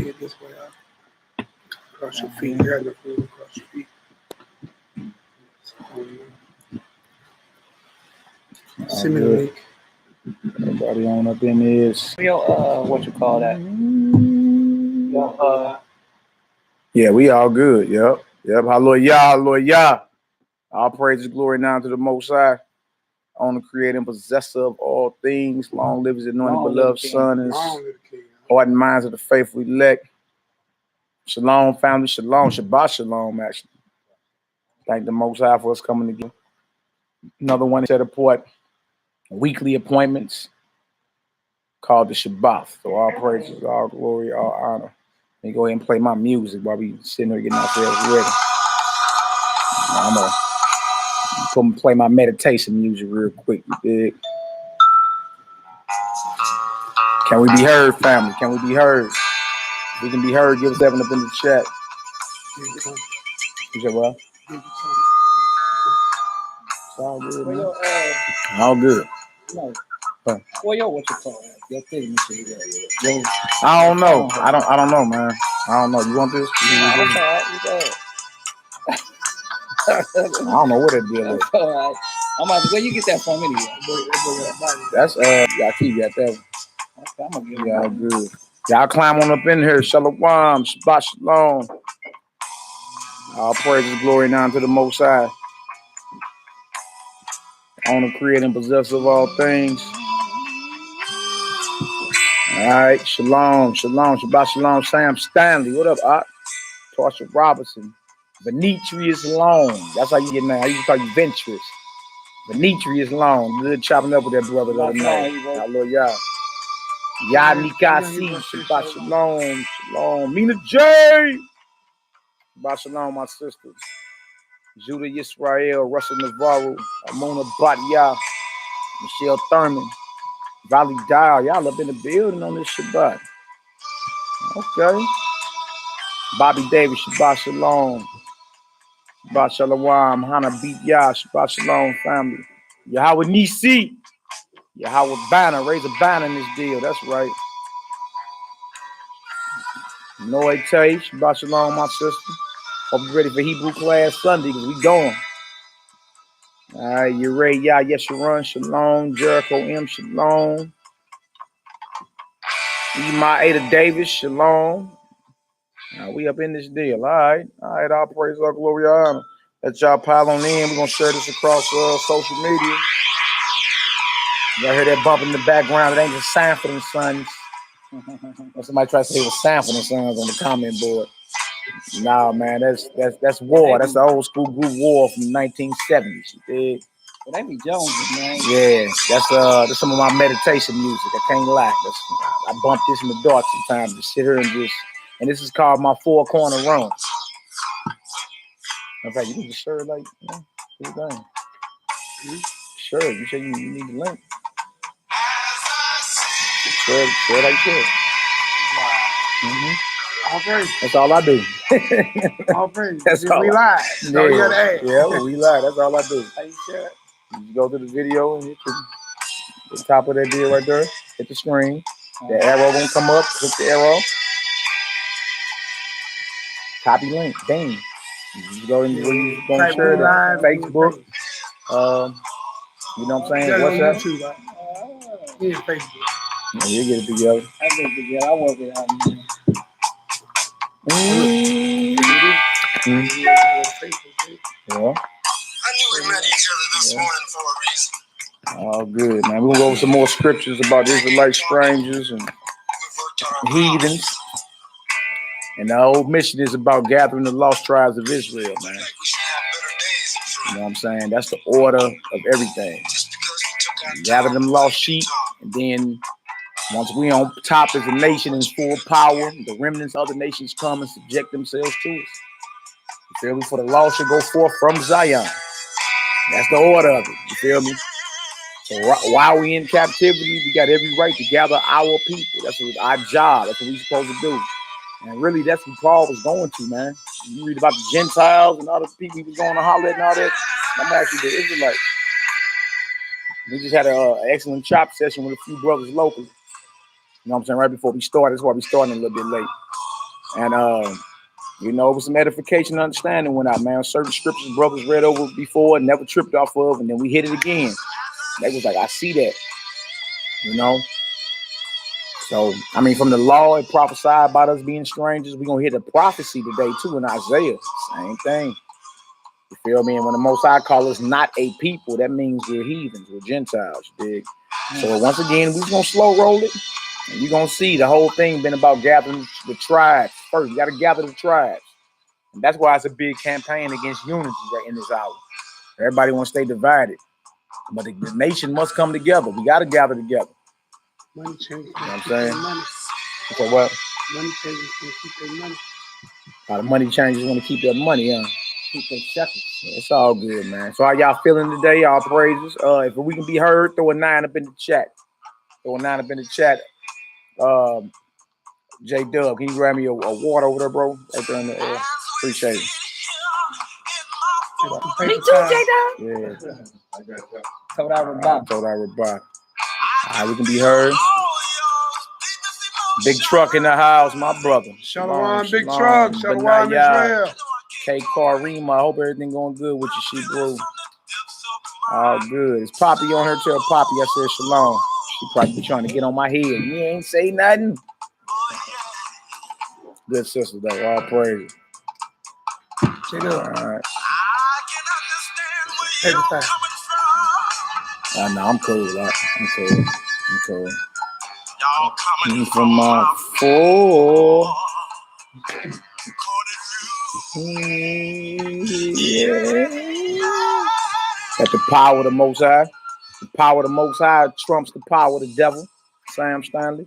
head this way out. Cross your feet. You have the foot across your feet. Send me the link. Everybody on up in this. What you call that? Yeah, we all good. Yep. Hallelujah, hallelujah. All praises, glory now to the Most High, on the creator and possessor of all things. Long live his anointed beloved Son, and heart and minds of the faithful elect. Shalom, family. Shalom. Shabbat shalom, actually. Thank the Most High for us coming together. Another one set apart. Weekly appointments called the Shabbat. So all praises, all glory, all honor. Let me go ahead and play my music while we sitting here getting ourselves ready. I'm gonna play my meditation music real quick. You dig? Can we be heard, family? Can we be heard? If we can be heard, give us 7 up in the chat. You said what? It's all good, man. All good. No. Well, what you call it? Your thing, I don't know. I don't know, man. I don't know. You want this? I don't know what it is. All right. I'm about to, where you get that from anyway? That's YAH'KI got that one. Okay, I'm gonna give y'all good. Y'all climb on up in here. Shalom, Shabbat Shalom. All praises, glory now to the Most High, on the creator and possessor of all things. All right, Shalom, Shabbat Shalom. Sam Stanley, what up, Art? Tarsha Robinson. Demetrius Long. That's how you get now. I used to call you Venturous. Demetrius Long. Good chopping up with that brother the other night. Hallelujah. YAH'KI. Shabbat Shalom. Shalom. Mina J. Shabbat Shalom, my sisters. Judah Yisrael. Russell Navarro. Amona Batya. Michelle Thurman. Valley Dial. Y'all up in the building on this Shabbat. Okay. Bobby Davis. Shabbat Shalom. Shabbat Shalom, Hana Beat Yah, Shabbat Shalom, family. Yahweh Nisi, Yahweh Banner, raise a banner in this deal, that's right. Noy Tay, Shabbat Shalom, my sister. Hope you're ready for Hebrew class Sunday, because we going. All right, you're ready, Yah, Yeshurun, Shalom, Jericho M, Shalom. Ema Ada Davis, Shalom. We up in this deal, all right, all praise, all glory, all honor. Let y'all pile on in. We're going to share this across social media. Y'all hear that bump in the background? It ain't just Sanford and Sons. When somebody tries to say it was Sanford and Sons on the comment board. Nah, man, that's War. That's the old school group War from the 1970s. You dig? Well, they be Jones, man. Yeah, that's some of my meditation music. I can't lie. I bump this in the dark sometimes to sit here and this is called my Four Corner Room. In fact, you need to share like, you know, do the thing. Sure, you say you need the link. Share like shit. All praise. That's all I do. All praise. That's all. We live. Yeah, we live. That's all I do. How you share it? You go to the video and hit the top of that deal right there. Hit the screen. The arrow gonna come up. Click the arrow. Copy link. Bang. You go into where you gonna share it on Facebook. You know what I'm saying? What's that? YouTube, right? Yeah, Facebook. Yeah, you get it together. I get it together. I work it out, man. Yeah. I knew we met each other this morning for a reason. All good, man. We're gonna go over some more scriptures about Israelite strangers and heathens. And the whole mission is about gathering the lost tribes of Israel, man. You know what I'm saying? That's the order of everything. Gather them lost sheep, and then once we on top as a nation in full power, the remnants of other nations come and subject themselves to us. You feel me? For the law should go forth from Zion. That's the order of it. You feel me? So while we in captivity, we got every right to gather our people. That's what our job. That's what we supposed to do. And really, that's what Paul was going to, man. You read about the Gentiles and all the people he was going to holler at and all that. I'm actually the Israelite. We just had an excellent chop session with a few brothers locally. You know what I'm saying? Right before we started. That's why we starting a little bit late. And you know, with some edification and understanding went out, man. Certain scriptures brothers read over before, never tripped off of, and then we hit it again. They was like, I see that, you know. So, I mean, from the law, it prophesied about us being strangers. We're going to hear the prophecy today, too, in Isaiah. Same thing. You feel me? And when the Most High call us not a people, that means we're heathens, we're Gentiles, dig? So, once again, we're going to slow roll it. And you're going to see the whole thing been about gathering the tribes first. You got to gather the tribes. And that's why it's a big campaign against unity right in this hour. Everybody wants to stay divided. But the nation must come together. We got to gather together. Money changers. You know what I'm saying? Money. For what? Money changers can keep their money. A lot of money changers want to keep their money, huh? Keep their shekels. Yeah, it's all good, man. So how y'all feeling today? Y'all praises. If we can be heard, throw a 9 up in the chat. Throw a 9 up in the chat. J Dub, can you grab me a water over there, bro? Right there in the air. Appreciate it. Me too, J Dub. Yeah. Told I Rabah. Told I Rabah. All right, we can be heard. Big truck in the house, my brother. Shalom, big truck. Shalom, Israel. K Karima, I hope everything going good with you, she bro. All good. Is Poppy on her? Tell Poppy I said shalom. She probably be trying to get on my head. You ain't say nothing. Good sister, though. All praise. Check it out. All right. Take it back. No, I'm cool. I'm cool. Coming from my four. Yeah. That's the power of the Most High. The power of the Most High trumps the power of the devil. Sam Stanley.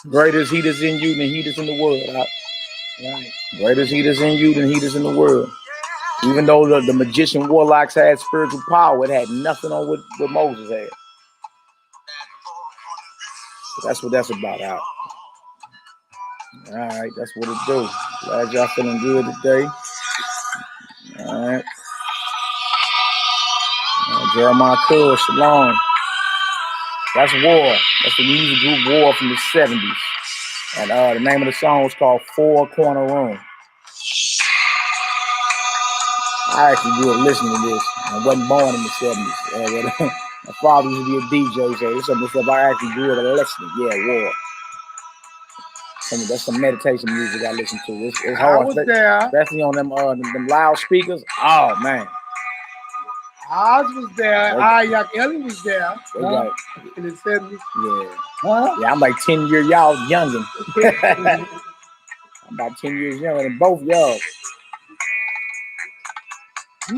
Greater is he that's in you than he that's in the world. Right. Greater is he that's in you than he that's in the world. Even though the magician warlocks had spiritual power, it had nothing on what Moses had. So that's what that's about out. All right, that's what it do. Glad y'all feeling good today. All right. Jeremiah Cool, Shalom. That's War. That's the music group War from the 70s. And the name of the song was called Four Corner Room. I actually grew up listening to this. I wasn't born in the 70s. My father used to be a DJ, so it's some of the stuff I actually grew up listening. Yeah, War. That's some meditation music I listen to. It's hard. I was there. Especially on them loudspeakers. Oh, man. Oz was there. YAH'KI was there. Right. In the 70s. Yeah. Huh? Yeah, I'm like 10 years y'all younger. I'm about 10 years younger than both y'all. All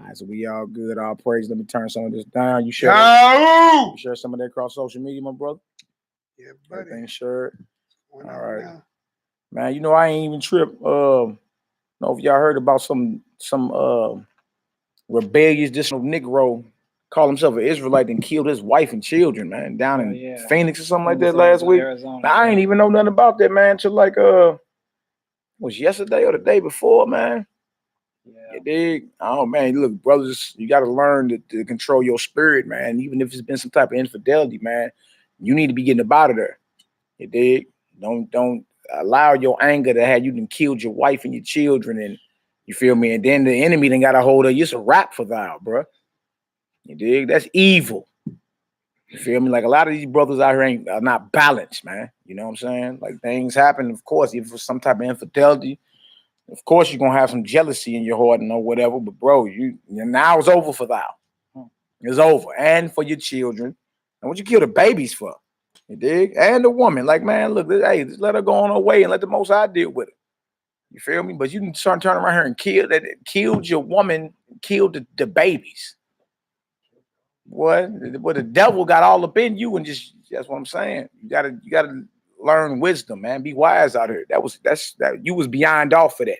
right, so we all good. All praise. Let me turn some of this down. You share some of that across social media, my brother? Yeah, buddy. Everything sure. All right. Now. Man, you know, I ain't even tripped. Know if y'all heard about some rebellious Negro called himself an Israelite and killed his wife and children, man, down in Phoenix or something like that last week. Arizona, now, I ain't even know nothing about that, man, till like was yesterday or the day before, man. Yeah. You dig? Oh man, look, brothers, you gotta learn to control your spirit, man. Even if it's been some type of infidelity, man, you need to be getting up out of there. You dig? Don't allow your anger to have you done killed your wife and your children, and you feel me? And then the enemy done got a hold of you. It's a rap for thou, bro. You dig? That's evil. You feel me? Like a lot of these brothers out here are not balanced, man. You know what I'm saying? Like things happen, of course, if it's some type of infidelity, of course you're gonna have some jealousy in your heart and or whatever. But bro, now it's over for thou. It's over, and for your children. And what you kill the babies for? You dig? And the woman, like, man, look, hey, just let her go on her way and let the Most High deal with it. You feel me? But you can turn around here and killed your woman, killed the babies. What? But the devil got all up in you, and that's what I'm saying. You gotta learn wisdom, man. Be wise out here. That's you was beyond off for that.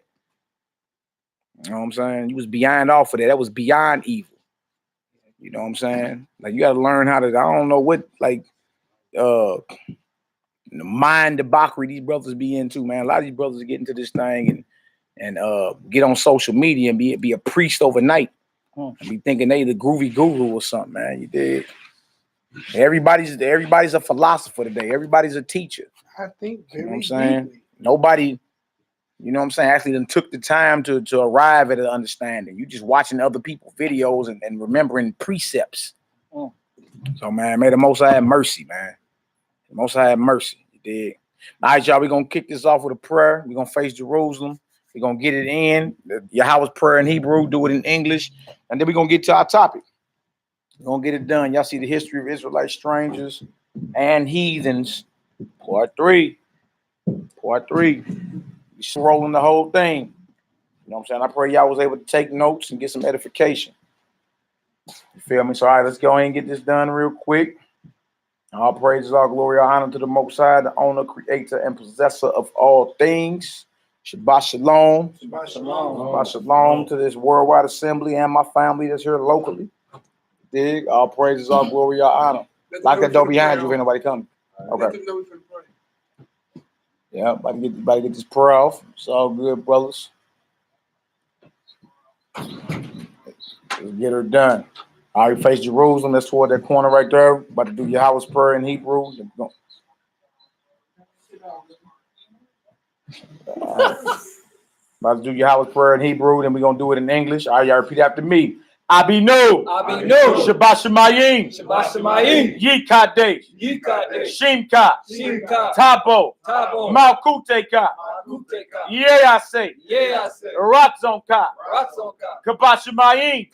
You know what I'm saying? You was beyond off for that. That was beyond evil. You know what I'm saying? Like you gotta learn how to. I don't know what like the mind debauchery these brothers be into, man. A lot of these brothers get into this thing and get on social media and be a priest overnight. And be thinking they the groovy guru or something, man. You dig? Everybody's a philosopher today. Everybody's a teacher. I think You know what very I'm saying? deeply. Nobody, you know what I'm saying, actually then took the time to arrive at an understanding. You just watching other people's videos and remembering precepts. So, man, may the Most High have mercy, man. The Most High have mercy. You dig? All right, y'all, we're going to kick this off with a prayer. We're going to face Jerusalem. We're going to get it in. Yahweh's prayer in Hebrew, do it in English. And then we're going to get to our topic. We're going to get it done. Y'all see the history of Israelite strangers and heathens. Part 3. Part 3. We're rolling the whole thing. You know what I'm saying? I pray y'all was able to take notes and get some edification. You feel me? So, all right, let's go ahead and get this done real quick. All praises, all glory, all honor to the Most High, the owner, creator, and possessor of all things. Shabbat shalom. Shabbat shalom. Shabbat shalom to this worldwide assembly and my family that's here locally. Dig? All praises, all glory, all honor. Lock that door behind you if ain't nobody coming. Okay. Yeah, about to get this prayer off. It's all good, brothers. Let's get her done. All right, face Jerusalem. That's toward that corner right there. About to do Yahweh's prayer in Hebrew. About to do Yahweh's prayer in Hebrew. Then we're going to do it in English. All right, y'all repeat after me. Abinu. Shabbat Shemayim. Shabbat Shemayim. Yikadesh. Shimka. Tabo. Malkuteka. Yehase. Ratzonka. Kabashamayim.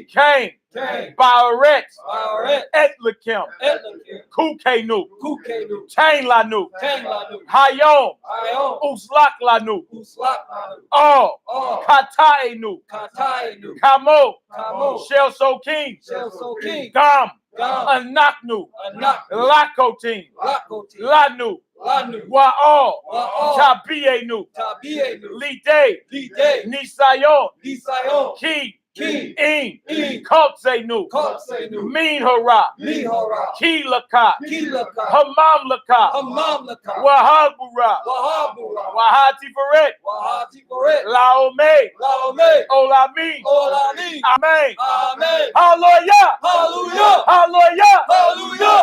Cain. Baaret. Etlakim. Kukenu. Tain Lanu. Hayom. Uslak Lanu. Kataenu. Kamo. Shel So King. Gam. Anaknu. Lakotin. Lanu. Wa'al. Tabienu. Lide. Nisayon. Ki. In Kotsenu, Min Hara, Ki Laka, Hamam Laka, Wahabura, Wahati Faret, Laome, Olami, Amen. Hallelujah,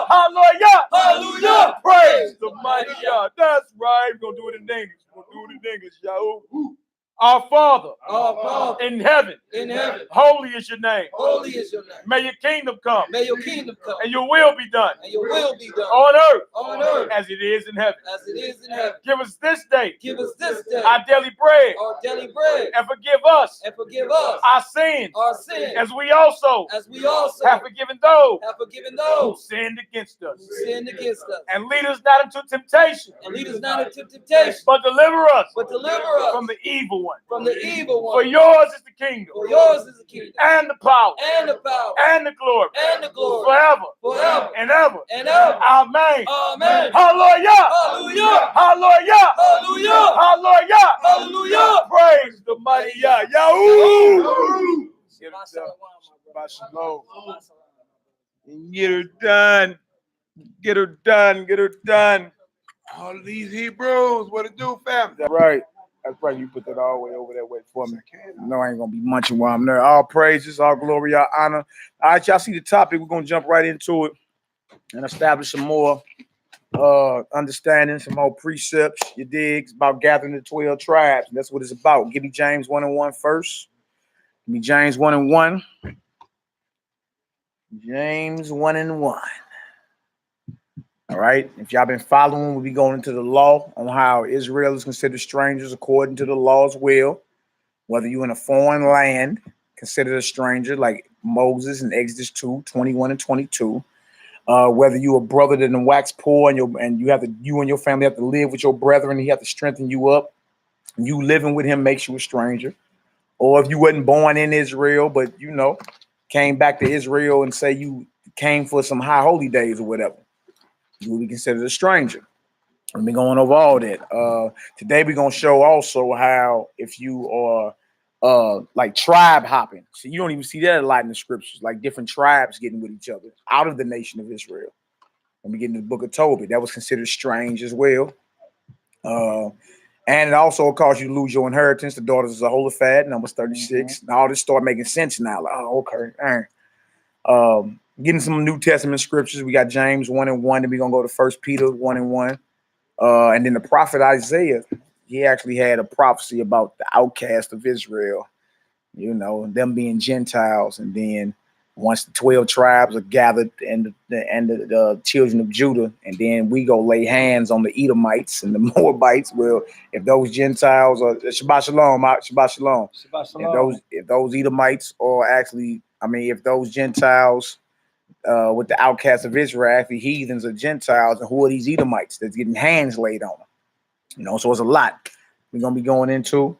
Hallelujah, praise the mighty Yah. That's right. We're going to do it in English. Yahoo. Our Father, in heaven, holy is your name. May your kingdom come. And your will be done. On earth. As it is in heaven. Give us this day. Our daily bread. And forgive us. Our sins. As we also have forgiven those who sinned against us. And lead us not into temptation. But deliver us from the evil one. For yours is the kingdom. And the power. And the glory. Forever. And ever. Amen. Hallelujah. Praise the mighty Yah. Yahoo. Get her done. All of these Hebrews, what it do, fam? That's right. You put that all the way over that way for me. No, I ain't gonna be munching while I'm there. All praises, all glory, all honor. All right, y'all see the topic. We're gonna jump right into it and establish some more understanding, some more precepts. You dig? It's about gathering the 12 tribes. That's what it's about. Give me James 1:1 first. Give me James 1:1. James 1:1. All right. If y'all been following, we'll be going into the law on how Israel is considered strangers according to the law as well. Whether you're in a foreign land, considered a stranger, like Moses in Exodus 2:21 and 22. Whether you a brother that wax poor and you and your family have to live with your brethren, he have to strengthen you up. You living with him makes you a stranger. Or if you wasn't born in Israel, but came back to Israel and say you came for some high holy days or whatever, you will be considered a stranger. We've been going over all that. Today we're gonna show also how if you are like tribe hopping. So you don't even see that a lot in the scriptures, like different tribes getting with each other out of the nation of Israel. When we get into the book of Tobit, that was considered strange as well. And it also caused you to lose your inheritance. The daughters of Zehoshaphat, Numbers 36. And all this start making sense now. Like, oh, okay. Getting some New Testament scriptures. We got James 1:1, then we're gonna go to 1 Peter 1:1. And then the prophet Isaiah, he actually had a prophecy about the outcast of Israel, you know, them being Gentiles. And then once the 12 tribes are gathered and the children of Judah, and then we go lay hands on the Edomites and the Moabites. Well, if those Gentiles are Shabbat Shalom, Shabbat Shalom. Shabbat shalom. If those Edomites are actually, I mean, if those Gentiles with the outcasts of Israel, actually heathens or Gentiles, and who are these Edomites that's getting hands laid on them? You know, so it's a lot we're gonna be going into.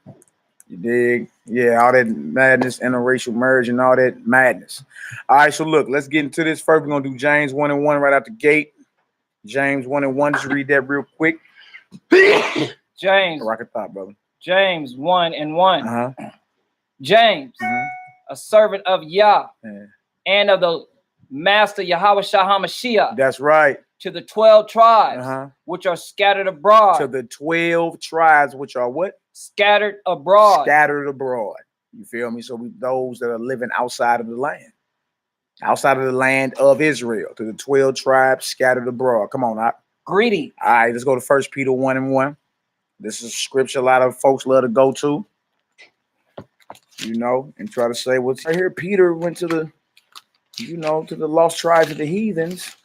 You dig? Yeah, all that madness, interracial marriage, and all that madness. All right, so look, let's get into this. First, we're gonna do James 1:1 right out the gate. James 1:1. Just read that real quick. James. Rock a thought, brother. James 1:1. Uh-huh. James, a servant of Yah and of the Master Yahushua HaMashiach. That's right. To the 12 tribes which are scattered abroad. To the 12 tribes which are what? Scattered abroad. Scattered abroad. You feel me? So those that are living outside of the land. Outside of the land of Israel. To the 12 tribes scattered abroad. Come on, out. Greeting. All right, let's go to 1 Peter 1:1. This is a scripture a lot of folks love to go to. You know, and try to say what's right here. Peter went to the, you know, to the lost tribes of the heathens.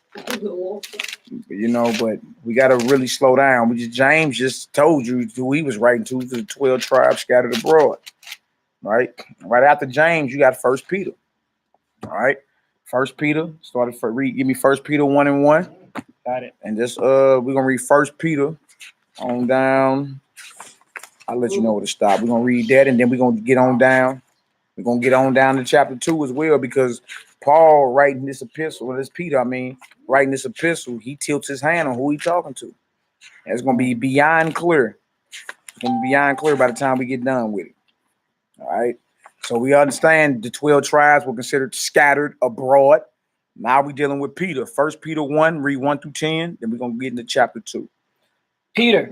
You know, but we got to really slow down. James just told you who he was writing to the 12 tribes scattered abroad. Right? Right after James, you got 1 Peter. All right. 1 Peter started for read. Give me 1 Peter 1:1. Got it. And just we're gonna read 1 Peter on down. I'll let you know where to stop. We're gonna read that, and then we're gonna get on down. We're gonna get on down to chapter 2 as well, because Paul writing this epistle, well, it's Peter, I mean, writing this epistle, he tilts his hand on who he's talking to. And it's gonna be beyond clear. It's gonna be beyond clear by the time we get done with it. All right. So we understand the 12 tribes were considered scattered abroad. Now we're dealing with Peter. 1 Peter 1, read 1 through 10. Then we're gonna get into chapter 2. Peter,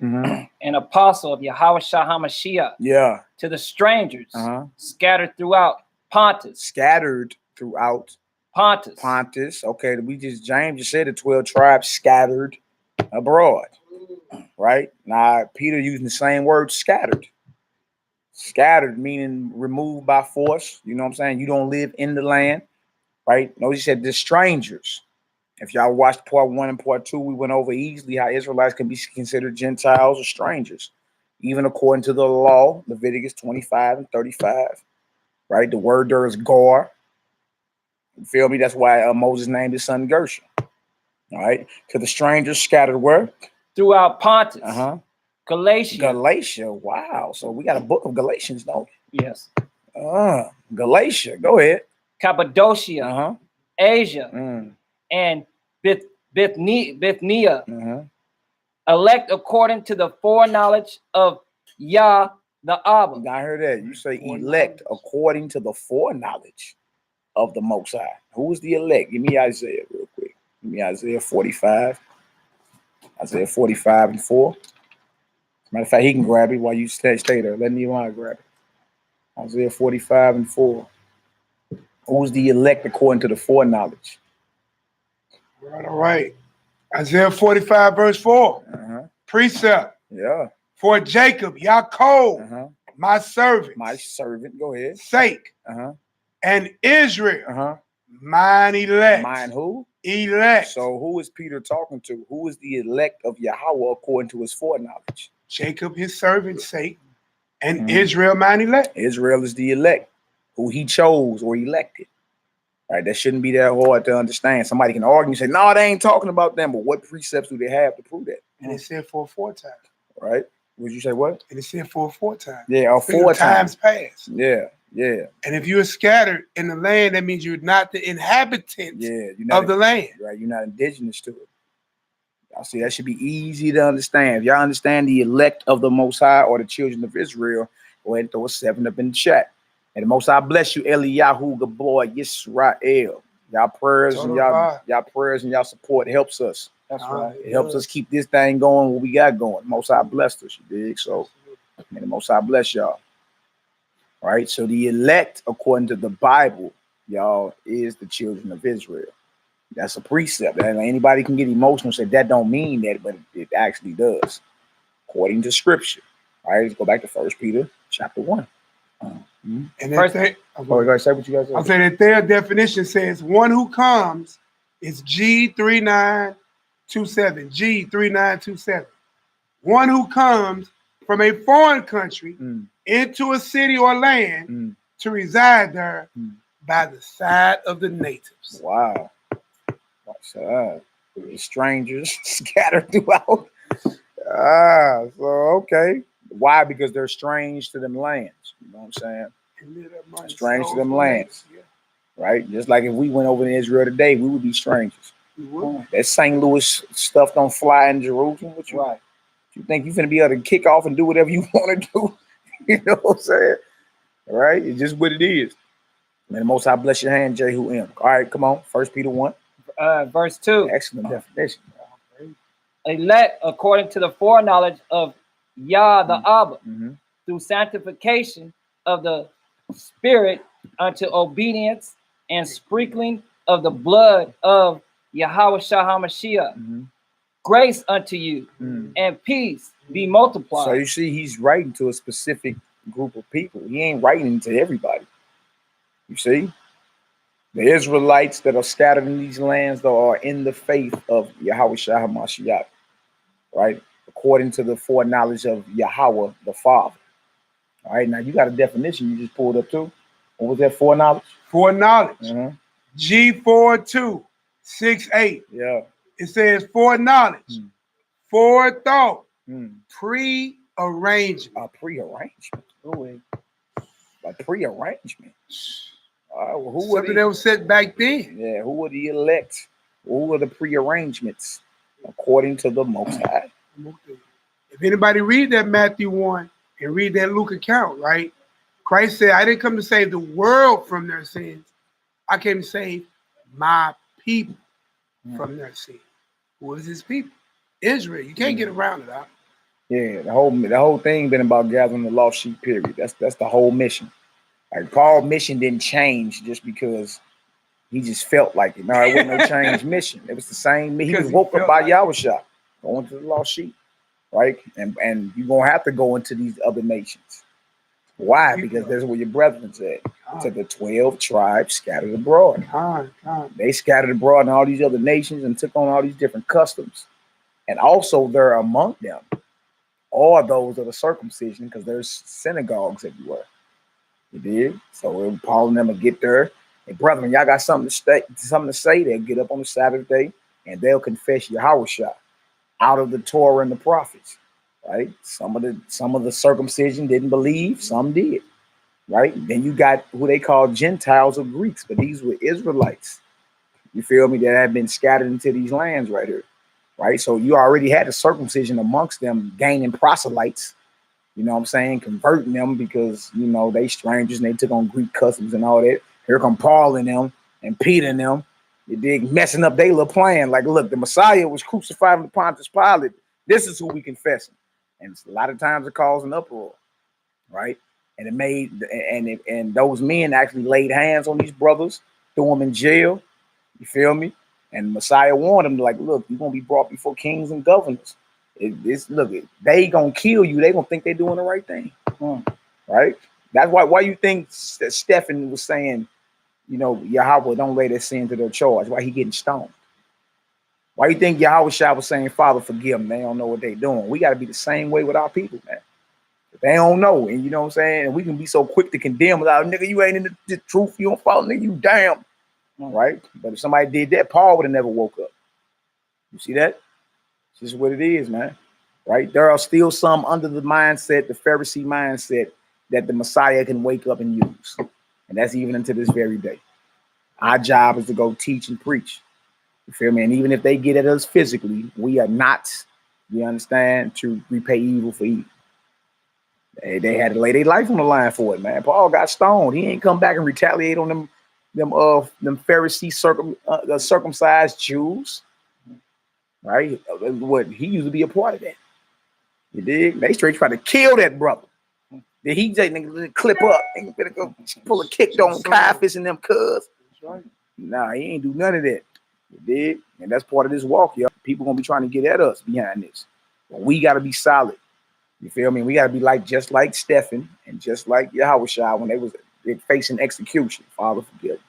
an apostle of Yahushua HaMashiach. Yeah. To the strangers scattered throughout Pontus. Scattered throughout Pontus. Okay, James just said the 12 tribes scattered abroad. Right? Now Peter using the same word, scattered. Scattered meaning removed by force. You know what I'm saying? You don't live in the land. Right? Notice he said the strangers. If y'all watched part 1 and part 2, we went over easily how Israelites can be considered Gentiles or strangers, even according to the law, Leviticus 25 and 35. Right? The word there is Gor. You feel me? That's why Moses named his son Gershon. All right. To the strangers scattered where? Throughout Pontus. Galatia. Galatia. Wow. So we got a book of Galatians, don't we? Yes. Galatia. Go ahead. Cappadocia. Asia. And Bithynia. Elect according to the foreknowledge of Yah the Abba. I heard that. You say elect according to the foreknowledge of the Most High. Who is the elect? Give me Isaiah real quick. Give me Isaiah 45. Isaiah 45 and 4. Matter of fact, he can grab it while you stay there. Let NehemiYAH grab it. Isaiah 45 and 4. Who's the elect according to the foreknowledge? All right. Isaiah 45 verse 4. Precept. Yeah. For Jacob, Yaakov, my servant. My servant. Go ahead. Sake. And Israel. Mine elect. Mine who? Elect. So who is Peter talking to? Who is the elect of Yahweh according to his foreknowledge? Jacob, his servant's sake, and Israel, mine elect. Israel is the elect, who he chose or elected. Right? That shouldn't be that hard to understand. Somebody can argue and say, no, they ain't talking about them, but what precepts do they have to prove that? And it said for a foretime. Right? Would you say what? And it said for a foretime. Yeah, or 4 times past. Yeah, yeah. And if you're scattered in the land, that means you're not the inhabitant of the land. Right, you're not indigenous to it. Y'all see, that should be easy to understand. If y'all understand the elect of the Most High or the children of Israel, go ahead and throw a 7 up in the chat. And the Most High bless you, Eliyahu, Gabor, Yisrael. Y'all prayers and y'all prayers and y'all support helps us. That's right. It helps us keep this thing going, what we got going. The Most High blessed us, you dig? So, may the Most High bless y'all. All right, so the elect, according to the Bible, y'all, is the children of Israel. That's a precept. And anybody can get emotional and say that don't mean that, but it actually does, according to Scripture. All right, let's go back to 1 Peter chapter 1. And First- that Oh, you guys say what you guys say? I'm saying that their definition says one who comes is G3927. G3927. One who comes from a foreign country into a city or land to reside there by the side of the natives. Wow. So, strangers scattered throughout. So okay. Why? Because they're strange to them lands. You know what I'm saying? Strange to them lands. Right? Just like if we went over to Israel today, we would be strangers. That St. Louis stuff don't fly in Jerusalem. What you, Right. you think you're gonna be able to kick off and do whatever you want to do? You know what I'm saying? All right? It's just what it is. May the Most High bless your hand, Jehu M. All right, come on. 1 Peter 1. Verse 2. Excellent definition. Elect according to the foreknowledge of Yah the Abba, through sanctification of the Spirit unto obedience and sprinkling of the blood of YAHUDAHS HaMashiach. Grace unto you and peace be multiplied. So you see, he's writing to a specific group of people. He ain't writing to everybody. You see? The Israelites that are scattered in these lands, though, are in the faith of YAHUDAHS HaMashiach, right? According to the foreknowledge of Yahweh, the Father. All right, now you got a definition you just pulled up too. What was that foreknowledge? Foreknowledge. G4268. Yeah. It says foreknowledge, forethought, prearrangement. A prearrangement. A prearrangement. Who Something that was set back then. Yeah, who were the elect? Who were the prearrangements according to the Most High? If anybody read that Matthew 1 and read that Luke account, right? Christ said, I didn't come to save the world from their sins. I came to save my people from their sins. Who is his people? Israel. You can't get around it, huh? Yeah, the whole thing been about gathering the lost sheep, period. That's the whole mission. Like Paul's mission didn't change just because he just felt like it. No, it wasn't no change mission. It was the same. He was woke up by Yahushua, going to the lost sheep, right? And you're gonna have to go into these other nations. Why? Because that's where your brethren said. To the 12 tribes scattered abroad. They scattered abroad in all these other nations and took on all these different customs. And also there among them are those of the circumcision, because there's synagogues everywhere. You did? So when Paul and them will get there, and brethren, y'all got something to say, they'll get up on the Sabbath day and they'll confess Yahushua out of the Torah and the prophets. Right? Some of the circumcision didn't believe, some did. Right? Then you got who they call Gentiles or Greeks, but these were Israelites. You feel me? That had been scattered into these lands right here. Right? So you already had the circumcision amongst them, gaining proselytes. You know what I'm saying? Converting them because, you know, they strangers and they took on Greek customs and all that. Here come Paul and them and Peter and them. You dig? Messing up their little plan. Like, look, the Messiah was crucified in Pontius Pilate. This is who we confessing. And a lot of times it caused an uproar. Right? And it made, and those men actually laid hands on these brothers, threw them in jail. You feel me? And Messiah warned them, like, look, you're going to be brought before kings and governors. Look, they going to kill you. They going to think they're doing the right thing. Right? That's why you think that Stephen was saying, you know, Yahweh don't lay their sin to their charge. Why he getting stoned? Why you think Yahweh was saying, Father, forgive them? They don't know what they're doing. We got to be the same way with our people, man. They don't know, and you know what I'm saying? And we can be so quick to condemn without, nigga, you ain't in the truth, you don't follow, nigga, you damn. Right? But if somebody did that, Paul would have never woke up. You see that? This is what it is, man. Right? There are still some under the mindset, the Pharisee mindset, that the Messiah can wake up and use. And that's even into this very day. Our job is to go teach and preach. You feel me? And even if they get at us physically, we are not, you understand, to repay evil for evil. They had to lay their life on the line for it, man. Paul got stoned. He ain't come back and retaliate on them Pharisee circumcised Jews. Right? What he used to be a part of that. You dig? They straight try to kill that brother. Did he just clip up and go pull a kick on Caiaphas and them cuz? Nah, he ain't do none of that. You dig? And that's part of this walk, y'all. People gonna be trying to get at us behind this. But we gotta be solid. You feel me? We gotta be like just like Stephen and just like YAHUDAHS when they facing execution. Father, forgive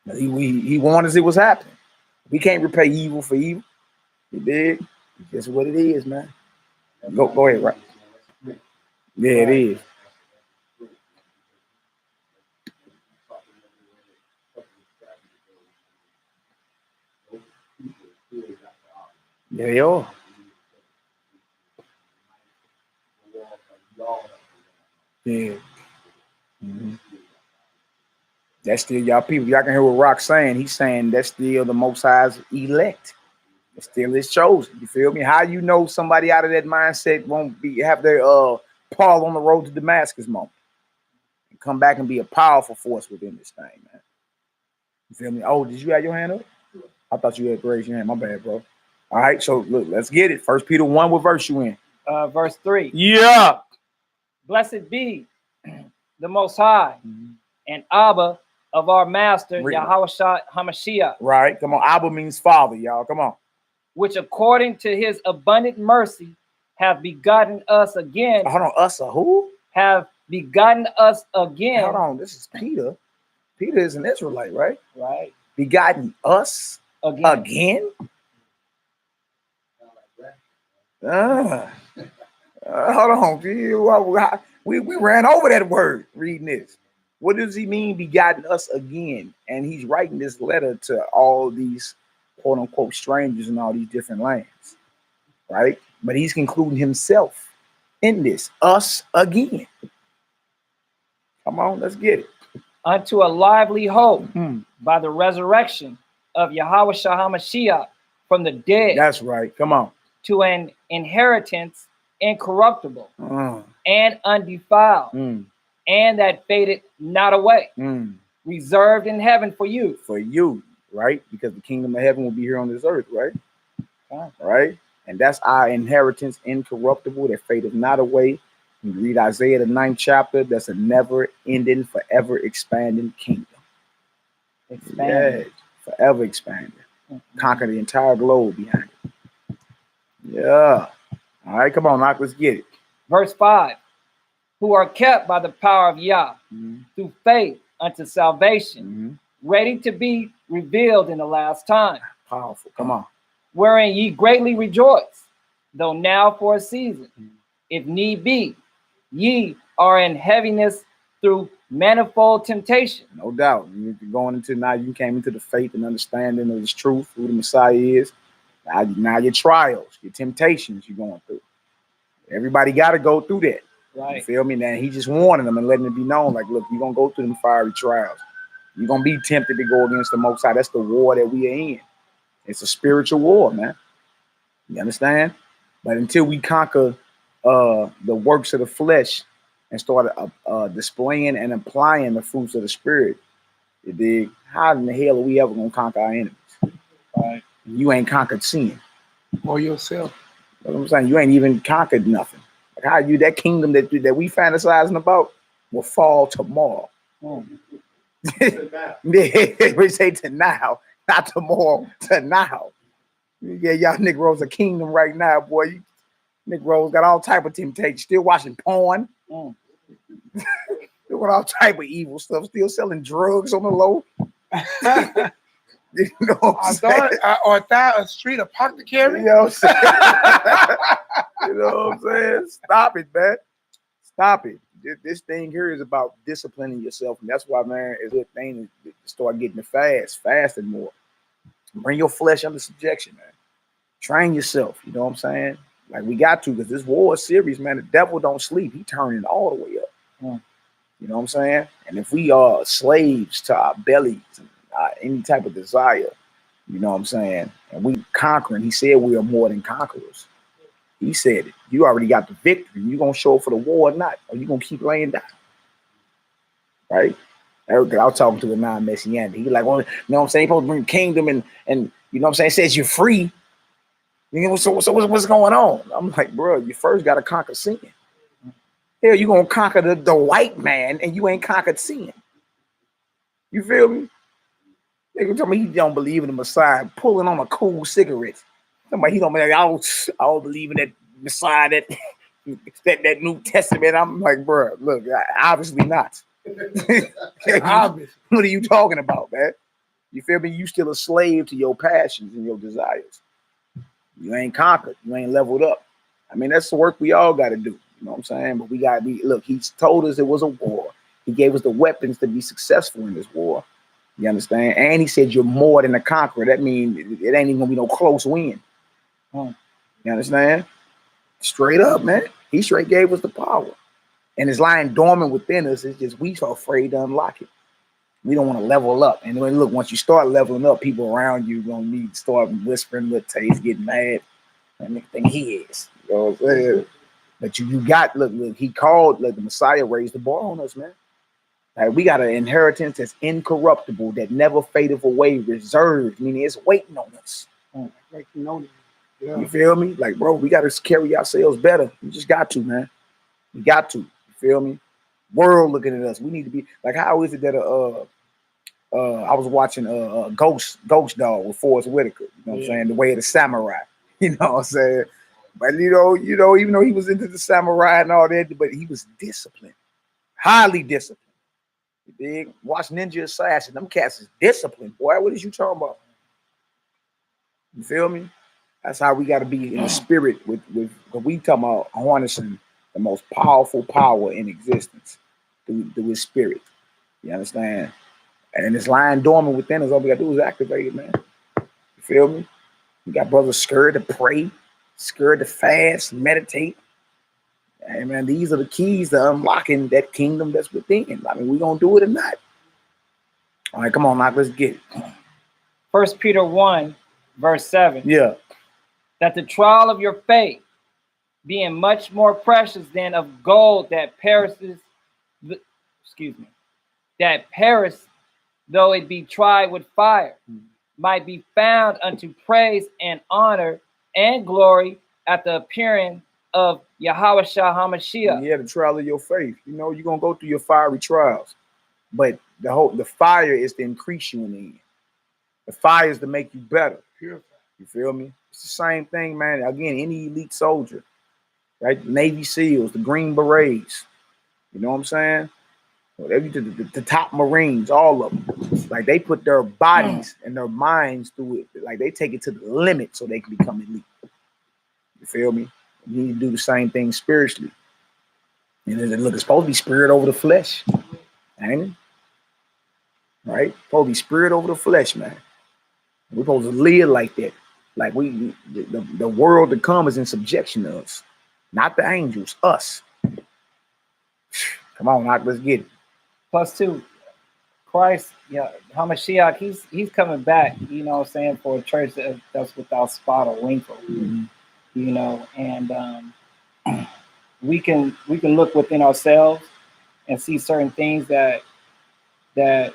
them. He warned us it was happening. We can't repay evil for evil. You dig? It's just what it is, man. Go ahead, right? Yeah, it is. Yeah, they are. Yeah. Mm-hmm. That's still y'all people. Y'all can hear what Rock's saying. He's saying that's still the Most High's elect. It still is chosen. You feel me? How you know somebody out of that mindset won't have their Paul on the road to Damascus moment and come back and be a powerful force within this thing, man. You feel me? Oh, did you have your hand up? I thought you had raised your hand. My bad, bro. All right, so look, let's get it. 1 Peter 1, what verse you in? Verse 3. Yeah. Blessed be the Most High and Abba of our Master, Yahushua HaMashiach. Right, come on. Abba means father, y'all. Come on. Which according to his abundant mercy have begotten us again. Hold on, us or who? Have begotten us again. Hold on, this is Peter. Peter is an Israelite, right? Right. Begotten us again? Hold on. We ran over that word reading this. What does he mean, begotten us again? And he's writing this letter to all these quote unquote strangers in all these different lands, right? But he's concluding himself in this, us again. Come on, let's get it. Unto a lively hope by the resurrection of Yahushua HaMashiach from the dead. That's right. Come on. To an inheritance incorruptible and undefiled, and that faded not away, reserved in heaven for you. For you, right? Because the kingdom of heaven will be here on this earth, right? Right? And that's our inheritance incorruptible that fadeth not away. You read Isaiah, the 9th chapter, that's a never-ending, forever expanding kingdom. Yeah, forever expanding. Conquer the entire globe behind it. Yeah. All right, come on, Knock, let's get it. Verse 5. Who are kept by the power of Yah through faith unto salvation, ready to be revealed in the last time. Powerful, come on. Wherein ye greatly rejoice, though now for a season, if need be, ye are in heaviness through manifold temptation. No doubt. You're going into now, you came into the faith and understanding of this truth, who the Messiah is. Now your trials, your temptations you're going through. Everybody got to go through that. Right. You feel me? Now he just warning them and letting it be known, like, look, you're going to go through them fiery trials. You're going to be tempted to go against the Most High. That's the war that we are in. It's a spiritual war, man. You understand? But until we conquer the works of the flesh and start displaying and applying the fruits of the spirit, you dig? How in the hell are we ever going to conquer our enemies? Right. You ain't conquered sin. Or yourself. That's what I'm saying. You ain't even conquered nothing. Like how you, that kingdom that we fantasizing about will fall tomorrow. We say to now, not tomorrow, to now. Yeah, y'all Negroes a kingdom right now, boy. You Negroes got all type of temptation. Still watching porn. Doing all type of evil stuff. Still selling drugs on the low. You know what I'm saying? A street apothecary. You know what I'm saying? You know what I'm saying? Stop it, man. Stop it. This thing here is about disciplining yourself. And that's why, man, it's a good thing to start getting the fasting more. Bring your flesh under subjection, man. Train yourself. You know what I'm saying? Like we got to, because this war is serious, man. The devil don't sleep. He turning all the way up. You know what I'm saying? And if we are slaves to our bellies and any type of desire, you know what I'm saying? And we conquering. He said we are more than conquerors. He said it. You already got the victory. You gonna show up for the war or not? Or you gonna keep laying down? Right? I was talking to a non-messianic. He like, well, you know what I'm saying? You're supposed to bring kingdom and you know what I'm saying? It says you're free. You know, so what's going on? I'm like, bro, you first got to conquer sin. Hell, you gonna conquer the white man and you ain't conquered sin. You feel me? They tell me he don't believe in the Messiah, pulling on a cool cigarette. Somebody he don't be like, I don't believe in that Messiah, that New Testament. I'm like, bro, look, obviously not. Obviously. What are you talking about, man? You feel me? You still a slave to your passions and your desires. You ain't conquered. You ain't leveled up. I mean, that's the work we all got to do. You know what I'm saying? But we got to be, look, he's told us it was a war. He gave us the weapons to be successful in this war. You understand? And he said you're more than a conqueror. That means it ain't even going to be no close win. You understand? Straight up, man. He straight gave us the power. And it's lying dormant within us. It's just we so afraid to unlock it. We don't want to level up. And then look, once you start leveling up, people around you going to need to start whispering, look, Tay's getting mad. And they think he is. You know what I'm saying? But you got, look, he called, look, the Messiah raised the bar on us, man. Like, we got an inheritance that's incorruptible, that never fadeth away, reserved, meaning it's waiting on us. Like, you know, yeah. You feel me? Like, bro, we got to carry ourselves better. We just got to, man. We got to. You feel me? World looking at us. We need to be, like, how is it that I was watching Ghost Dog with Forrest Whitaker, you know what I'm saying? The Way of the Samurai. You know what I'm saying? But you know, even though he was into the samurai and all that, but he was disciplined, highly disciplined. You dig? Watch Ninja Assassin. Them cats is disciplined, boy. What is you talking about? You feel me? That's how we got to be in the spirit with we talking about harnessing the most powerful power in existence through his spirit. You understand? And it's lying dormant within us. All we got to do is activate it, man. You feel me? We got brothers scared to pray, scared to fast, meditate. Hey, man, these are the keys to unlocking that kingdom that's within. I mean, we gonna do it or not. All right, come on, Knock, let's get it. 1 Peter 1, verse 7. Yeah. That the trial of your faith, being much more precious than of gold that perishes, that perish, though it be tried with fire, might be found unto praise and honor and glory at the appearing of Yahushua HaMashiach. Yeah, the trial of your faith. You know, you're gonna go through your fiery trials, but the fire is to increase you in the end. The fire is to make you better. You feel me? It's the same thing, man. Again, any elite soldier, right? Navy SEALs, the Green Berets. You know what I'm saying? The top Marines, all of them. Like, they put their bodies and their minds through it. Like, they take it to the limit so they can become elite. You feel me? You need to do the same thing spiritually. And then, look, it's supposed to be spirit over the flesh. Ain't it? Right? It's supposed to be spirit over the flesh, man. We're supposed to live like that. Like, the world to come is in subjection to us. Not the angels, us. Come on, Knock, let's get it. Plus, too, Christ, HaMashiach, he's coming back, you know what I'm saying, for a church that's without spot or wrinkle. You know, and we can look within ourselves and see certain things that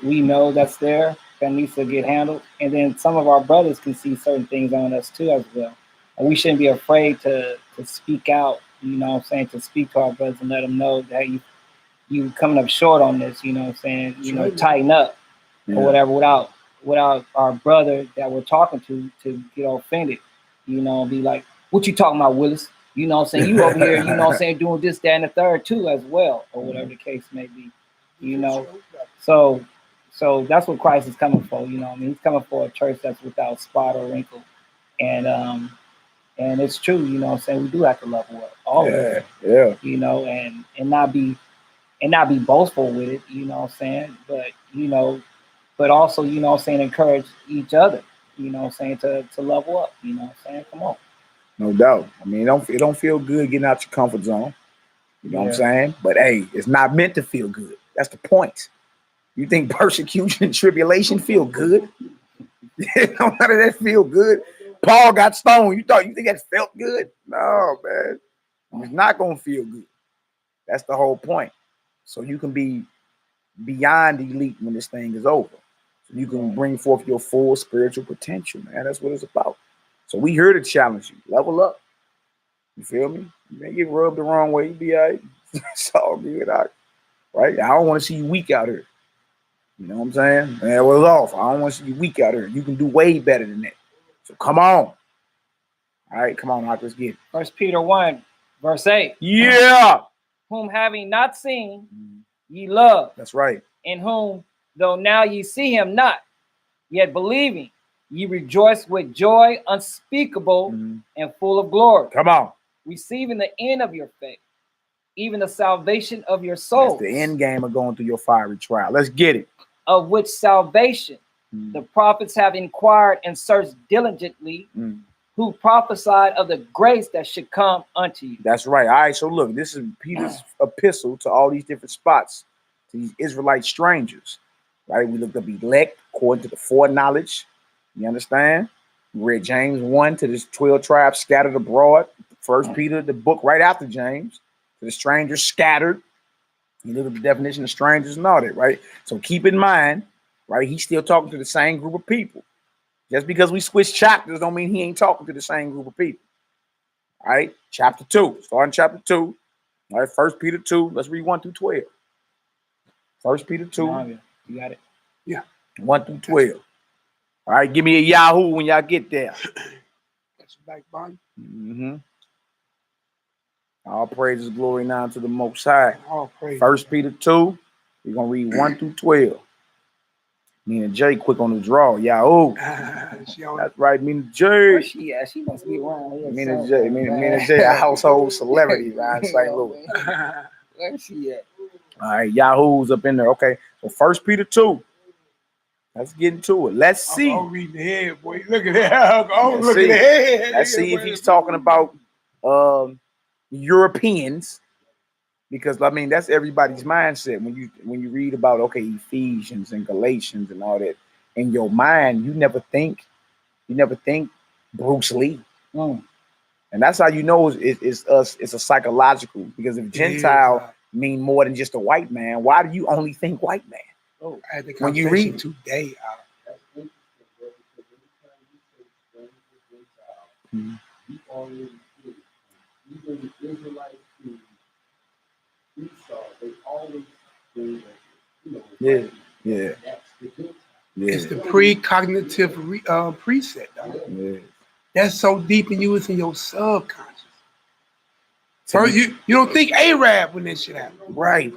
we know that's there that needs to get handled, and then some of our brothers can see certain things on us too as well, and we shouldn't be afraid to speak out, you know what I'm saying, to speak to our brothers and let them know that you coming up short on this, you know what I'm saying, you know, tighten up or whatever, without our brother that we're talking to get offended, you know, and be like, what you talking about, Willis? You know what I'm saying? You over here, you know what I'm saying, doing this, that, and the third too as well, or whatever the case may be, you know. So that's what Christ is coming for, you know what I mean? He's coming for a church that's without spot or wrinkle. And it's true, you know what I'm saying? We do have to level up always. You know, and not be boastful with it, you know what I'm saying? But, you know, but also, you know what I'm saying, encourage each other, you know what I'm saying, to level up, you know what I'm saying? Come on. No doubt. I mean, it don't feel good getting out your comfort zone. You know what I'm saying? But hey, it's not meant to feel good. That's the point. You think persecution and tribulation feel good? None of that feel good. Paul got stoned. You think that felt good? No, man. It's not gonna feel good. That's the whole point. So you can be beyond elite when this thing is over. So you can bring forth your full spiritual potential, man. That's what it's about. So we here to challenge you. Level up. You feel me? You may get rubbed the wrong way. You be all right. It's all good out. Right? I don't want to see you weak out here. You know what I'm saying? Man, it was off. I don't want to see you weak out here. You can do way better than that. So come on. All right, come on, let's get it. 1 Peter 1, verse 8. Yeah. Whom having not seen, ye love. That's right. In whom, though now ye see him not, yet believing, ye rejoice with joy unspeakable and full of glory. Come on. Receiving the end of your faith, even the salvation of your souls. That's the end game of going through your fiery trial. Let's get it. Of which salvation the prophets have inquired and searched diligently, who prophesied of the grace that should come unto you. That's right. All right, so look, this is Peter's epistle to all these different spots, to these Israelite strangers, right? We looked up elect according to the foreknowledge. You understand? We read James 1 to the 12 tribes scattered abroad. 1 Peter, the book right after James, to the strangers scattered. You look at the definition of strangers and all that, right? So keep in mind, right, he's still talking to the same group of people. Just because we switch chapters don't mean he ain't talking to the same group of people. All right, chapter 2, starting chapter 2. All right, 1 Peter 2, let's read 1 through 12. 1 Peter 2. You got it? Yeah. 1 through 12. All right, give me a Yahoo when y'all get there. That's back, Bonnie. All praises, glory, now to the Most High. All praise. 1 Peter 2, we're going to read 1 through 12. Me and Jay quick on the draw. Yahoo. That's right, me and Jay. Where she at? She must be around here. Me and Jay, a household celebrity around St. Louis. Where she at? All right, Yahoo's up in there. Okay, so 1 Peter 2. Let's get into it. Let's see. I'm reading the head, boy. Look at that. Let's Look see. at the head. Let's see if he's talking about Europeans, because I mean that's everybody's mindset. When you read about Ephesians and Galatians and all that, in your mind you never think Bruce Lee, and that's how you know it's us. It's a psychological, because if Gentile mean more than just a white man, why do you only think white man? Oh, I had the when you read today. Even the Israelites who Esau, they always bring yeah. That's the Gentile. It's the precognitive preset. Yeah. That's so deep in you, it's in your subconscious. So you don't think Arab when this shit happens. Right.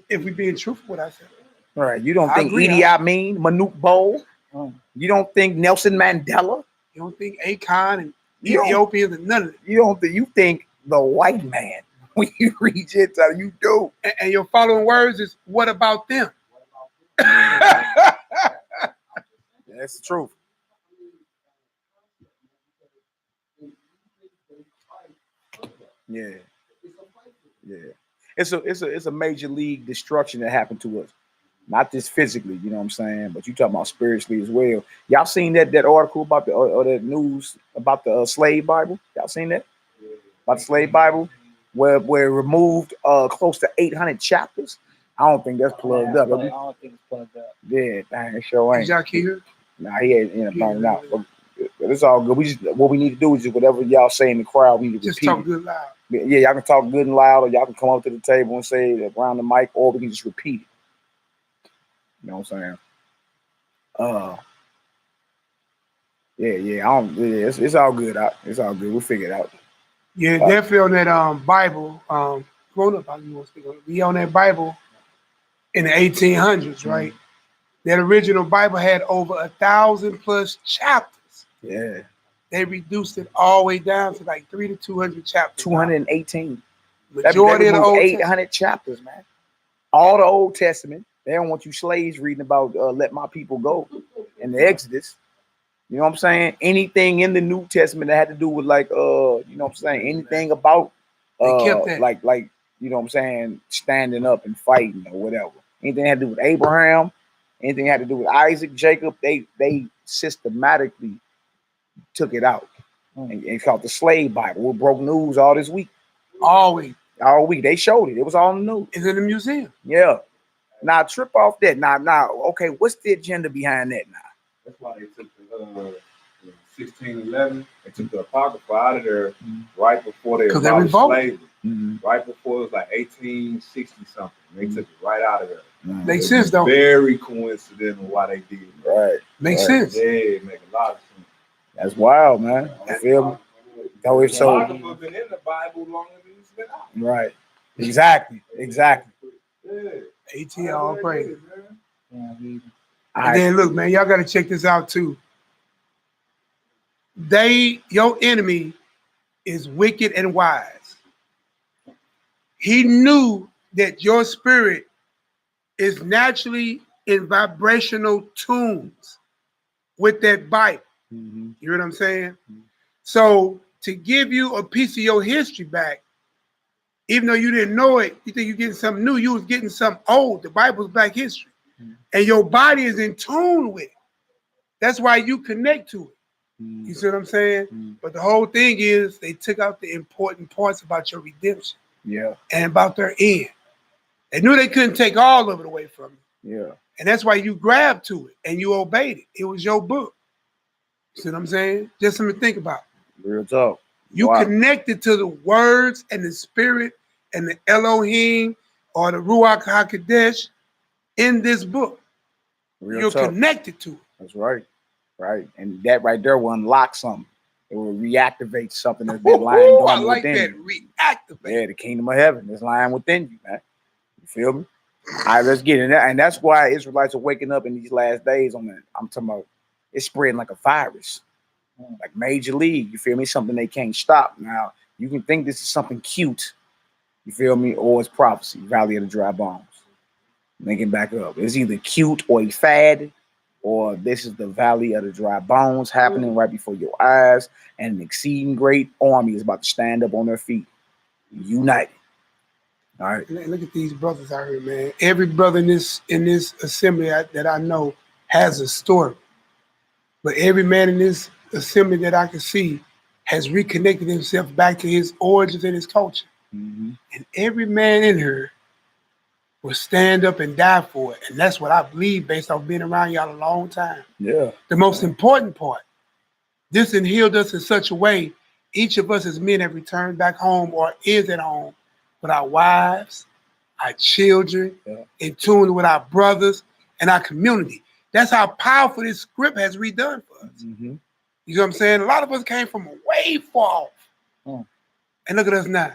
If we being truthful, what I said. All right. You don't think Idi Amin, Manute Bol? You don't think Nelson Mandela? You don't think Akon and Ethiopians and none of it. You think the white man when you read Gentile, you do. And your following words is, what about them? That's the truth. Yeah. It's a major league destruction that happened to us. Not just physically, you know what I'm saying, but you talking about spiritually as well. Y'all seen that article about or that news about the slave Bible? Y'all seen that? About the slave Bible, where it removed close to 800 chapters. I don't think that's plugged up. I don't think it's plugged up. Yeah, dang, it sure ain't. YAH'KI here? Nah, he ain't burning out. But it's all good. What we need to do is just whatever y'all say in the crowd, we need to just repeat. Talk good loud. Yeah, y'all can talk good and loud, or y'all can come up to the table and say it around the mic, or we can just repeat it. You know what I'm saying? It's all good out. It's all good. We'll figure it out. Yeah, definitely on that Bible. Come on up, you want to speak on it. Be on that Bible in the 1800s, right? That original Bible had over 1,000+ chapters. Yeah. They reduced it all the way down to like 300 to 200 chapters. 218. Majority of the Old 800 chapters, man. All the Old Testament. They don't want you slaves reading about let my people go in the Exodus. You know what I'm saying? Anything in the New Testament that had to do with you know what I'm saying? Anything about like you know what I'm saying, standing up and fighting or whatever. Anything had to do with Abraham, anything had to do with Isaac, Jacob, they systematically took it out and called the slave Bible. We broke news all this week. All week. They showed it. It was all in the news. It's in the museum. Yeah. Now trip off that. Now, okay, what's the agenda behind that now? That's why they took the 1611. They took the Apocrypha out of there right before they 'Cause they abolished revolted. slavery. Right before it was like 1860 something. They took it right out of there. Makes sense though. Very coincidental why they did it. Right. Makes Right. sense. Yeah, it make a lot of sense. That's wild, man. You feel me? Though it's The so Apocrypha been in the Bible longer than it's been out. right. Exactly. Exactly. Yeah. AT all praise. All And right. then look, man, y'all gotta check this out too. Your enemy is wicked and wise. He knew that your spirit is naturally in vibrational tunes with that Bible. Mm-hmm. You know what I'm saying? So to give you a piece of your history back, even though you didn't know it, you think you're getting something new, you was getting something old. The Bible's black history. And your body is in tune with it. That's why you connect to it. You see what I'm saying? But the whole thing is they took out the important parts about your redemption Yeah. and about their end. They knew they couldn't take all of it away from you. Yeah. And that's why you grabbed to it and you obeyed it. It was your book. You see what I'm saying? Just something to think about. Real talk. You Wow. connected to the words and the spirit and the Elohim or the Ruach HaKodesh in this book. Real You're talk. connected to it. That's right. Right. And that right there will unlock something. It will reactivate something that's been lying Ooh, dormant I like within that. you. Reactivate. Yeah, the kingdom of heaven is lying within you, man. You feel me? All right, let's get it. And that's why Israelites are waking up in these last days on that. I'm talking about it's spreading like a virus. Like Major League, you feel me? Something they can't stop. Now, you can think this is something cute, you feel me? Or it's prophecy, Valley of the Dry Bones. Make it back up. It's either cute or a fad, or this is the Valley of the Dry Bones happening right before your eyes, and an exceeding great army is about to stand up on their feet, united. All right. Look at these brothers out here, man. Every brother in this assembly that I know has a story. But every man in this assembly that I can see has reconnected himself back to his origins and his culture. And every man in here will stand up and die for it. And that's what I believe based off being around y'all a long time. Yeah. The most important part, this has healed us in such a way, each of us as men have returned back home or is at home with our wives, our children, in tune with our brothers and our community. That's how powerful this script has redone for us. You know what I'm saying? A lot of us came from way far off. And look at us now.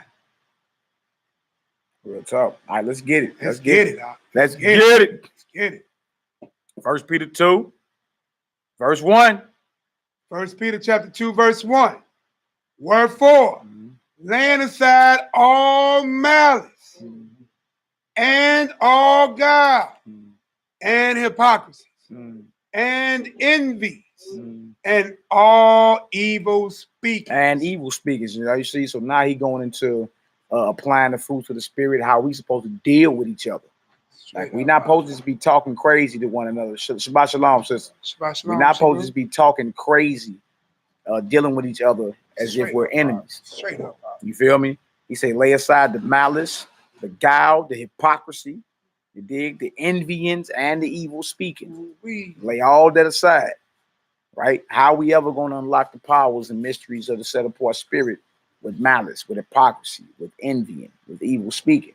Real talk. All right, let's get it. Let's get it. Let's get it. Let's get it. 1 Peter 2, verse 1. 1 Peter chapter 2, verse 1. Wherefore, laying aside all malice and all guile and hypocrisy and envy and all evil speaking. And evil speakers, you know, you see. So now he going into applying the fruits of the spirit, how we supposed to deal with each other. Like we're not supposed to just be talking crazy to one another. Shabbat shalom, sister. Shabbat shalom, We're not supposed to shalom. just be talking crazy, dealing with each other as if we're enemies. Straight up. You feel me? He say, lay aside the malice, the guile, the hypocrisy, you dig, the envyings, and the evil speaking. Lay all that aside, right? How we ever going to unlock the powers and mysteries of the set apart spirit with malice, with hypocrisy, with envying, with evil speaking?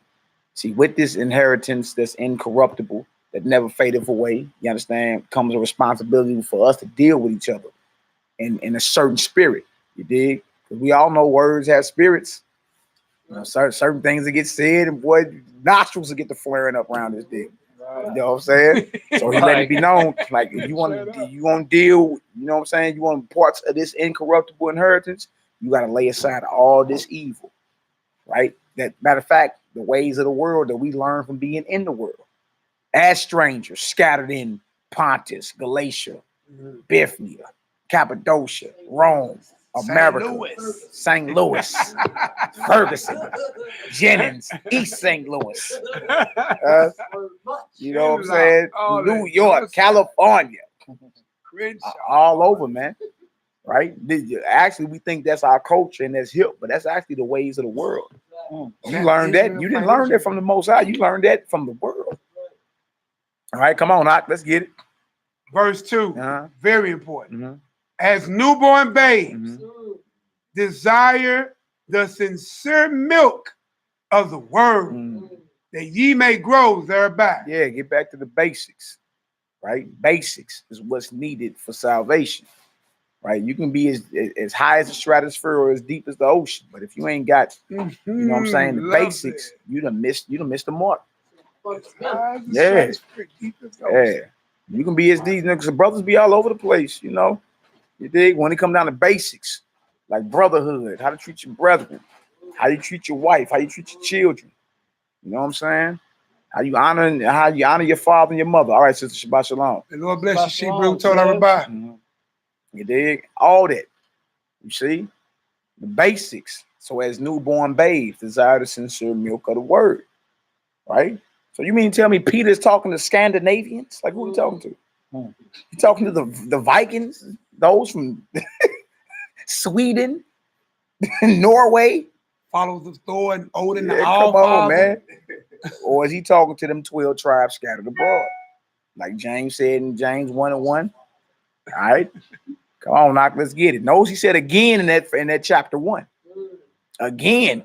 See, with this inheritance that's incorruptible, that never fadeth away, you understand, comes a responsibility for us to deal with each other in a certain spirit, you dig? Because we all know words have spirits. You know, certain things that get said, and boy, nostrils will get to flaring up around this dick. You know what I'm saying? So he let it be known, like, if you want to deal, you know what I'm saying? You want parts of this incorruptible inheritance, you got to lay aside all this evil, right? That matter of fact, the ways of the world that we learn from being in the world, as strangers scattered in Pontus, Galatia, Bithynia, Cappadocia, Rome, America, St. Louis, Ferguson, Jennings, East St. Louis, you know what I'm saying? New York, California, all over, man. Right? Actually, we think that's our culture and that's hip, but that's actually the ways of the world. You learned that. You didn't learn that from the Most High. You learned that from the world. All right, come on, Hawk, let's get it. Verse 2, very important. As newborn babes, desire the sincere milk of the word, that ye may grow thereby. Yeah, get back to the basics, right? Basics is what's needed for salvation, right? You can be as high as the stratosphere or as deep as the ocean, but if you ain't got, you know what I'm saying, the basics, you done missed the mark. Yeah. Yeah. You can be as deep, because brothers be all over the place, you know. You dig? When it come down to basics, like brotherhood, how to treat your brethren, how you treat your wife, how you treat your children. You know what I'm saying? How you honor your father and your mother. All right, Sister Shabbat Shalom. The Lord bless you, she Brew told everybody. You dig? All that. You see? The basics. So as newborn babes, desire the sincere milk of the word. Right? So you mean tell me Peter's talking to Scandinavians? Like who are you talking to? You talking to the Vikings? Those from Sweden? Norway? Follows of Thor and Odin. Yeah, come on, man. Or is he talking to them 12 tribes scattered abroad? Like James said in James 1:1. All right. Come on, Knock, let's get it. Notice he said again in that chapter 1. Again.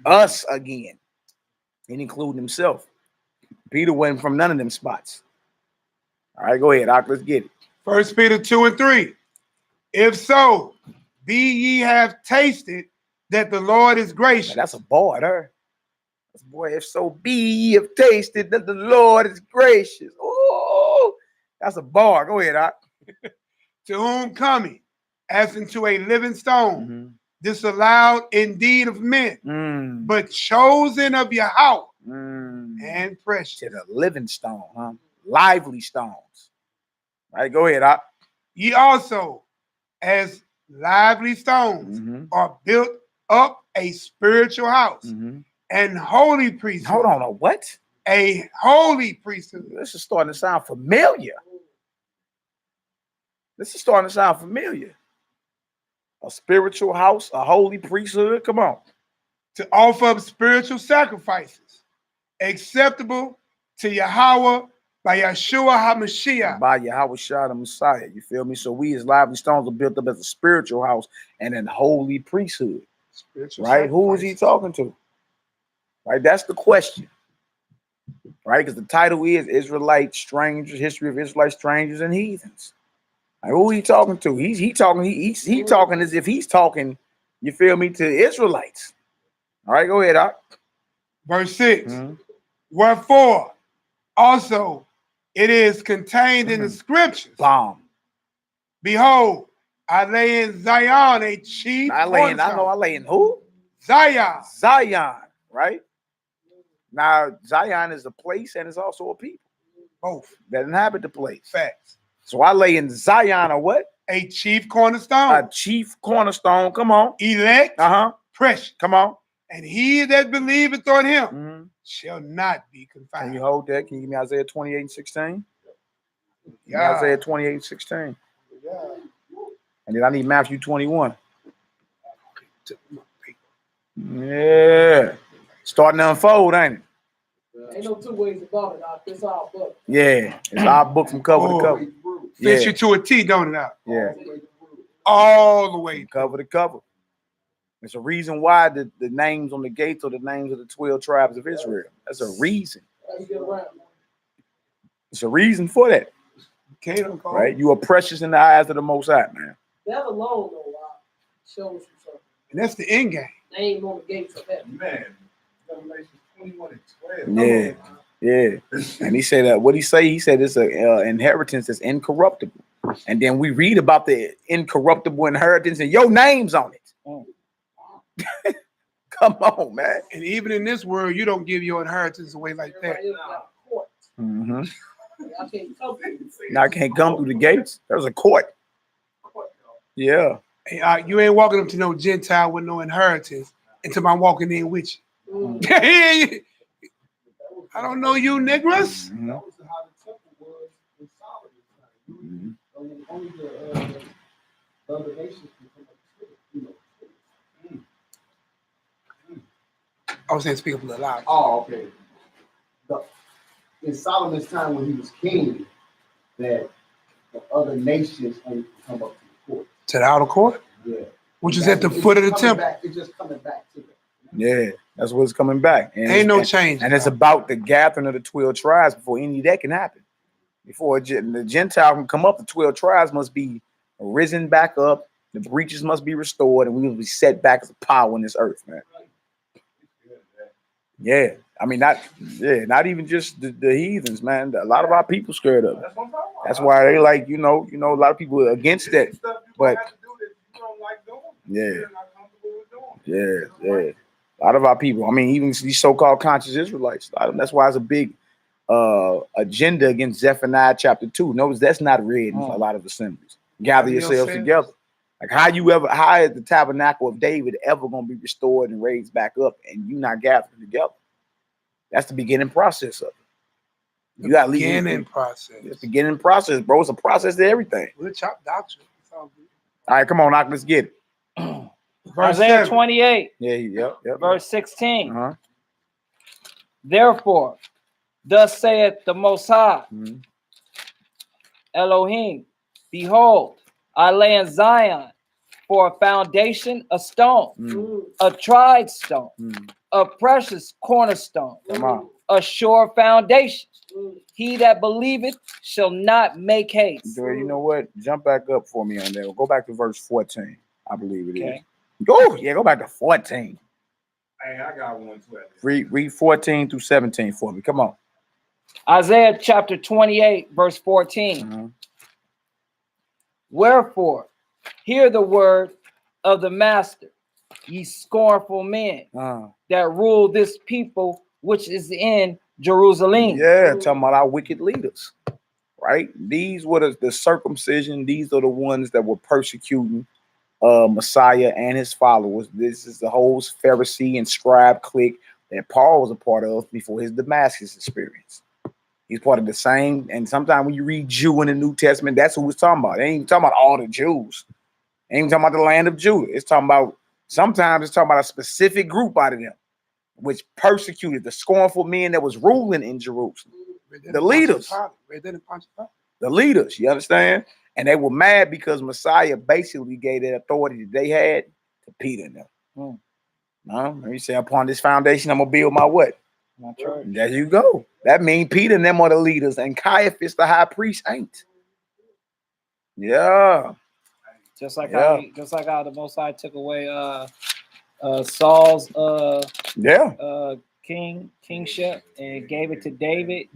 Us again. And including himself. Peter wasn't from none of them spots. All right, go ahead, Knock, let's get it. 1 Peter 2:3. If so, be ye have tasted that the Lord is gracious. Now, that's a boy there. Boy, if so be ye have tasted that the Lord is gracious. Oh, that's a bar. Go ahead, Doc. To whom coming, as into a living stone, disallowed indeed of men, but chosen of Yahweh and precious. To the living stone, huh? Lively stones. All right, go ahead, Doc. Ye also, as lively stones, are built up a spiritual house. And holy priesthood. Hold on, a what? A holy priesthood. This is starting to sound familiar. A spiritual house, a holy priesthood. Come on. To offer up spiritual sacrifices, acceptable to Yahweh by Yeshua HaMashiach. By Yahweh the Messiah. You feel me? So we as lively stones are built up as a spiritual house and an holy priesthood. Spiritual right? Who is he talking to? Right, that's the question, right? Because the title is Israelite Strangers, History of Israelite Strangers and Heathens. Like, who he talking to? He talking as if he's talking, you feel me, to Israelites. All right, go ahead, Doc. Verse 6. Wherefore, also it is contained in the scriptures. Bomb. Behold, I lay in Zion a chief. I lay in who? Zion. Zion, right? Now, Zion is a place and it's also a people. Both. That inhabit the place. Facts. So I lay in Zion a what? A chief cornerstone. A chief cornerstone. Come on. Elect. Precious. Come on. And he that believeth on him shall not be confounded. Can you hold that? Can you give me Isaiah 28:16? Yeah. Isaiah 28:16. Yeah. And then I need Matthew 21. Yeah. Starting to unfold, ain't it? Ain't no two ways about it. It's our book. Yeah. It's our book from cover to cover. Fits you to a T, don't it? Out? Yeah. All the way. Cover to cover. There's a reason why the names on the gates are the names of the 12 tribes of Israel. That's a reason. It's a reason for that. Right? You are precious in the eyes of the Most High, man. That alone, though, shows you something. And that's the end game. Name on the gates of heaven. Man, Revelation 21:12. Yeah. Yeah. And he said that what he say? He said it's an inheritance that's incorruptible. And then we read about the incorruptible inheritance and your name's on it. Come on, man. And even in this world, you don't give your inheritance away like that. Now I can't come through the gates. There's a court. Yeah. Hey, you ain't walking up to no Gentile with no inheritance until I'm walking in with you. I don't know you, niggas. That was how the temple was in Solomon's time. Only the other nations can come up to it. I was saying speak up a little loud. Oh, okay. In Solomon's time when he was king, that the other nations only come up to the court. To the outer court? Yeah. which is at the foot of the temple. It's just coming back to them. Yeah, that's what's coming back. And Ain't no change. And it's about the gathering of the 12 tribes before any of that can happen. Before the Gentile can come up, the 12 tribes must be risen back up. The breaches must be restored, and we will be set back as a power in this earth, man. Yeah, I mean, not even just the heathens, man. A lot of our people scared of it. That's why they like, a lot of people are against that. But yeah. A lot of our people, I mean, even these so-called conscious Israelites, that's why it's a big agenda against Zephaniah chapter 2. Notice that's not read in a lot of assemblies. Gather yourselves together. Like how is the tabernacle of David ever going to be restored and raised back up and you not gathering together? That's the beginning process of it. You got beginning process. It's the beginning process, bro. It's a process to everything. We'll chop doctrine. All right, come on, Knock, let's get it. Isaiah 28. Yep. Verse 16. Therefore, thus saith the Most High, Elohim, behold, I lay in Zion for a foundation, a stone, a tried stone, a precious cornerstone, a sure foundation. He that believeth shall not make haste. You know what? Jump back up for me on that. Go back to verse 14. I believe it is. Go back to 14. Hey, I got one too. Read 14 through 17 for me. Come on. Isaiah chapter 28, verse 14. Wherefore, hear the word of the master, ye scornful men that rule this people which is in Jerusalem. Yeah, talking about our wicked leaders, right? These were the circumcision. These are the ones that were persecuting Messiah and his followers. This is the whole Pharisee and scribe clique that Paul was a part of before his Damascus experience. He's part of the same. And sometimes when you read Jew in the New Testament, that's who it's talking about. They ain't even talking about all the Jews. They ain't even talking about the land of Judah. It's talking about, sometimes it's talking about a specific group out of them, which persecuted the scornful men that was ruling in Jerusalem. The leaders. The leaders, you understand? And they were mad because Messiah basically gave that authority that they had to Peter and them. He said, upon this foundation, I'm going to build my what? My church. There you go. That means Peter and them are the leaders, and Caiaphas, the high priest, ain't. Yeah. Just like how the Most High took away Saul's kingship and gave it to David.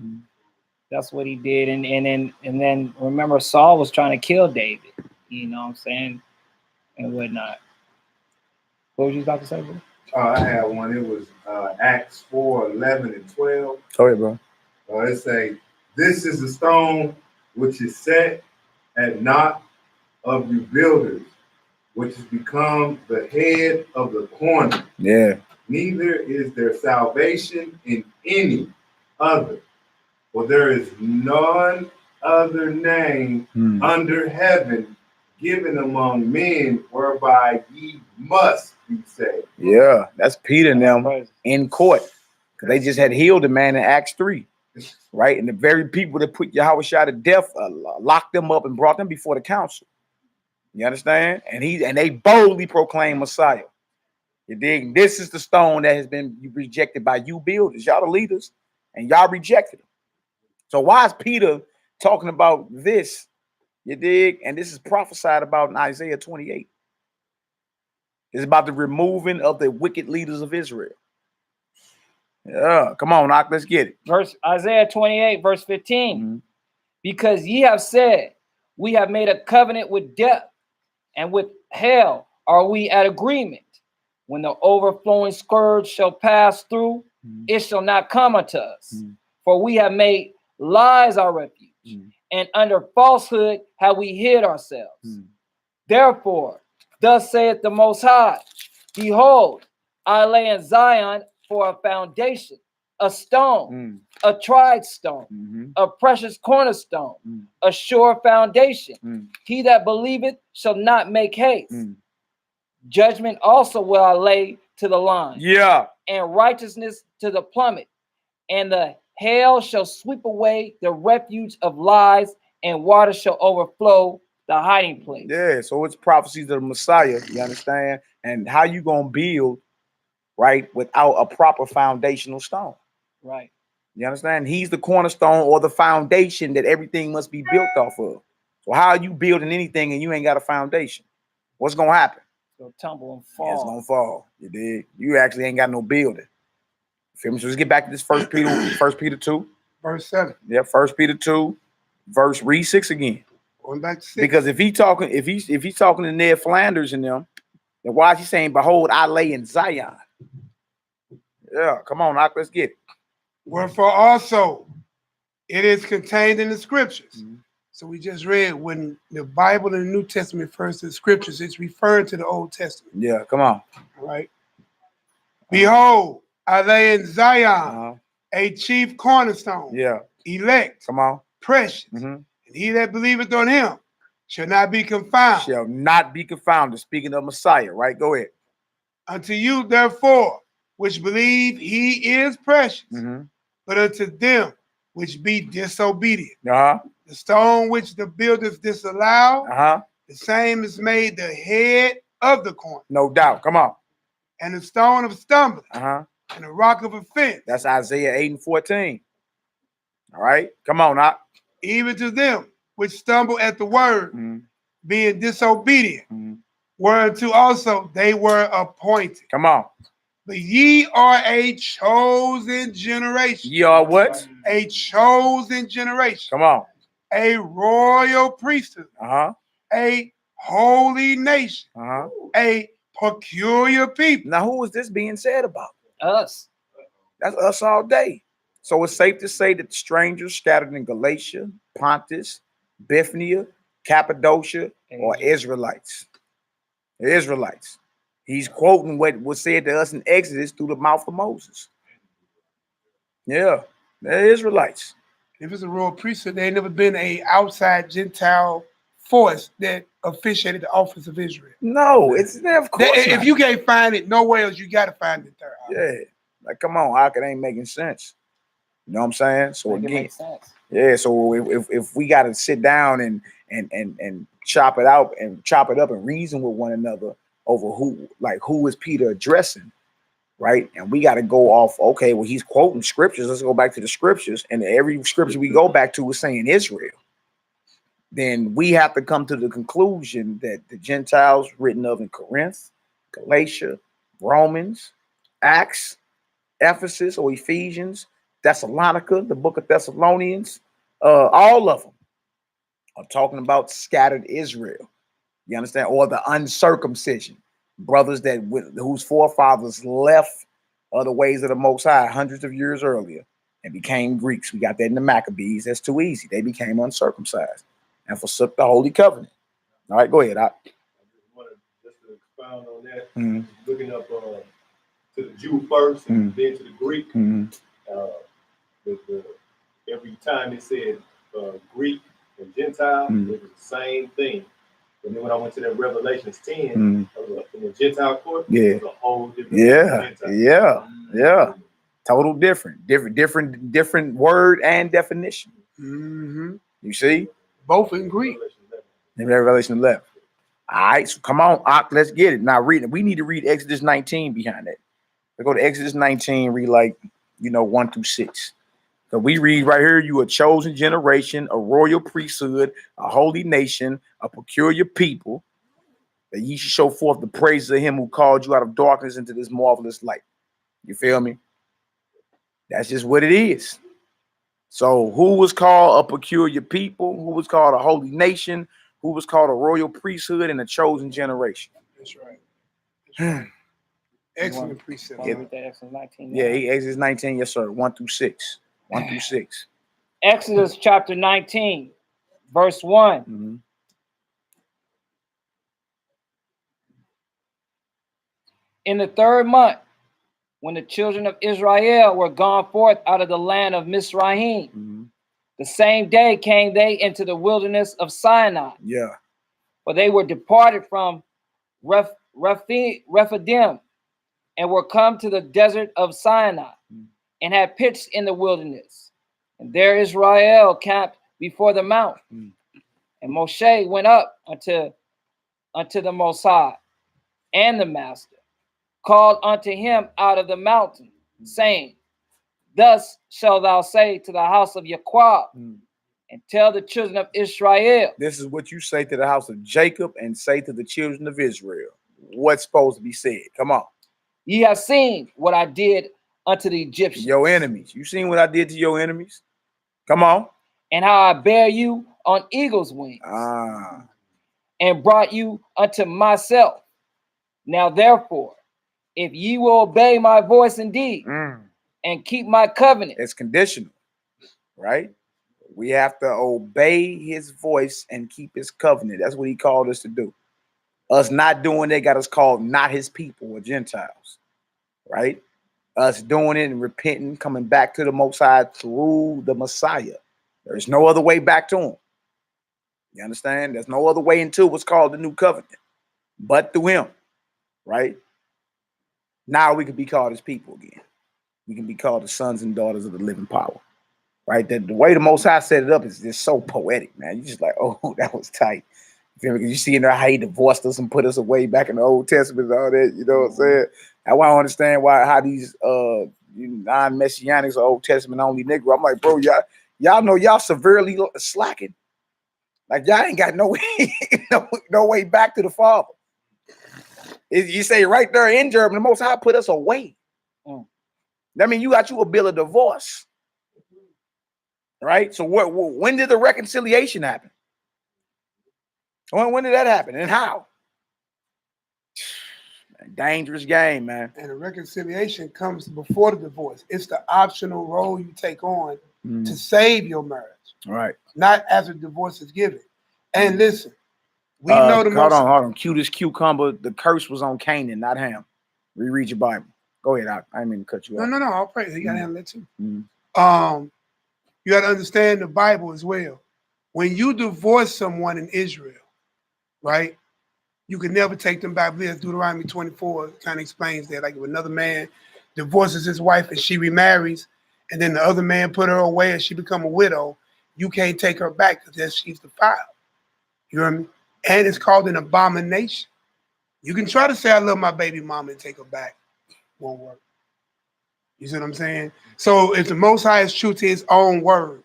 That's what he did. And then remember, Saul was trying to kill David, you know what I'm saying, and whatnot. What was you about to say, bro? I had one. It was Acts 4:11 and 12. Go ahead, bro. It say, this is the stone which is set at naught of you builders, which has become the head of the corner. Yeah. Neither is there salvation in any other, for there is none other name under heaven given among men whereby ye must be saved. Yeah, that's Peter and them in court. Because they just had healed a man in Acts 3. Right? And the very people that put YAHUDAHS to death locked them up and brought them before the council. You understand? And they boldly proclaimed Messiah. You dig? This is the stone that has been rejected by you builders. Y'all the leaders, and y'all rejected him. So why is Peter talking about this? You dig? And this is prophesied about in Isaiah 28. It's about the removing of the wicked leaders of Israel. Yeah, come on, Knock, let's get it. Isaiah 28, verse 15. Because ye have said, we have made a covenant with death, and with hell are we at agreement. When the overflowing scourge shall pass through, it shall not come unto us. For we have made lies our refuge, and under falsehood have we hid ourselves. Therefore, thus saith the Most High, behold, I lay in Zion for a foundation, a stone, a tried stone, a precious cornerstone, a sure foundation. He that believeth shall not make haste. Judgment also will I lay to the line, and righteousness to the plummet, and the hail shall sweep away the refuge of lies, and water shall overflow the hiding place. Yeah, so it's prophecies of the Messiah, you understand? And how you gonna build, right, without a proper foundational stone? Right. You understand? He's the cornerstone or the foundation that everything must be built off of. So how are you building anything and you ain't got a foundation? What's gonna happen? It'll tumble and Yeah, it's fall. gonna fall. You did. You actually ain't got no building. Feel me? So let's get back to this First Peter 2. Verse 7. Yeah, 1 Peter 2, read 6 again. Going back to 6. Because if he's talking to Ned Flanders and them, then why is he saying, "Behold, I lay in Zion"? Yeah, come on, Doc, let's get it. Wherefore also it is contained in the scriptures. Mm-hmm. So we just read when the Bible and the New Testament refers to the scriptures, it's referring to the Old Testament. Yeah, come on. All right. Behold, I lay in Zion Uh-huh. a chief cornerstone, Yeah, elect, come on. precious, Mm-hmm. and he that believeth on him shall not be confounded. Shall not be confounded. Speaking of Messiah, right? Go ahead. Unto you, therefore, which believe he is precious, Mm-hmm. but unto them which be disobedient, Uh-huh. the stone which the builders disallow, Uh-huh. the same is made the head of the corner, No doubt. Come on. and the stone of stumbling, Uh-huh. and the rock of offense, That's Isaiah 8 and 14. All right. Come on, Doc. even to them which stumble at the word, Mm-hmm. being disobedient, Mm-hmm. whereunto also they were appointed. Come on. But ye are a chosen generation. Ye are what? A chosen generation. Come on. A royal priesthood. Uh-huh. A holy nation. Uh-huh. A peculiar people. Now, who is this being said about? Us. That's us all day. So it's safe to say that the strangers scattered in Galatia, Pontus, Bithynia, Cappadocia, or Israelites. The Israelites. He's quoting what was said to us in Exodus through the mouth of Moses. Yeah, they're Israelites. If it's a royal priesthood, there ain't never been a outside Gentile force that officiated the office of Israel. No, it's of course If not. you can't find it nowhere else, you got to find it there. Yeah, like come on, Hawk, it ain't making sense. You know what I'm saying? So Make it again, make sense. yeah. So if we got to sit down and chop it out and chop it up and reason with one another over who is Peter addressing, right? And we got to go off. Okay, well he's quoting scriptures. Let's go back to the scriptures, and every scripture we go back to is saying Israel. Then we have to come to the conclusion that the Gentiles written of in Corinth, Galatia, Romans, Acts, Ephesus or Ephesians, Thessalonica, the book of Thessalonians, all of them are talking about scattered Israel. You understand? Or the uncircumcision, brothers whose forefathers left the ways of the Most High hundreds of years earlier and became Greeks. We got that in the Maccabees. That's too easy. They became uncircumcised and forsook the Holy Covenant. All right, go ahead. I just wanted just to expound on that. Mm-hmm. Looking up to the Jew first and then to the Greek. Mm-hmm. Every time it said Greek and Gentile, it was the same thing. And then when I went to that Revelations 10 in the Gentile court, it was a whole different Gentile. Yeah. Total different word and definition. Mm-hmm. You see? Both in Greek. In Revelation 11. All right, so come on, let's get it. Now read it. We need to read Exodus 19 behind that. We go to Exodus 19, read 1 through 6. So we read right here, you a chosen generation, a royal priesthood, a holy nation, a peculiar people, that ye should show forth the praises of him who called you out of darkness into this marvelous light. You feel me? That's just what it is. So who was called a peculiar people? Who was called a holy nation? Who was called a royal priesthood and a chosen generation? That's right. Excellent precept. Read that Exodus 19. Yeah, Exodus 19, yes, sir. 1 through 6. 1 through 6. Exodus chapter 19, verse 1. Mm-hmm. In the 3rd month, when the children of Israel were gone forth out of the land of Mizraim, the same day came they into the wilderness of Sinai. Yeah. For they were departed from Rephidim and were come to the desert of Sinai and had pitched in the wilderness. And there Israel camped before the mount. And Moshe went up unto the Most High, and the Master called unto him out of the mountain, saying, Thus shalt thou say to the house of Yaquab, and tell the children of Israel. This is what you say to the house of Jacob and say to the children of Israel. What's supposed to be said? Come on. Ye have seen what I did unto the Egyptians. Your enemies. You seen what I did to your enemies? Come on. And how I bear you on eagle's wings. And brought you unto myself. Now therefore, if ye will obey my voice indeed, and keep my covenant. It's conditional, right? We have to obey his voice and keep his covenant. That's what he called us to do. Us not doing that got us called not his people or Gentiles, right? Us doing it and repenting, coming back to the Most High through the Messiah. There's no other way back to him. You understand? There's no other way into what's called the new covenant but through him, right? Now we can be called his people again. We can be called the sons and daughters of the living power, right? The way the Most High set it up is just so poetic, man. You just like, oh, that was tight. Because you see in there how he divorced us and put us away back in the Old Testament and all that, you know what I'm saying? That's why I don't understand how these non-messianics or Old Testament only Negro. I'm like, bro, y'all know y'all severely slacking. Like y'all ain't got no way, no way back to the Father. You say right there in German, the Most High put us away. That means you got a bill of divorce, right? So when did the reconciliation happen? When did that happen and how? Dangerous game, man. And the reconciliation comes before the divorce. It's the optional role you take on to save your marriage, right? Not after divorce is given. And listen, we know the hold on. Cutest cucumber. The curse was on Canaan, not Ham. Reread your Bible. Go ahead. I didn't mean to cut you off. No. I'll pray. You gotta handle that too. You gotta understand the Bible as well. When you divorce someone in Israel, right? You can never take them back. Because Deuteronomy 24 kind of explains that. Like if another man divorces his wife and she remarries, and then the other man put her away and she become a widow, you can't take her back because she's defiled. You know what I mean? And it's called an abomination. You can try to say I love my baby mama and take her back. Won't work. You see what I'm saying? So if the Most High is true to his own word,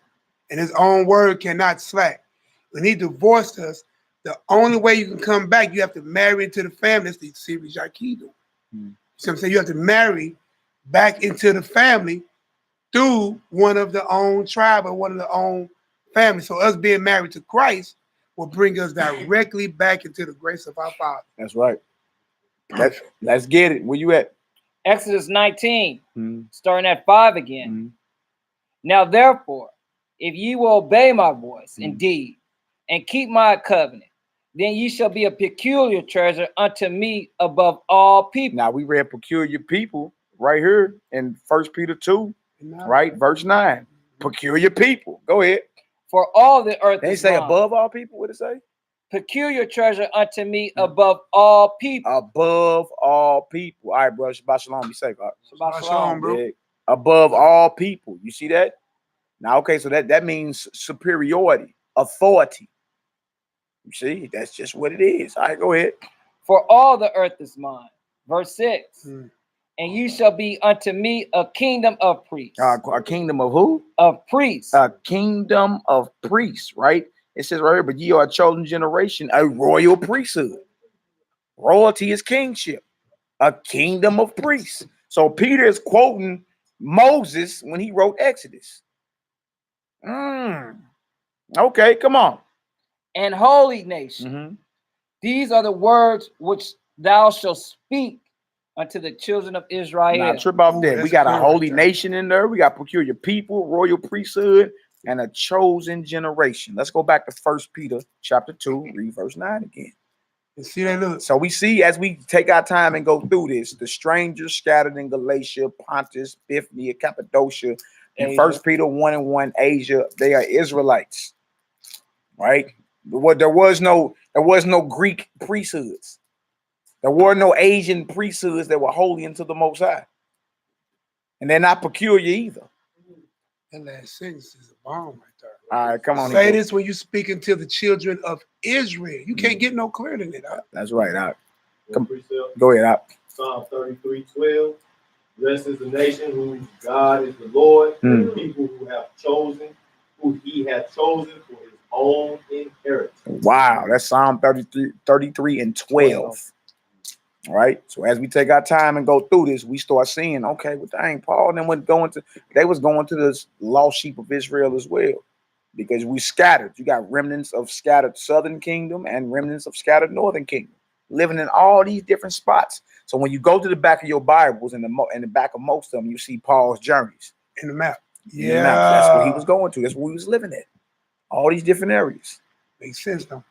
and his own word cannot slack, when he divorced us, the only way you can come back, you have to marry into the family. That's the series YAH'KI do. You see what I'm saying? You have to marry back into the family through one of the own tribe or one of the own family. So us being married to Christ will bring us directly back into the grace of our Father. That's right. Let's get it. Where you at? Exodus 19, starting at 5 again. Now therefore, if ye will obey my voice indeed, and keep my covenant, then ye shall be a peculiar treasure unto me above all people. Now we read peculiar people right here in 1 Peter 2, right? Verse 9. Peculiar people. Go ahead. For all the earth they is say mine. Above all people. What it say? Peculiar treasure unto me above all people. Above all people. All right, bro. Shabbat shalom. Be safe. Right? Shabbat shalom, bro. Yeah. Above all people. You see that? Now, okay, so that means superiority, authority. You see, that's just what it is. All right, go ahead. For all the earth is mine. Verse 6. And you shall be unto me a kingdom of priests. A kingdom of who? Of priests. A kingdom of priests, right? It says right here, but ye are a chosen generation, a royal priesthood. Royalty is kingship. A kingdom of priests. So Peter is quoting Moses when he wrote Exodus. Okay, come on. And holy nation. These are the words which thou shalt speak unto the children of Israel. Now, trip off that. We got a holy nation in there. We got peculiar people, royal priesthood, and a chosen generation. Let's go back to 1 Peter chapter 2, read verse 9 again. And see that look. So we see as we take our time and go through this, the strangers scattered in Galatia, Pontus, Bithynia, Cappadocia, and 1 Peter 1:1, Asia, they are Israelites. Right? There was no Greek priesthoods. There were no Asian priesthoods that were holy unto the Most High. And they're not peculiar either. That last sentence is a bomb right there. All right, come on. Say this when you speaking to the children of Israel. You can't get no clearer than it. That's right. All right. Come, go ahead. Out. Psalm 33:12. Blessed is the nation whose God is the Lord, and the people who have chosen, who he hath chosen for his own inheritance. Wow, that's Psalm 33 and 12. All right. So as we take our time and go through this, we start seeing, okay, well, dang, Paul and them they was going to the lost sheep of Israel as well. Because we scattered. You got remnants of scattered southern kingdom and remnants of scattered northern kingdom living in all these different spots. So when you go to the back of your Bibles, in the back of most of them, you see Paul's journeys in the map. Yeah, the map. That's where he was going to. That's where he was living at. All these different areas. Makes sense though.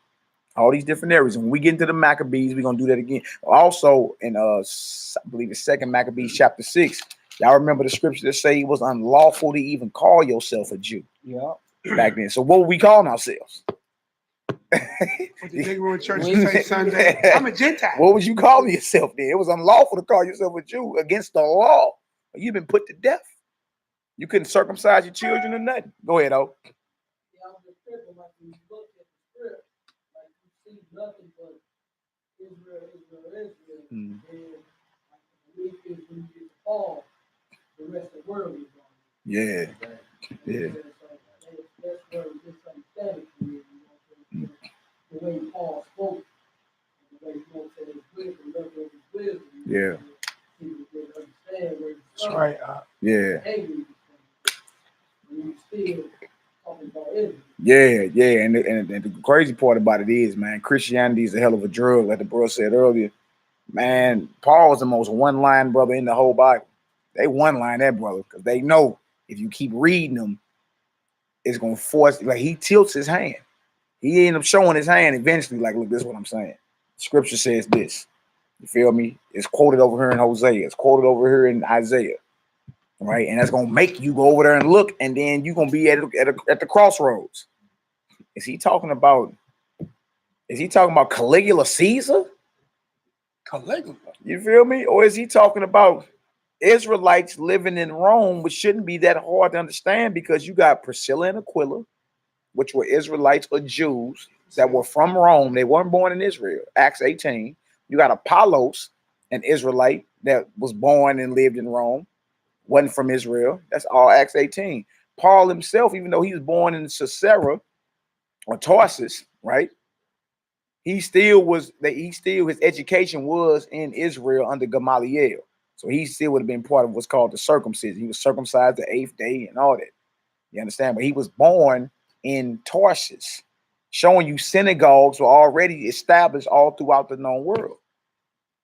All these different areas. And when we get into the Maccabees, we're gonna do that again. Also, in I believe it's 2 Maccabees chapter 6. Y'all remember the scripture that say it was unlawful to even call yourself a Jew. Yeah. Back then. So what were we calling ourselves? What the nigga in church say Sunday? I'm a Gentile. What was you calling yourself then? It was unlawful to call yourself a Jew against the law. You've been put to death. You couldn't circumcise your children or nothing. Go ahead, O. Yeah, I'm just tripping. Like when you look at the script, like you see nothing but Israel. And like the week is when you get to Paul, the rest of the world is gone. Yeah. Yeah. That's where we get some static from you. The way Paul spoke, the way he wants to his wisdom, level of his wisdom. Yeah. People can understand where he's That's from. right. Yeah. You still talking about Israel. Yeah. And the crazy part about it is, man, Christianity is a hell of a drug, like the bro said earlier. Man, Paul is the most one-line brother in the whole Bible. They one-line that brother because they know if you keep reading them, it's gonna force. Like he tilts his hand. He ended up showing his hand eventually. Like, look, this is what I'm saying. Scripture says this. You feel me? It's quoted over here in Hosea. It's quoted over here in Isaiah. Right? And that's gonna make you go over there and look, and then you're gonna be at the crossroads. Is he talking about Caligula Caesar? Caligula. You feel me? Or is he talking about Israelites living in Rome, which shouldn't be that hard to understand because you got Priscilla and Aquila, which were Israelites or Jews that were from Rome. They weren't born in Israel. Acts 18. You got Apollos, an Israelite that was born and lived in Rome, wasn't from Israel. That's all Acts 18. Paul himself, even though he was born in Caesarea or Tarsus, right? His education was in Israel under Gamaliel. So he still would have been part of what's called the circumcision. He was circumcised the 8th day and all that. You understand? But he was born in Tarsus, showing you synagogues were already established all throughout the known world.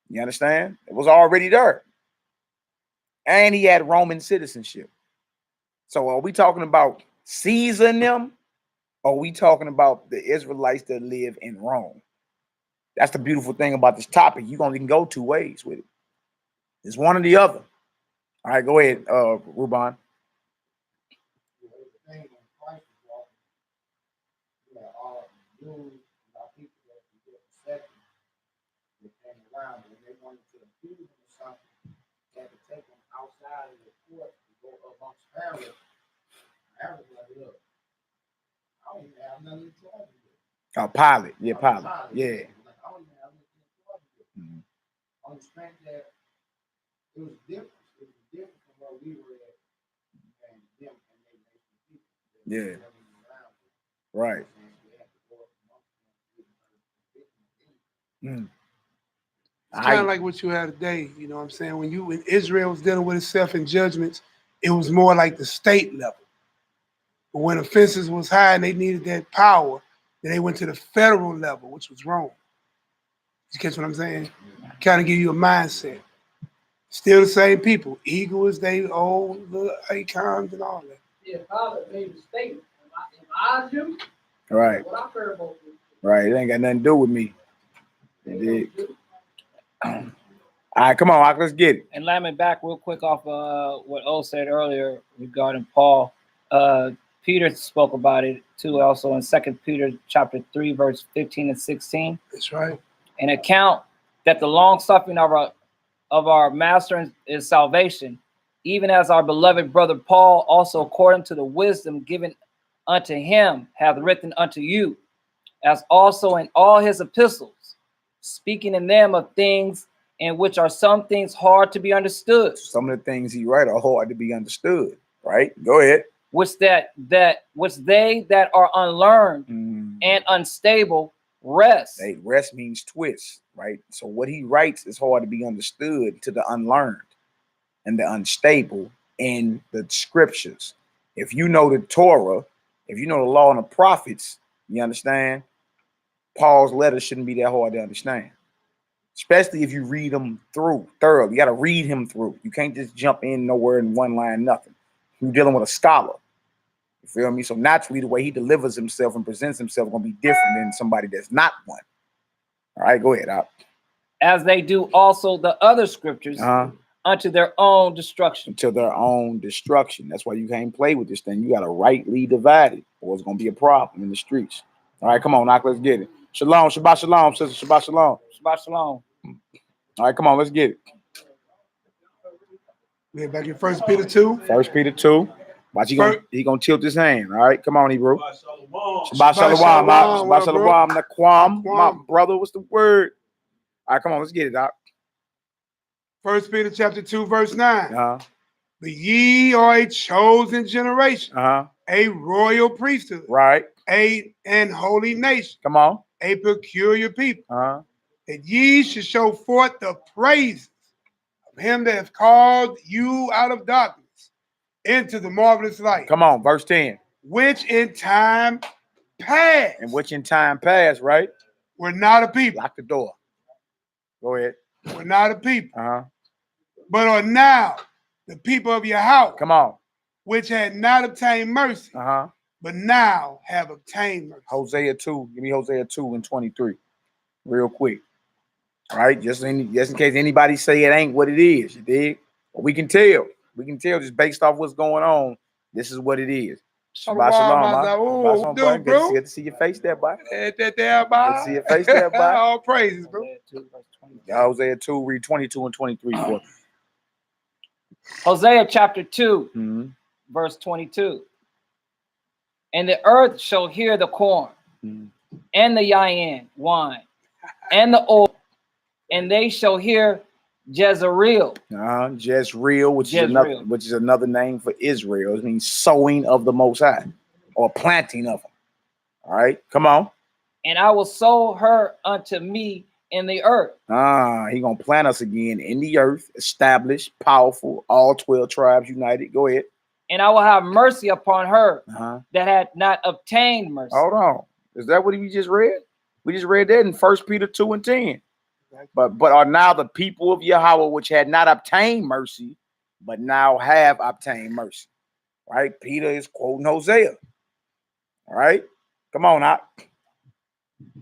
You understand? It was already there. And he had Roman citizenship. So are we talking about Caesar and them? Or are we talking about the Israelites that live in Rome? That's the beautiful thing about this topic. You can go two ways with it. It's one or the other. All right, go ahead, Ruban. Around when they wanted to accuse him of something, they had to take him outside of the court to go amongst Pharaoh. Pharaoh was like, look, I don't even have nothing to charge you with. Pilate. Yeah, Pilate. Yeah. Like, I don't even have nothing to charge you with. On the strength that it was different. It was different from where we were at and them and they nation people. Yeah. Right. It's kind of like what you have today, you know what I'm saying? When Israel was dealing with itself in judgments, it was more like the state level. But when offenses was high and they needed that power, then they went to the federal level, which was Rome. You catch what I'm saying? Kind of give you a mindset. Still the same people. Eagle as they old, the icons and all that. Yeah, Pilate made a statement. If I do, right. What I care about this. Right. It ain't got nothing to do with me. It did. All right, come on, let's get it. And lamming back real quick off what O said earlier regarding Paul. Peter spoke about it too, also in 2 Peter chapter 3, verse 15 and 16. That's right. An account that the long suffering of our master is salvation, even as our beloved brother Paul also according to the wisdom given unto him hath written unto you, as also in all his epistles, speaking in them of things in which are some things hard to be understood. Some of the things he write are hard to be understood, right? Go ahead. Which they that are unlearned and unstable rest. Hey, rest means twist, right? So what he writes is hard to be understood to the unlearned and the unstable in the scriptures. If you know the Torah, if you know the law and the prophets, you understand, Paul's letters shouldn't be that hard to understand. Especially if you read them through thoroughly. You got to read him through. You can't just jump in nowhere in one line, nothing. You're dealing with a scholar. You feel me? So naturally, the way he delivers himself and presents himself is going to be different than somebody that's not one. All right, go ahead, Op. As they do also the other scriptures unto their own destruction. To their own destruction. That's why you can't play with this thing. You got to rightly divide it, or it's going to be a problem in the streets. All right, come on, Knock, let's get it. Shalom, Shabbat Shalom, sister, Shabbat Shalom. Shabbat Shalom. All right, come on, let's get it. We're back in 1 Peter 2. 1 Peter 2. Watch, he gonna tilt his hand. All right, come on, Hebrew. Shabbat Shalom. Shabbat Shalom. Naquam, my brother. What's the word? All right, come on, let's get it, Doc. 1 Peter chapter 2, verse 9. But ye are a chosen generation, a royal priesthood, right? An holy nation. Come on, a peculiar people, that ye should show forth the praises of him that hath called you out of darkness into the marvelous light. Come on, verse 10. Which in time past. And which in time past, right? We're not a people. Lock the door. Go ahead. We're not a people. But are now the people of Yahweh. Come on. Which had not obtained mercy. But now have obtained mercy. Hosea 2. Give me Hosea 2 and 23. Real quick. All right. Just in case anybody say it ain't what it is. You dig? Well, we can tell. We can tell just based off what's going on. This is what it is. Shabbat Shalom. Good to see your face there, boy. Good to see your face there, boy. All praises, bro. Hosea 2, read 22 and 23. For Hosea chapter 2, verse 22. And the earth shall hear the corn, and the yayin, wine, and the oil, and they shall hear Jezreel. Jezreel, which is another name for Israel. It means sowing of the Most High, or planting of them. All right, come on. And I will sow her unto me in the earth. He gonna plant us again in the earth, established, powerful, all 12 tribes united. Go ahead. And I will have mercy upon her that had not obtained mercy. Hold on. Is that what we just read? We just read that in 1 Peter 2 and 10. But are now the people of Yahweh which had not obtained mercy, but now have obtained mercy. Right? Peter is quoting Hosea. All right. Come on out.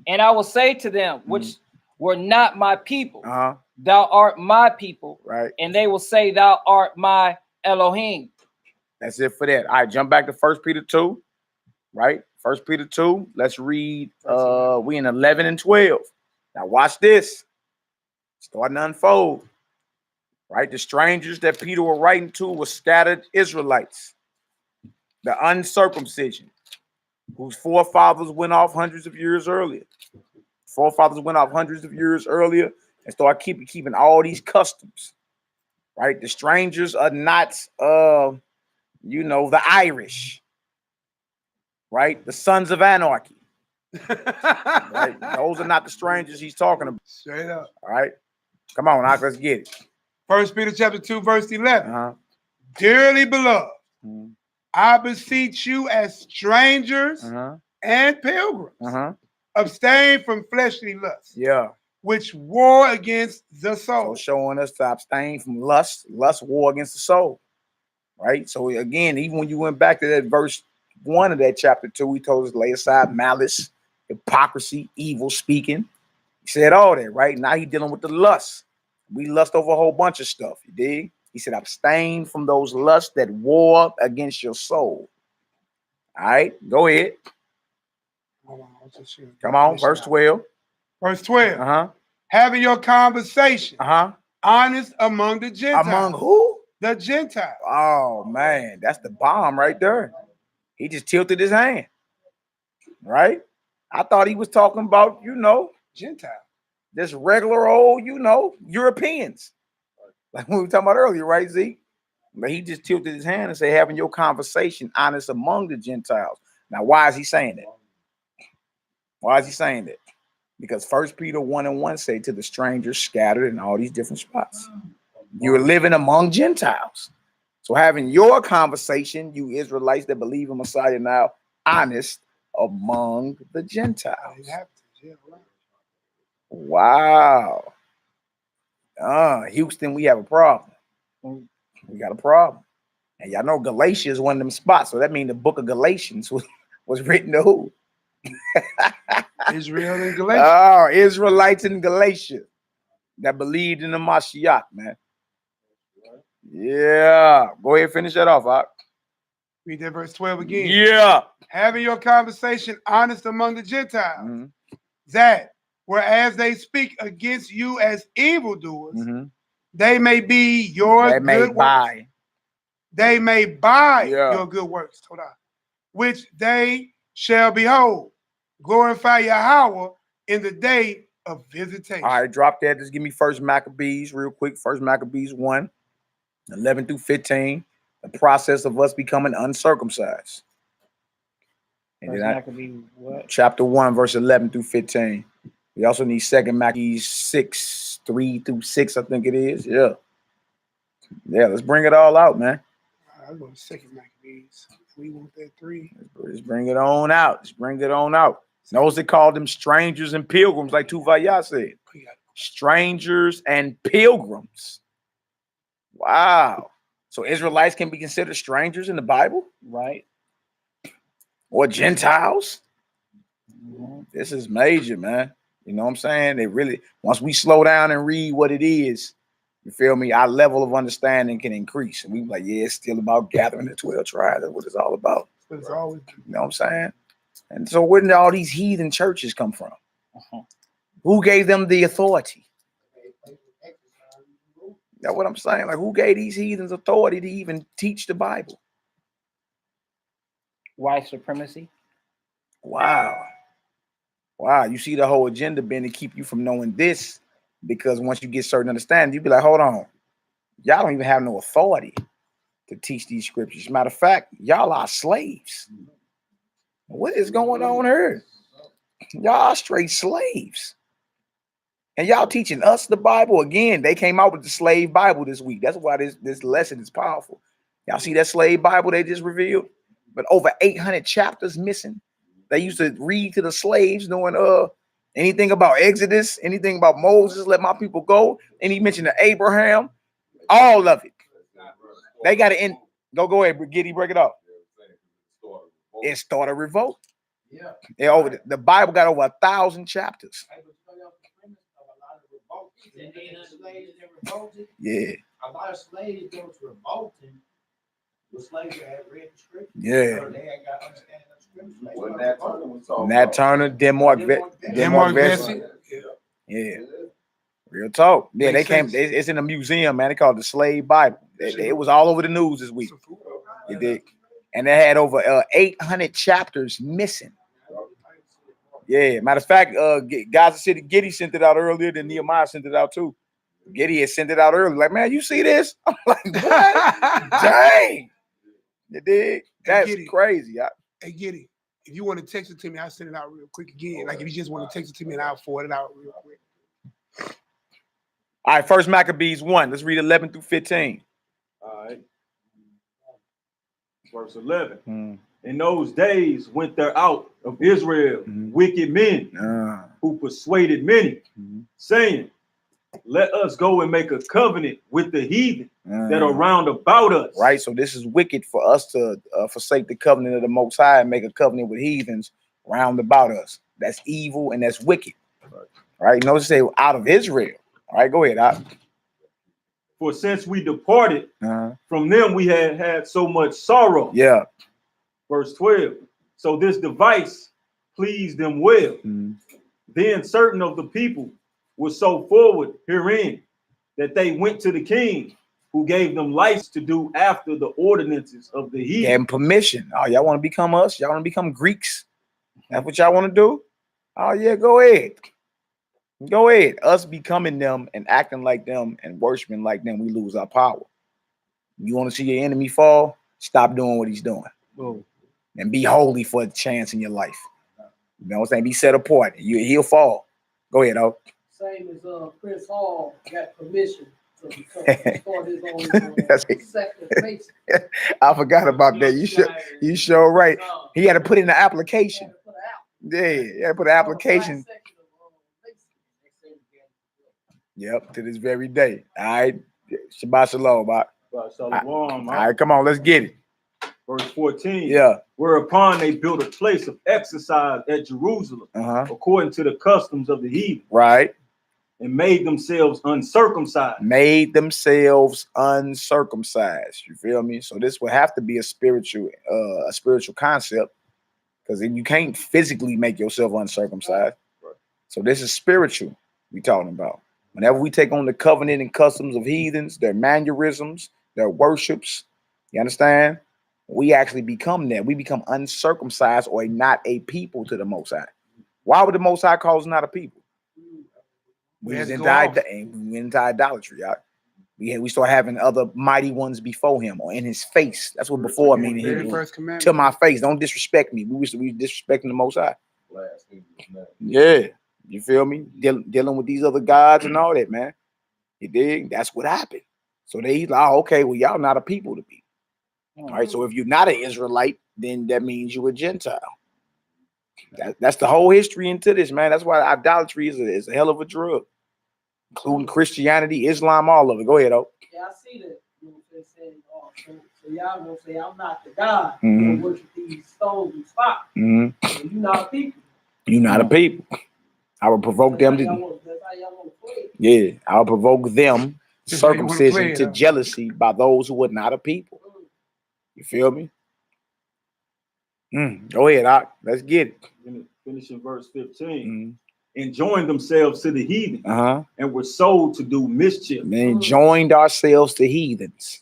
And I will say to them, which were not my people, thou art my people. Right. And they will say, thou art my Elohim. That's it for that. All right, jump back to 1 Peter 2. Right? 1 Peter 2. Let's read. We in 11 and 12. Now watch this. Starting to unfold. Right? The strangers that Peter was writing to were scattered Israelites. The uncircumcision, whose forefathers went off hundreds of years earlier. And started keeping all these customs. Right? The strangers are not the Irish. Right? The sons of anarchy. Right? Those are not the strangers he's talking about. Straight up. All right. Come on, let's get it. 1 Peter chapter 2, verse 11. Dearly beloved, I beseech you as strangers and pilgrims, abstain from fleshly lusts, which war against the soul. So showing us to abstain from lust war against the soul. Right? So again, even when you went back to that verse 1 of that chapter 2, he told us lay aside malice, hypocrisy, evil speaking. He said all that, right? Now he's dealing with the lust. We lust over a whole bunch of stuff, you dig? He said, abstain from those lusts that war against your soul. All right, go ahead. Come on, verse 12. Verse 12. Having your conversation honest among the Gentiles. Among who? The Gentiles. Oh, man, that's the bomb right there. He just tilted his hand, right? I thought he was talking about, you know, Gentile. just regular old, you know, Europeans. Like we were talking about earlier, right, Zeke? But he just tilted his hand and said, having your conversation honest among the Gentiles. Now, why is he saying that? Why is he saying that? Because 1 Peter 1:1 say to the strangers scattered in all these different spots. You're living among Gentiles. So having your conversation, you Israelites that believe in Messiah now, honest among the Gentiles. Wow. Houston, we have a problem. We got a problem. And y'all know Galatia is one of them spots. So that means the book of Galatians was written to who? Israel and Galatia. Oh, Israelites in Galatia that believed in the Mashiach, man. Yeah. Go ahead, finish that off, Ak. Read that verse 12 again. Yeah. Having your conversation honest among the Gentiles, that whereas they speak against you as evildoers, they may be your good works. They may buy your good works, which they shall behold. Glorify Yahweh in the day of visitation. All right, drop that. Just give me 1 Maccabees real quick. 1 Maccabees 1:11-15. The process of us becoming uncircumcised. And then chapter 1, verse 11-15. We also need 2 Maccabees 6:3-6, I think it is. Yeah. Yeah, let's bring it all out, man. I'll go to 2 Maccabees. We want that 3. Let's bring it on out. Let's bring it on out. Notice they called them strangers and pilgrims, like YAH'KI said. Strangers and pilgrims. Wow. So Israelites can be considered strangers in the Bible? Right. Or Gentiles? This is major, man. You know what I'm saying? They really, once we slow down and read what it is, you feel me? Our level of understanding can increase. And we be like, yeah, it's still about gathering the 12 tribes. That's what it's all about. But it's always, you know what I'm saying? And so where did all these heathen churches come from? Who gave them the authority? That's what I'm saying. Like, who gave these heathens authority to even teach the Bible? White supremacy. Wow. Wow. You see the whole agenda being to keep you from knowing this, because once you get certain understanding, you be like, hold on. Y'all don't even have no authority to teach these scriptures. Matter of fact, y'all are slaves. What is going on here? Y'all are straight slaves. And y'all teaching us the Bible. Again, they came out with the slave Bible this week. That's why this lesson is powerful. Y'all see that slave Bible they just revealed? But over 800 chapters missing. They used to read to the slaves knowing anything about Exodus, anything about Moses, let my people go. And he mentioned to Abraham, all of it. They got to end. Go ahead, Giddy, break it up. It started a revolt. Yeah. The Bible got over 1,000 chapters. Yeah. A lot of slaves that was revolting were slaves that had read the scripture. Yeah. So they had got understanding of scripture. When Nat Turner was talking Nat Turner, Denmark Vesey. Yeah. Real talk. Yeah, they came. It's in a museum, man. They called it the Slave Bible. It was all over the news this week. It did. And they had over 800 chapters missing. Yeah, matter of fact, Gaza City Giddy sent it out earlier. Then NehemiYAH sent it out too. Giddy had sent it out early. Like, man, you see this? I'm like, what? Dang. You dig? That's crazy. Hey, Giddy, if you want to text it to me, I'll send it out real quick again. Like, if you just want to text it to me, and I'll forward it out real quick. All right, 1 Maccabees 1. Let's read 11-15. All right. Verse 11. In those days went there out of Israel wicked men who persuaded many, saying, let us go and make a covenant with the heathen that are round about us. Right. So this is wicked for us to forsake the covenant of the Most High and make a covenant with heathens round about us. That's evil and that's wicked. Right. Notice say out of Israel. All right, go ahead. For since we departed from them, we had so much sorrow. Yeah. Verse 12. So this device pleased them well. Then certain of the people were so forward herein that they went to the king who gave them license to do after the ordinances of the heathen. Gave them permission. Oh, y'all want to become us? Y'all want to become Greeks? That's what y'all want to do? Oh, yeah, go ahead. Go ahead. Us becoming them and acting like them and worshiping like them, we lose our power. You want to see your enemy fall? Stop doing what he's doing. Oh. And be holy for a chance in your life. You know what I'm saying? Be set apart. He'll fall. Go ahead, oh. Same as Chris Hall got permission to start his own sector base. I forgot about that. You sure right. He had to put in the application. Yeah, he had to put an application. Yep, to this very day. All right. Shabbat shalom, bye. All right, come on, let's get it. Verse 14. Yeah. Whereupon they built a place of exercise at Jerusalem, according to the customs of the heathen. Right. And made themselves uncircumcised. Made themselves uncircumcised. You feel me? So this would have to be a spiritual concept, because you can't physically make yourself uncircumcised. Right. So this is spiritual we talking about. Whenever we take on the covenant and customs of heathens, their mannerisms, their worships, you understand? We actually become that. We become uncircumcised or not a people to the Most High. Why would the Most High call us not a people? We went into idolatry. We start having other mighty ones before him or in his face. That's what before meaning. To my face. Don't disrespect me. We disrespecting the Most High. Yeah. You feel me? Dealing with these other gods and all that, man. You dig? That's what happened. So he's like, oh, okay, well, y'all not a people to be. All right. So if you're not an Israelite, then that means you're a Gentile. That's the whole history into this, man. That's why idolatry is a hell of a drug, including Christianity, Islam, all of it. Go ahead, oh. Yeah, I see that. You know what they're saying? So y'all gonna say, I'm not the God. You worship these stones and spots. So you're not a people. You're not a people. I will provoke them to. Yeah, I'll provoke them circumcision to jealousy by those who are not a people. You feel me? Go ahead, let's get it. Finishing verse 15. And joined themselves to the heathen and were sold to do mischief. And joined ourselves to heathens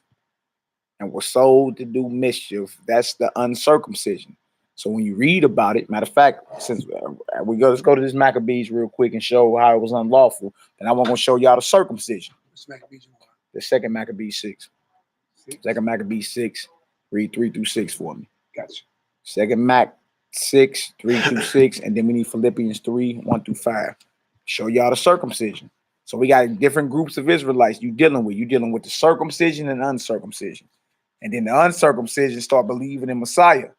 and were sold to do mischief. That's the uncircumcision. So when you read about it, matter of fact, since let's go to this Maccabees real quick and show how it was unlawful. And I'm going to show y'all the circumcision. The second Maccabees 6. Second Maccabees 6. Read 3 through 6 for me. Gotcha. Second Mac 6, 3 through 6, and then we need Philippians 3, 1 through 5. Show y'all the circumcision. So we got different groups of Israelites you dealing with. You dealing with the circumcision and uncircumcision. And then the uncircumcision start believing in Messiah.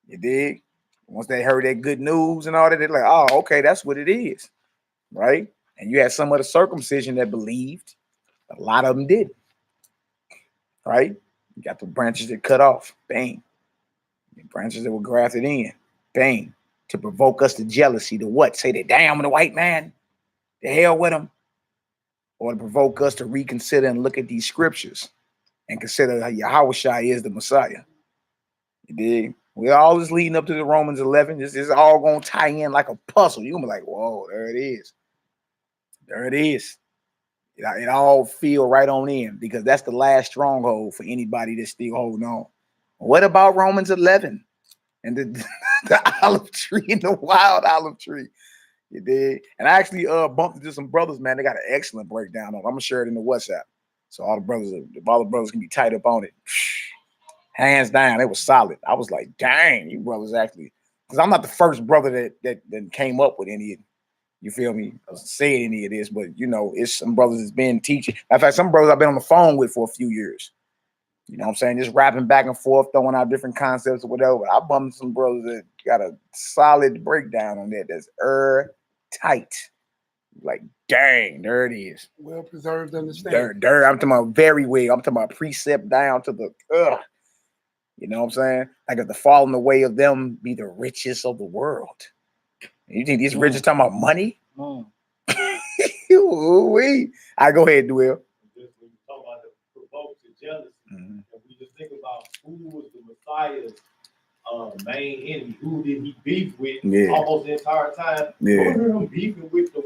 You dig? Once they heard that good news and all that, they're like, oh, okay, that's what it is. Right? And you had some of the circumcision that believed. A lot of them didn't. Right? You got the branches that cut off. Bang. The branches that were grafted in. Bang. To provoke us to jealousy. To what? Say that, damn, the white man. The hell with him. Or to provoke us to reconsider and look at these scriptures and consider how YAHUDAHS is the Messiah. You dig? We're always leading up to the Romans 11. This is all going to tie in like a puzzle. You're going to be like, whoa, there it is. There it is. It all feel right on in, because that's the last stronghold for anybody that's still holding on. What about Romans 11 and the olive tree and the wild olive tree? You did. And I actually bumped into some brothers, man. They got an excellent breakdown on it. I'm gonna share it in the WhatsApp, so all the brothers can be tied up on it. Hands down, it was solid. I was like, dang, you brothers actually, because I'm not the first brother that came up with any, you feel me, saying any of this, but you know, it's some brothers that's been teaching. In fact, some brothers I've been on the phone with for a few years. You know what I'm saying? Just rapping back and forth, throwing out different concepts or whatever. I bumped some brothers that got a solid breakdown on that that's tight. Like, dang, there it is. Well preserved understanding. I'm talking about very well. I'm talking about precept down to the you know what I'm saying? Like, if the falling away of them be the richest of the world. You think these rich is talking about money? I go ahead, Deuel. When you talk about the provoked to jealousy, and we just think about who was the Messiah's main enemy, who did he beef with almost the entire time? Yeah. Who him beefing with the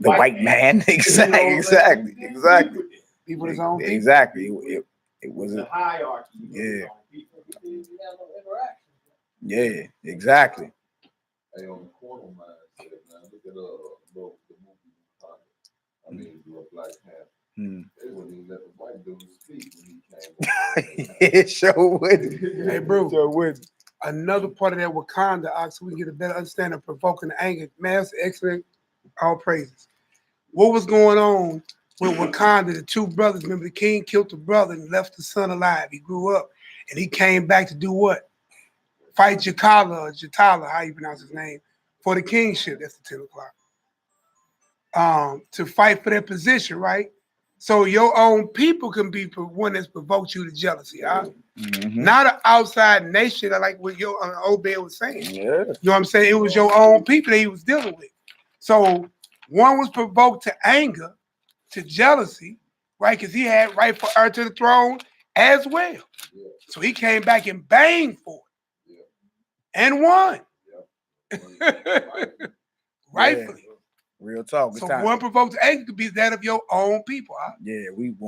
white man? Exactly. People with his own people. Exactly. It was The hierarchy. Yeah. Yeah, exactly. Hey, on the corner mindset, man, look at the movie. I mean, Black Panther. They wouldn't even let the white dude speak when he came. It sure would. Hey, bro. Sure would. Another part of that Wakanda, so we can get a better understanding of provoking the anger. Man, that's excellent. All praises. What was going on with Wakanda? The two brothers. Remember, the king killed the brother and left the son alive. He grew up, and he came back to do what? Fight Jatala, how you pronounce his name, for the kingship. That's the 10 o'clock. To fight for their position, right? So your own people can be one that's provoked you to jealousy, huh? Not an outside nation, like what your Obed was saying. Yeah. You know what I'm saying? It was your own people that he was dealing with. So one was provoked to anger, to jealousy, right? Because he had rightful heir to the throne as well. Yeah. So he came back and banged for it. And won. Rightfully. Yeah. Real talk. So one provoked anger could be that of your own people, huh? Yeah, when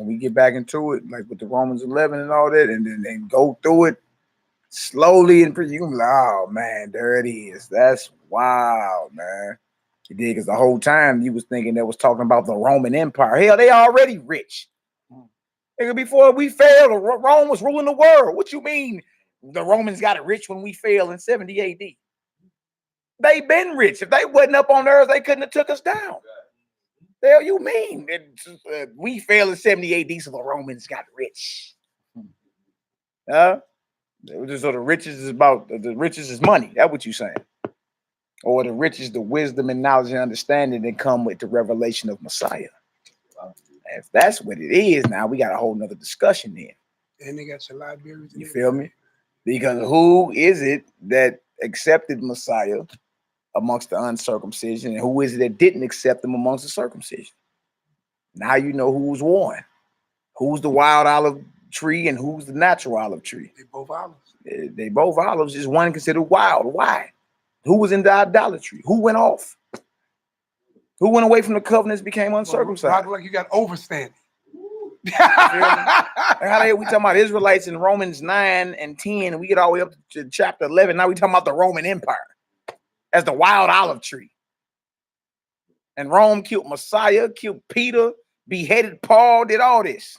we get back into it, like with the Romans 11 and all that, and then they go through it slowly and pretty, you can be like, oh man, there it is. That's wild, man. You did, because the whole time you was thinking that was talking about the Roman Empire. Hell, they already rich. Before we failed, Rome was ruling the world. What you mean the Romans got it rich when we failed in 70 AD? They been rich. If they wasn't up on earth, they couldn't have took us down. The hell you mean? We failed in 70 AD, so the Romans got rich. So the riches is money. That's what you saying. Or the riches, the wisdom and knowledge and understanding that come with the revelation of Messiah. If that's what it is, now we got a whole nother discussion there. And they got your libraries. You feel me? Because who is it that accepted Messiah amongst the uncircumcision, and who is it that didn't accept him amongst the circumcision? Now you know who's won. Who's the wild olive tree and who's the natural olive tree? They both olives. They both olives. Is one considered wild? Why? Who was into idolatry? Who went off? Who went away from the covenants, became uncircumcised? Like you got overstanding. We talking about Israelites in Romans 9 and 10, and we get all the way up to chapter 11. Now we talking about the Roman Empire as the wild olive tree. And Rome killed Messiah, killed Peter, beheaded Paul, did all this.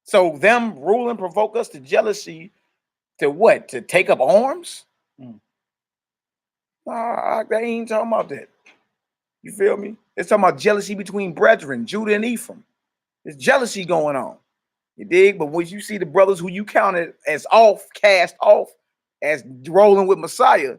So them ruling provoke us to jealousy to what? To take up arms? They ain't talking about that. You feel me? It's talking about jealousy between brethren, Judah and Ephraim. There's jealousy going on. You dig? But when you see the brothers who you counted as cast off, as rolling with Messiah,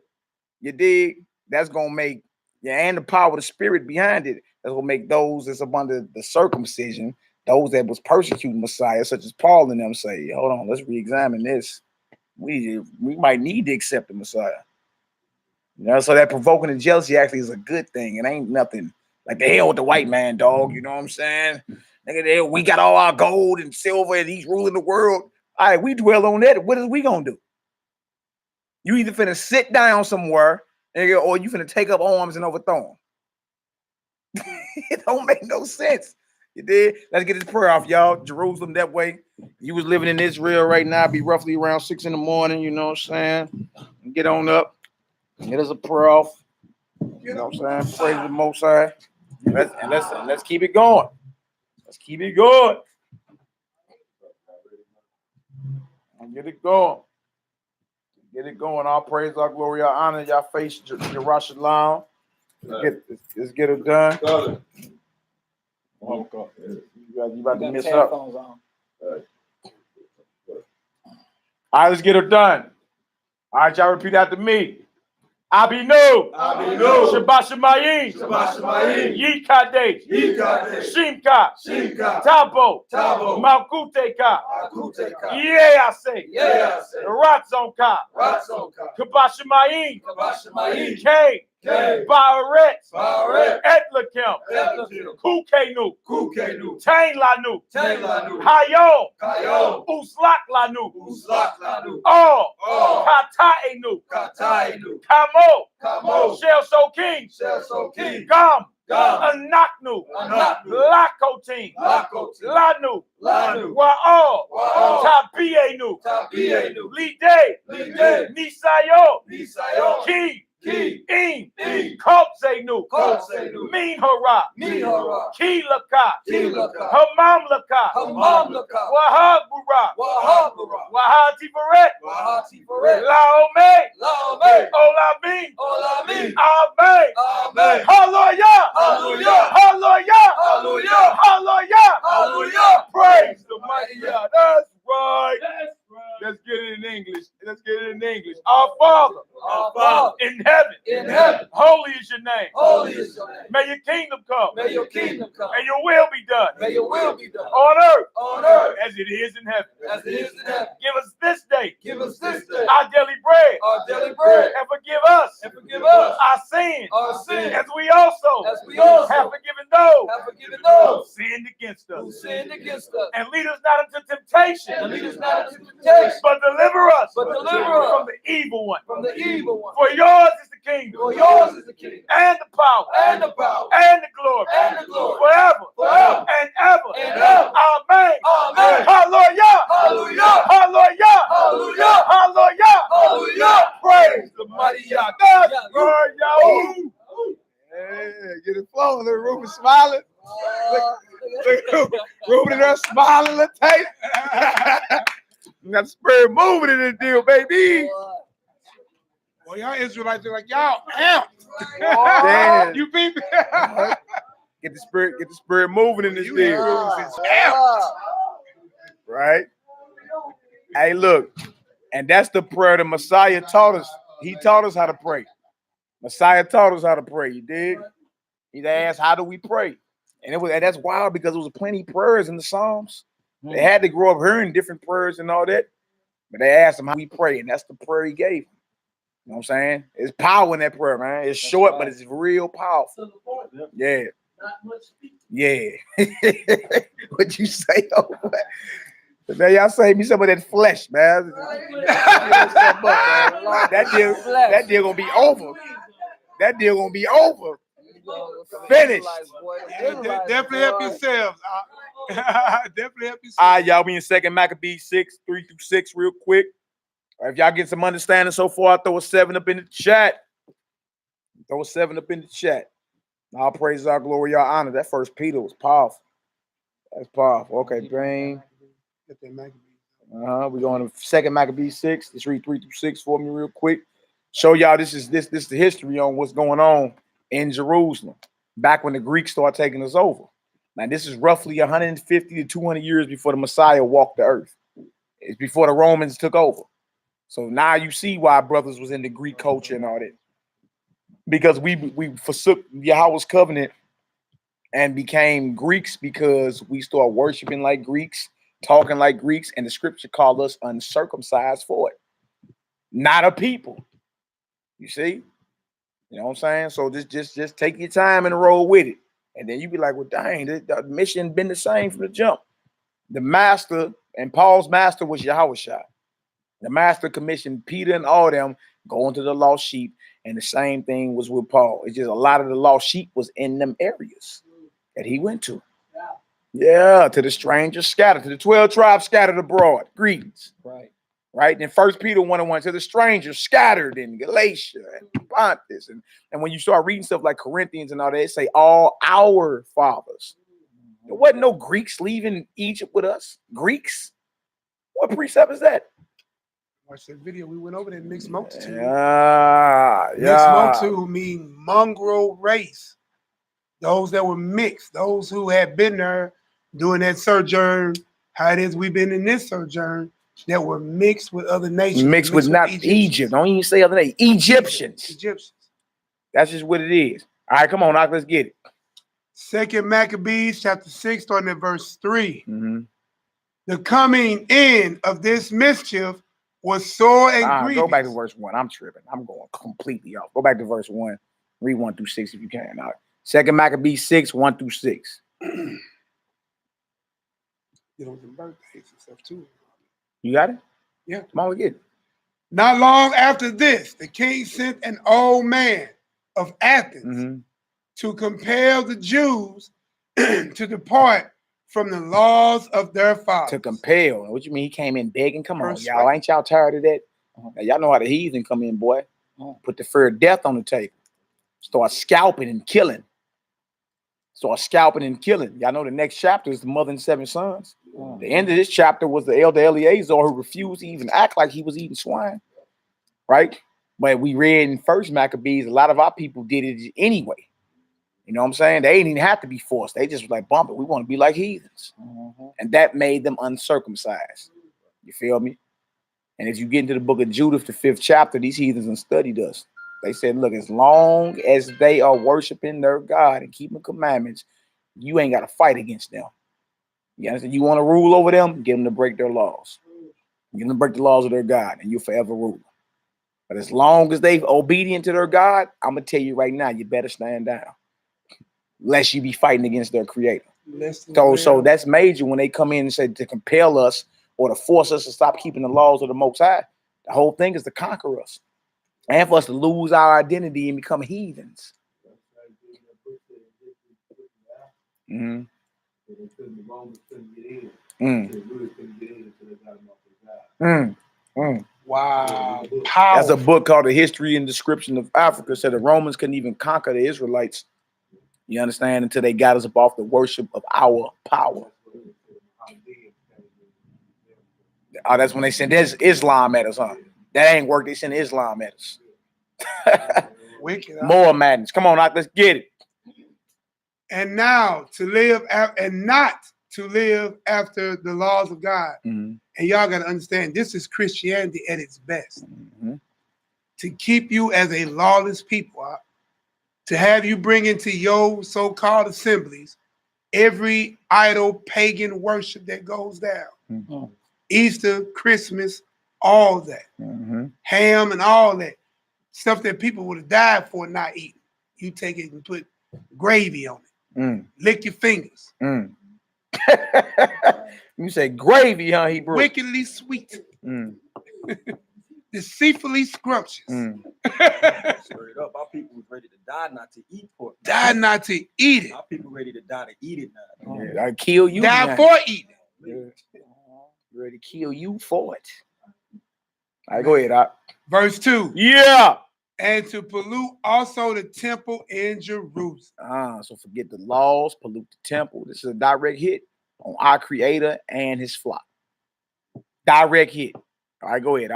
you dig? That's going to make, and the power of the spirit behind it, that's going to make those that's up under the circumcision, those that was persecuting Messiah, such as Paul and them, say, hold on, let's re-examine this. We might need to accept the Messiah. You know, so that provoking and jealousy actually is a good thing. It ain't nothing like the hell with the white man, dog. You know what I'm saying? Nigga, we got all our gold and silver and he's ruling the world. All right, we dwell on that. What is we gonna do? You either finna sit down somewhere, nigga, or you finna take up arms and overthrow them. It don't make no sense. You did? Let's get this prayer off, y'all. Jerusalem that way. You was living in Israel right now, be roughly around 6 in the morning, you know what I'm saying? Get on up. Get us a prayer off. You know what I'm saying? Praise the Most High. Let's keep it going. Let's keep it going. Get it going. Get it going. All praise, our glory, our honor, y'all face Yerushalayim. Let's get it done. You about to miss up. All right, let's get it done. All right, y'all repeat after me. Abinu, Shabbat Shemayim, Yikadesh, Shimka, Tabo, Malkuteka, YAH'KI, Ratzonka, Kabashemayim, K, Baret, Etlakim, Kukenu, Tainlanu, Hayom, Uslaklanu, Kataenu, Kamo, Shel King, Gam, Anaknu, Lakotin, Lanu, Wa'al, Tabienu, Lide, Nisayo, Ki, Kopzenu, Min Hara, Kilaka, Hamamlaka, Wahabura, Wahati Beret, Laome, Olamin, Amen, Hallelujah, praise the mighty Yah. That's right. Let's get it in English. Our Father, in heaven, holy is your name. May your kingdom come. And your will be done. On earth, as it is in heaven. Give us this day our daily bread. And forgive us our sins. As we also have forgiven those who sinned against us. And lead us not into temptation. But deliver us from the evil one. For yours is the kingdom. And the power. And the glory. Forever. And ever. Amen. Hallelujah. Praise the mighty Yah. That's right, Yahoo. Yeah, get it flowing. Look, Ruben smiling. Look, Ruben and her smiling. Let's tape. Got the spirit moving in this deal, baby. Well, y'all Israelites are like, y'all amped. Damn. You beat me. Get the spirit moving in this deal. Right? Hey, look. And that's the prayer the Messiah taught us. He taught us how to pray. Messiah taught us how to pray. You dig? He asked, how do we pray? And that's wild because there was plenty of prayers in the Psalms. They had to grow up hearing different prayers and all that. But they asked him how we pray, and that's the prayer he gave them. You know what I'm saying? It's power in that prayer, man. It's short, but it's real powerful. Yeah. Yeah. What you say? Oh, man, y'all save me some of that flesh, man. That deal gonna be over. That deal gonna be over. Finished. Definitely help yourselves. Definitely help yourselves. All right, y'all. We in 2 Maccabees 6, 3-6, real quick. All right, if y'all get some understanding so far, throw a 7 up in the chat. Throw a 7 up in the chat. All praise, our glory, our honor. That 1 Peter was powerful. That's powerful. Okay, Brain. We're going to 2 Maccabees 6. Let's read 3-6 for me real quick. Show y'all this is the history on what's going on in Jerusalem back when the Greeks started taking us over. Now, this is roughly 150 to 200 years before the Messiah walked the earth. It's before the Romans took over. So now you see why brothers was in the Greek culture and all that. Because we forsook Yahweh's covenant and became Greeks because we started worshiping like Greeks, talking like Greeks, and the scripture called us uncircumcised for it. Not a people. You see? You know what I'm saying? So just take your time and roll with it. And then you be like, well, dang, the mission been the same from the jump. The master, and Paul's master was YAHUDAHS. The master commissioned Peter and all them going to the lost sheep, and the same thing was with Paul. It's just a lot of the lost sheep was in them areas that he went to. Yeah, to the strangers scattered, to the 12 tribes scattered abroad. Greetings. Right. Then 1 Peter 1:1 to the strangers scattered in Galatia and Pontus. And when you start reading stuff like Corinthians and all that, they say all our fathers. There wasn't no Greeks leaving Egypt with us. Greeks? What precept is that? Watch that video. We went over that mixed multitude. Yeah. Mixed multitude mean mongrel race. Those that were mixed, those who had been there doing that sojourn, how it is we've been in this sojourn, that were mixed with other nations. Mixed with not Egypt. Don't even say other nations. Egyptians. That's just what it is. All right, come on, Doc, let's get it. 2 Maccabees chapter 6, starting at verse 3. The coming in of this mischief was sore and grievous. Go back to verse 1. I'm tripping. I'm going completely off. Go back to verse 1. Read 1 through 6 if you can. All right. 2 Maccabees 6, 1 through 6. You know, the birthdays and stuff too. You got it? Yeah. Come on, we get it. Not long after this, the king sent an old man of Athens to compel the Jews to depart from the laws of their fathers. To compel. What you mean? He came in begging? Come on, y'all. Ain't y'all tired of that? Y'all know how the heathen come in, boy. Put the fear of death on the table. Start scalping and killing. Start scalping and killing. Y'all know the next chapter is the mother and 7 sons. The end of this chapter was the elder Eleazar who refused to even act like he was eating swine. Right? But we read in First Maccabees, a lot of our people did it anyway. You know what I'm saying? They didn't even have to be forced. They just was like, bump it. We want to be like heathens. And that made them uncircumcised. You feel me? And if you get into the book of Judith, the 5th chapter, these heathens and studied us. They said, look, as long as they are worshiping their God and keeping commandments, you ain't got to fight against them. You understand? You want to rule over them, get them to break their laws. Get them to break the laws of their God, and you'll forever rule. But as long as they're obedient to their God, I'm going to tell you right now, you better stand down. Lest you be fighting against their creator. So that's major when they come in and say to compel us or to force us to stop keeping the laws of the Most High. The whole thing is to conquer us and for us to lose our identity and become heathens. Wow. That's a book called The History and Description of Africa. Said the Romans couldn't even conquer the Israelites. You understand? Until they got us up off the worship of our power. Oh, that's when they sent Islam at us, huh? That ain't work. They sent Islam at us. Wicked. More madness. Come on, let's get it. And now to live and not to live after the laws of God. And y'all got to understand, this is Christianity at its best. To keep you as a lawless people. To have you bring into your so-called assemblies every idol pagan worship that goes down. Easter, Christmas, all that. Ham and all that. Stuff that people would have died for not eating. You take it and put gravy on it. Lick your fingers. You say gravy, huh, Hebrew? Wickedly sweet. Deceitfully scrumptious. Straight up, our people was ready to die not to eat pork. Die not to eat it. Our people ready to die to eat it now. Yeah, I kill you. Die for eating. Ready to kill you for it. All right, go ahead. Verse 2. Yeah. And to pollute also the temple in Jerusalem. So forget the laws, pollute the temple. This is a direct hit on our creator and his flock. Direct hit. All right, go ahead.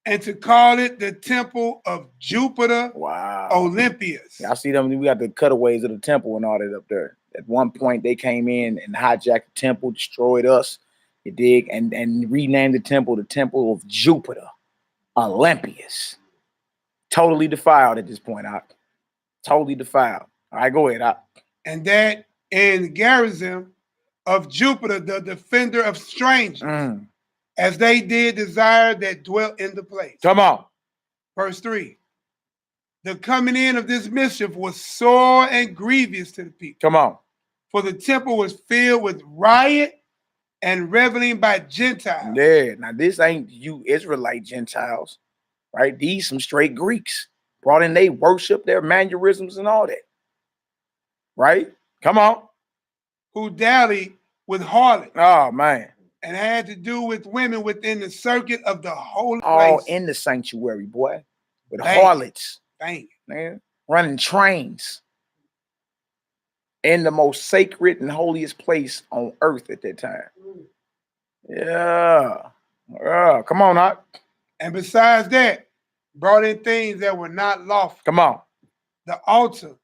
And to call it the temple of Jupiter, Olympius. Yeah, I see them. We got the cutaways of the temple and all that up there. At one point, they came in and hijacked the temple, destroyed us. You dig? And renamed the temple of Jupiter, Olympius. Totally defiled at this point, Totally defiled. All right, go ahead, And that in garrison of Jupiter, the defender of strangers, as they did desire that dwelt in the place. Come on. Verse 3. The coming in of this mischief was sore and grievous to the people. Come on. For the temple was filled with riot and reveling by Gentiles. Yeah, now this ain't you Israelite Gentiles, right? These some straight Greeks. Brought in they worship, their mannerisms and all that. Right? Come on. Who dallied with harlots. Oh, man. And had to do with women within the circuit of the holy place. All in the sanctuary, boy. With harlots. Man. Running trains. In the most sacred and holiest place on earth at that time. Yeah. Come on, And besides that, brought in things that were not lawful. Come on. The altar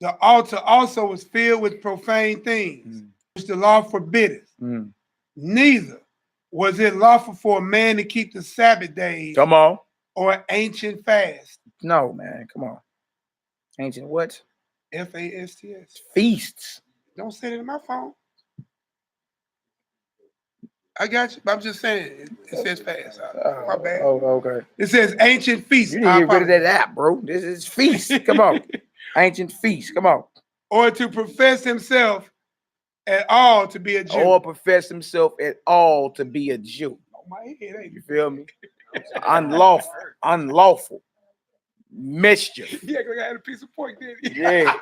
also was filled with profane things, which the law forbiddeth. Neither was it lawful for a man to keep the Sabbath days. Come on. Or ancient fast. No, man. Come on. Ancient what? F-A-S-T-S. Feasts. Don't say it in my phone. I got you. But I'm just saying it says fast. My bad. Oh, okay. It says ancient feast. You need to get rid of that app, bro. This is feast. Come on. Ancient feast. Come on. Or to profess himself at all to be a Jew. Or profess himself at all to be a Jew. Oh, my head, ain't You feel me? Unlawful. Unlawful. Mischief. Yeah, because I had a piece of pork, didn't he? Yeah.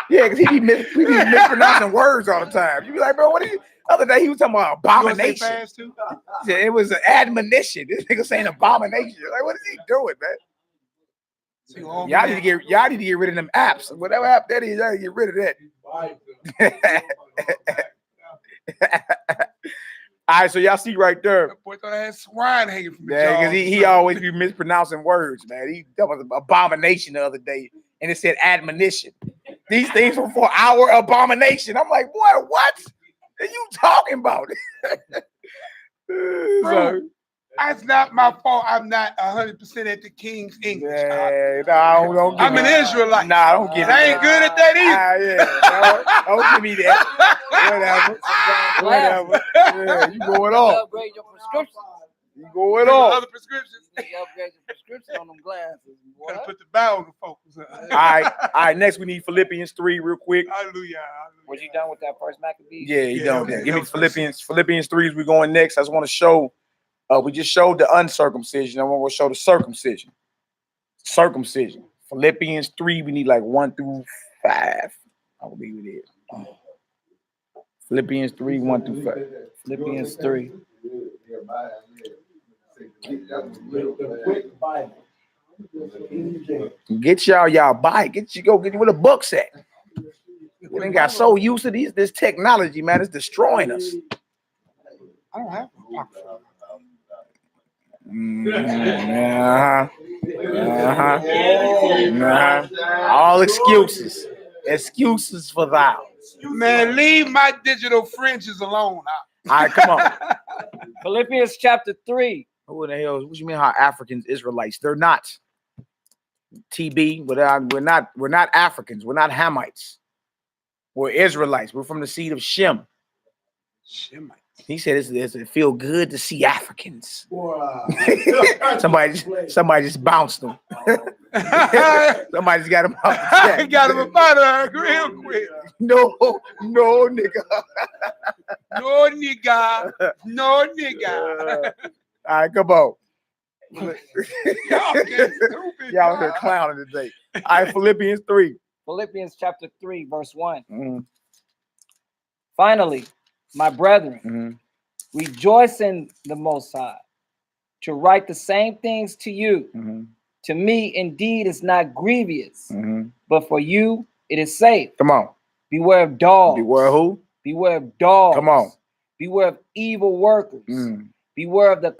Yeah, because he be mispronouncing words all the time. You be like, bro, what are you? The other day he was talking about abomination. You fast too? He said it was an admonition. This nigga saying abomination. Like, what is he doing, man? Y'all need to get rid of them apps. Whatever app that is, y'all need to get rid of that. All right, so y'all see right there. That boy thought I had swine hanging from the Yeah, jaws. because he always be mispronouncing words, man. That was an abomination the other day, and it said admonition. These things were for our abomination. I'm like, boy, what are you talking about? Bro, that's not my fault. I'm not 100% at the King's English. Yeah, no, don't give I'm me an Israelite. Nah, don't get it. I ain't good at that either. Yeah, don't give me that. Whatever. Yeah, you going off. Upgrade your prescription. You going off. Other prescriptions. You upgrade your prescription on them glasses. Gotta put the bow to focus. All right. Next, we need Philippians 3 real quick. Hallelujah. Was you done with that first Maccabees? Yeah, you done. okay. Give me Philippians 3 as we going next. I just want to show. We just showed the uncircumcision. I want to show the circumcision. Circumcision. Philippians 3. We need like 1 through 5. I believe it is. Philippians 3, 1 through 5. Philippians 3. Get y'all buy. Get you where the books at. We ain't got so used to this technology, man. It's destroying us. I don't have All excuses. Excuses for thou. Man, leave my digital fringes alone. All right, come on. Philippians chapter 3. Who the hell? What you mean? How Africans, Israelites? They're not. TB, but we're not Africans. We're not Hamites. We're Israelites. We're from the seed of Shem. Shemites. He said it feel good to see Africans. Wow. somebody just bounced them. Somebody just got him out. I got him up out of here real quick. No, nigga. No, nigga. No, nigga. All right, come on. Y'all get stupid. Y'all here clowning today. All right, Philippians 3. Philippians chapter 3, verse 1. Mm-hmm. Finally, my brethren, rejoice in the Most High, to write the same things to you. To me, indeed, it's not grievous, but for you, it is safe. Come on. Beware of dogs. Beware of who? Beware of dogs. Come on. Beware of evil workers. Beware of the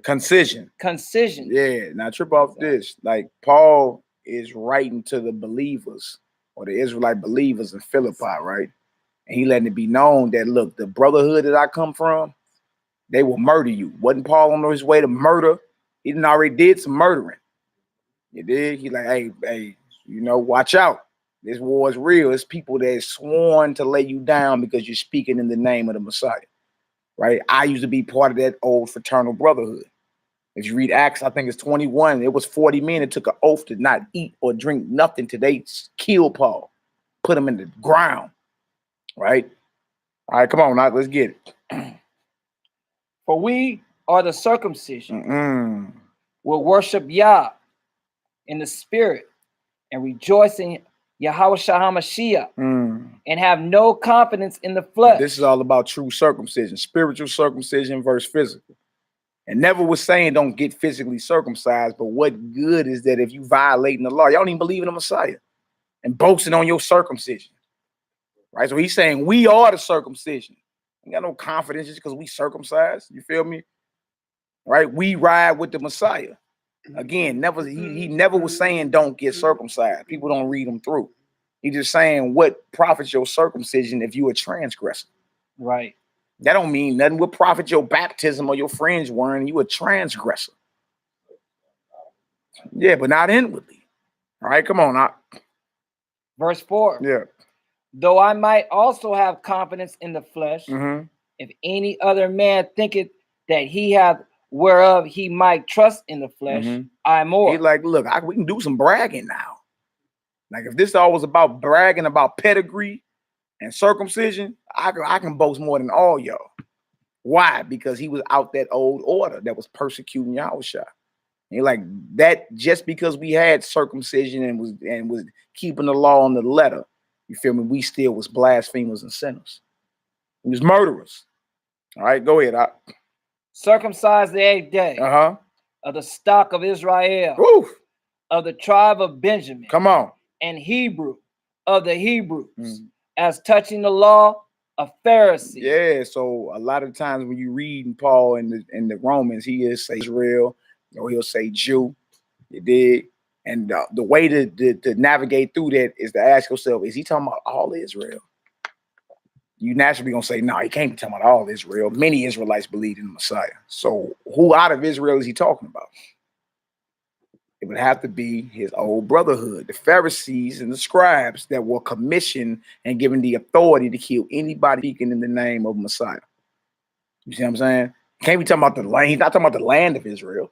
concision. Concision. Yeah, now trip off this. Like Paul is writing to the believers or the Israelite believers in Philippi, right? And he letting it be known that, look, the brotherhood that I come from, they will murder you. Wasn't Paul on his way to murder? He didn't already did some murdering. You did? He like, hey, watch out. This war is real. It's people that sworn to lay you down because you're speaking in the name of the Messiah, right? I used to be part of that old fraternal brotherhood. If you read Acts, I think it's 21, it was 40 men that took an oath to not eat or drink nothing till they kill Paul, put him in the ground, right? All right, come on, now let's get it. For we are the circumcision. Will worship Yah in the spirit and rejoice in Yahushua HaMashiach and have no confidence in the flesh. This is all about true circumcision, spiritual circumcision versus physical. And never was saying don't get physically circumcised, but what good is that if you violating the law? Y'all don't even believe in the Messiah and boasting on your circumcision, right? So he's saying we are the circumcision. You got no confidence just because we circumcised. You feel me? Right? We ride with the Messiah. Again, he never was saying don't get circumcised. People don't read him through. He's just saying what profits your circumcision if you a transgressor. Right. That don't mean nothing. What profit your baptism or your fringe wearing? You a transgressor. Yeah, but not inwardly. All right, come on. Verse 4. Yeah. Though I might also have confidence in the flesh, if any other man thinketh that he hath whereof he might trust in the flesh, I more. He's like, look, we can do some bragging now. Like if this all was about bragging about pedigree and circumcision, I can boast more than all y'all. Why? Because he was out that old order that was persecuting Yahushua. And like that, just because we had circumcision and was keeping the law on the letter, you feel me? We still was blasphemers and sinners. We was murderers. All right, go ahead. Circumcised the 8th day of the stock of Israel, of the tribe of Benjamin. Come on. And Hebrew of the Hebrews, as touching the law, a Pharisee. Yeah, so a lot of times when you read Paul in the Romans, he is say Israel, or he'll say Jew. You dig? And the way to navigate through that is to ask yourself, is he talking about all Israel? You naturally gonna say, no, he can't be talking about all Israel. Many Israelites believe in the Messiah. So who out of Israel is he talking about? It would have to be his old brotherhood, the Pharisees and the scribes that were commissioned and given the authority to kill anybody speaking in the name of Messiah. You see what I'm saying? Can't be talking about the land. He's not talking about the land of Israel,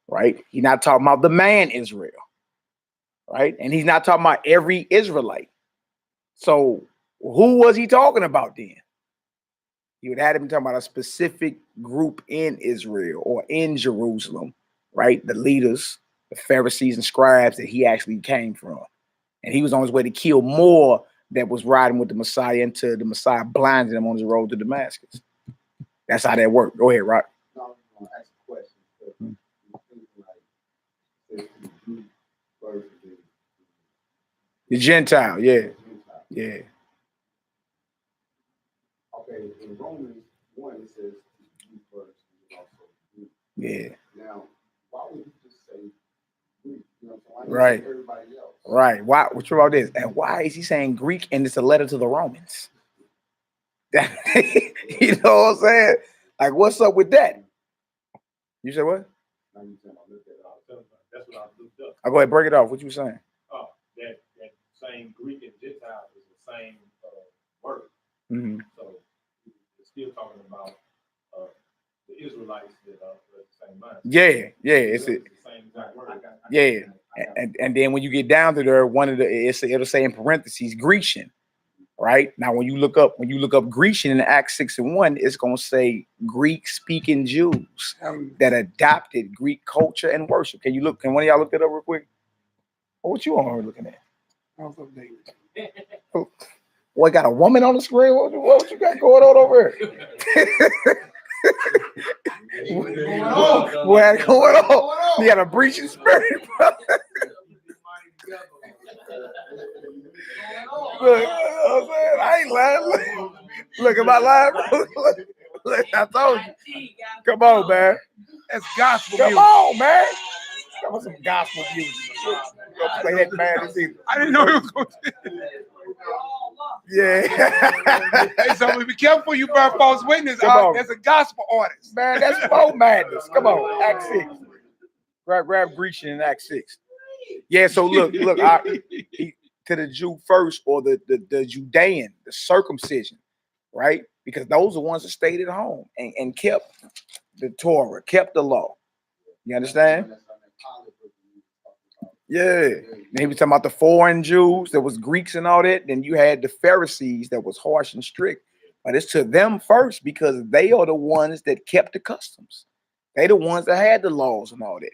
right? He's not talking about the man Israel, right? And he's not talking about every Israelite. So who was he talking about then? He would have him talking about a specific group in Israel or in Jerusalem, right? The leaders, the Pharisees and scribes that he actually came from. And he was on his way to kill more that was riding with the Messiah until the Messiah blinded him on his road to Damascus. That's how that worked. Go ahead, Rock. No, I'm gonna ask a question. The Gentile, yeah. Yeah. Okay, in Romans 1, it says Jew first, and also Greek. Yeah. Now, why would you just say Greek? You know, so right. Everybody else. Right. Why? What's about this? And why is he saying Greek and it's a letter to the Romans? You know what I'm saying? Like, what's up with that? You said what? That's what I looked up. I'll go ahead, break it off. What you saying? Oh, that same Greek and Gentile is the same word. So it's still talking about the Israelites that are the same mind. Yeah, it's the same exact word. Yeah, and then when you get down to there, it'll say in parentheses Grecian. Right now, when you look up Grecian in Acts 6:1, it's gonna say Greek-speaking Jews that adopted Greek culture and worship. Can one of y'all look that up real quick? What you on looking at? What, got a woman on the screen? What you got going on over here? What's going on? You got a breaching spirit, brother. Look, I ain't lying. Look, am I lying? Look, I told you. Come on, man. That's gospel music. Come on, man. That was some gospel music. Don't play that man this either. I didn't know it was going to. Yeah. Hey, so be careful you burn false witness. That's a gospel artist. Man, that's folk madness. Come on, Act 6. Grab Grecian in Act 6. Yeah, so look, to the Jew first, or the Judean, the circumcision, right? Because those are the ones that stayed at home and kept the Torah, kept the law. You understand? Yeah. Then he was talking about the foreign Jews, there was Greeks and all that. Then you had the Pharisees that was harsh and strict. But it's to them first because they are the ones that kept the customs. They the ones that had the laws and all that.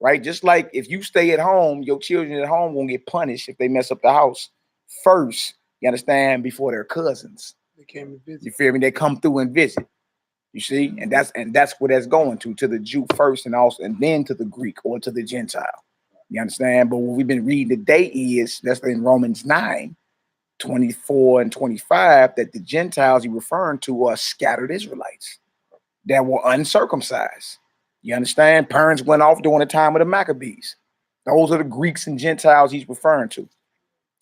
Right? Just like if you stay at home, your children at home won't get punished if they mess up the house first, you understand, before their cousins. They came to visit. You feel me? They come through and visit. You see? And that's what that's going to the Jew first and then to the Greek or to the Gentile. You understand? But what we've been reading today is that's in Romans 9:24 and 25, that the Gentiles he's referring to are scattered Israelites that were uncircumcised. You understand? Parents went off during the time of the Maccabees. Those are the Greeks and Gentiles he's referring to.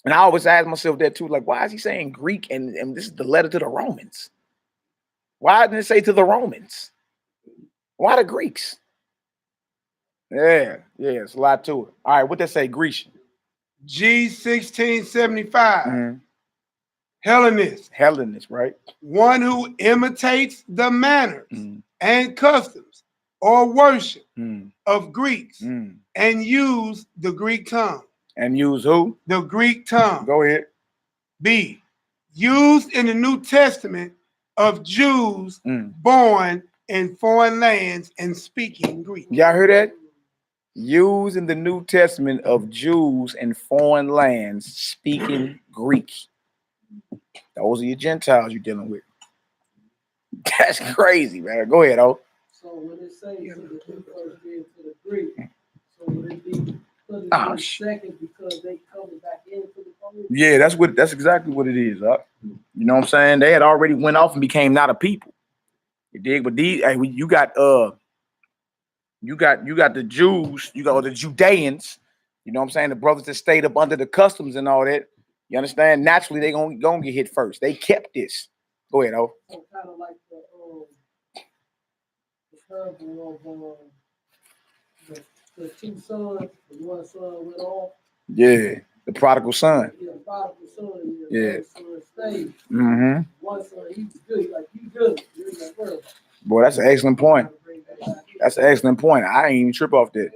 And I always ask myself that too, like, why is he saying Greek and this is the letter to the Romans? Why didn't it say to the Romans? Why the Greeks? Yeah, it's a lot to it. All right, what they say, Grecian? G1675. Hellenist. Hellenist, right? One who imitates the manners and customs or worship of Greeks and use the Greek tongue. And use who? The Greek tongue. Go ahead. B. Used in the New Testament of Jews born in foreign lands and speaking Greek. Y'all heard that? Used in the New Testament of Jews in foreign lands speaking Greek. Those are your Gentiles you're dealing with. That's crazy, man. Go ahead, oh. So when it says the two first did to the Greek, so would it be put in the second because they coming back into the fold? Yeah, that's exactly what it is. You know what I'm saying? They had already went off and became not a people. You dig? But these, hey, you got the Jews, you got the Judeans, you know what I'm saying? The brothers that stayed up under the customs and all that. You understand? Naturally, they gonna get hit first. They kept this. Go ahead, oh. So kind of like the parable of the two sons, the one son went off. Yeah, the prodigal son. Yeah, the prodigal son. Yeah. One son stayed. Mm-hmm. One son, he was good. Like, you good. You're in that world. Boy, that's an excellent point. That's an excellent point. I ain't even trip off that.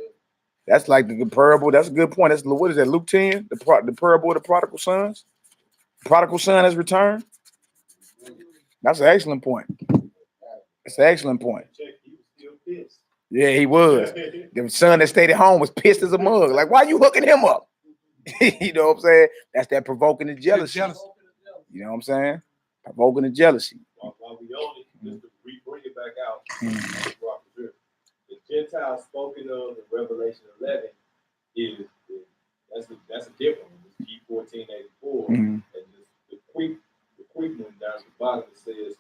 That's like the parable. That's a good point. That's what is that? Luke 10, the parable of the prodigal sons. Prodigal son has returned. That's an excellent point. That's an excellent point. Yeah, he was. The son that stayed at home was pissed as a mug. Like, why you hooking him up? You know what I'm saying? That's that provoking the jealousy. You know what I'm saying? Provoking the jealousy. While we on it, just to bring it back out. The Gentiles spoken of in Revelation 11 that's a different one. It's G1484, and the quick one down at the bottom it says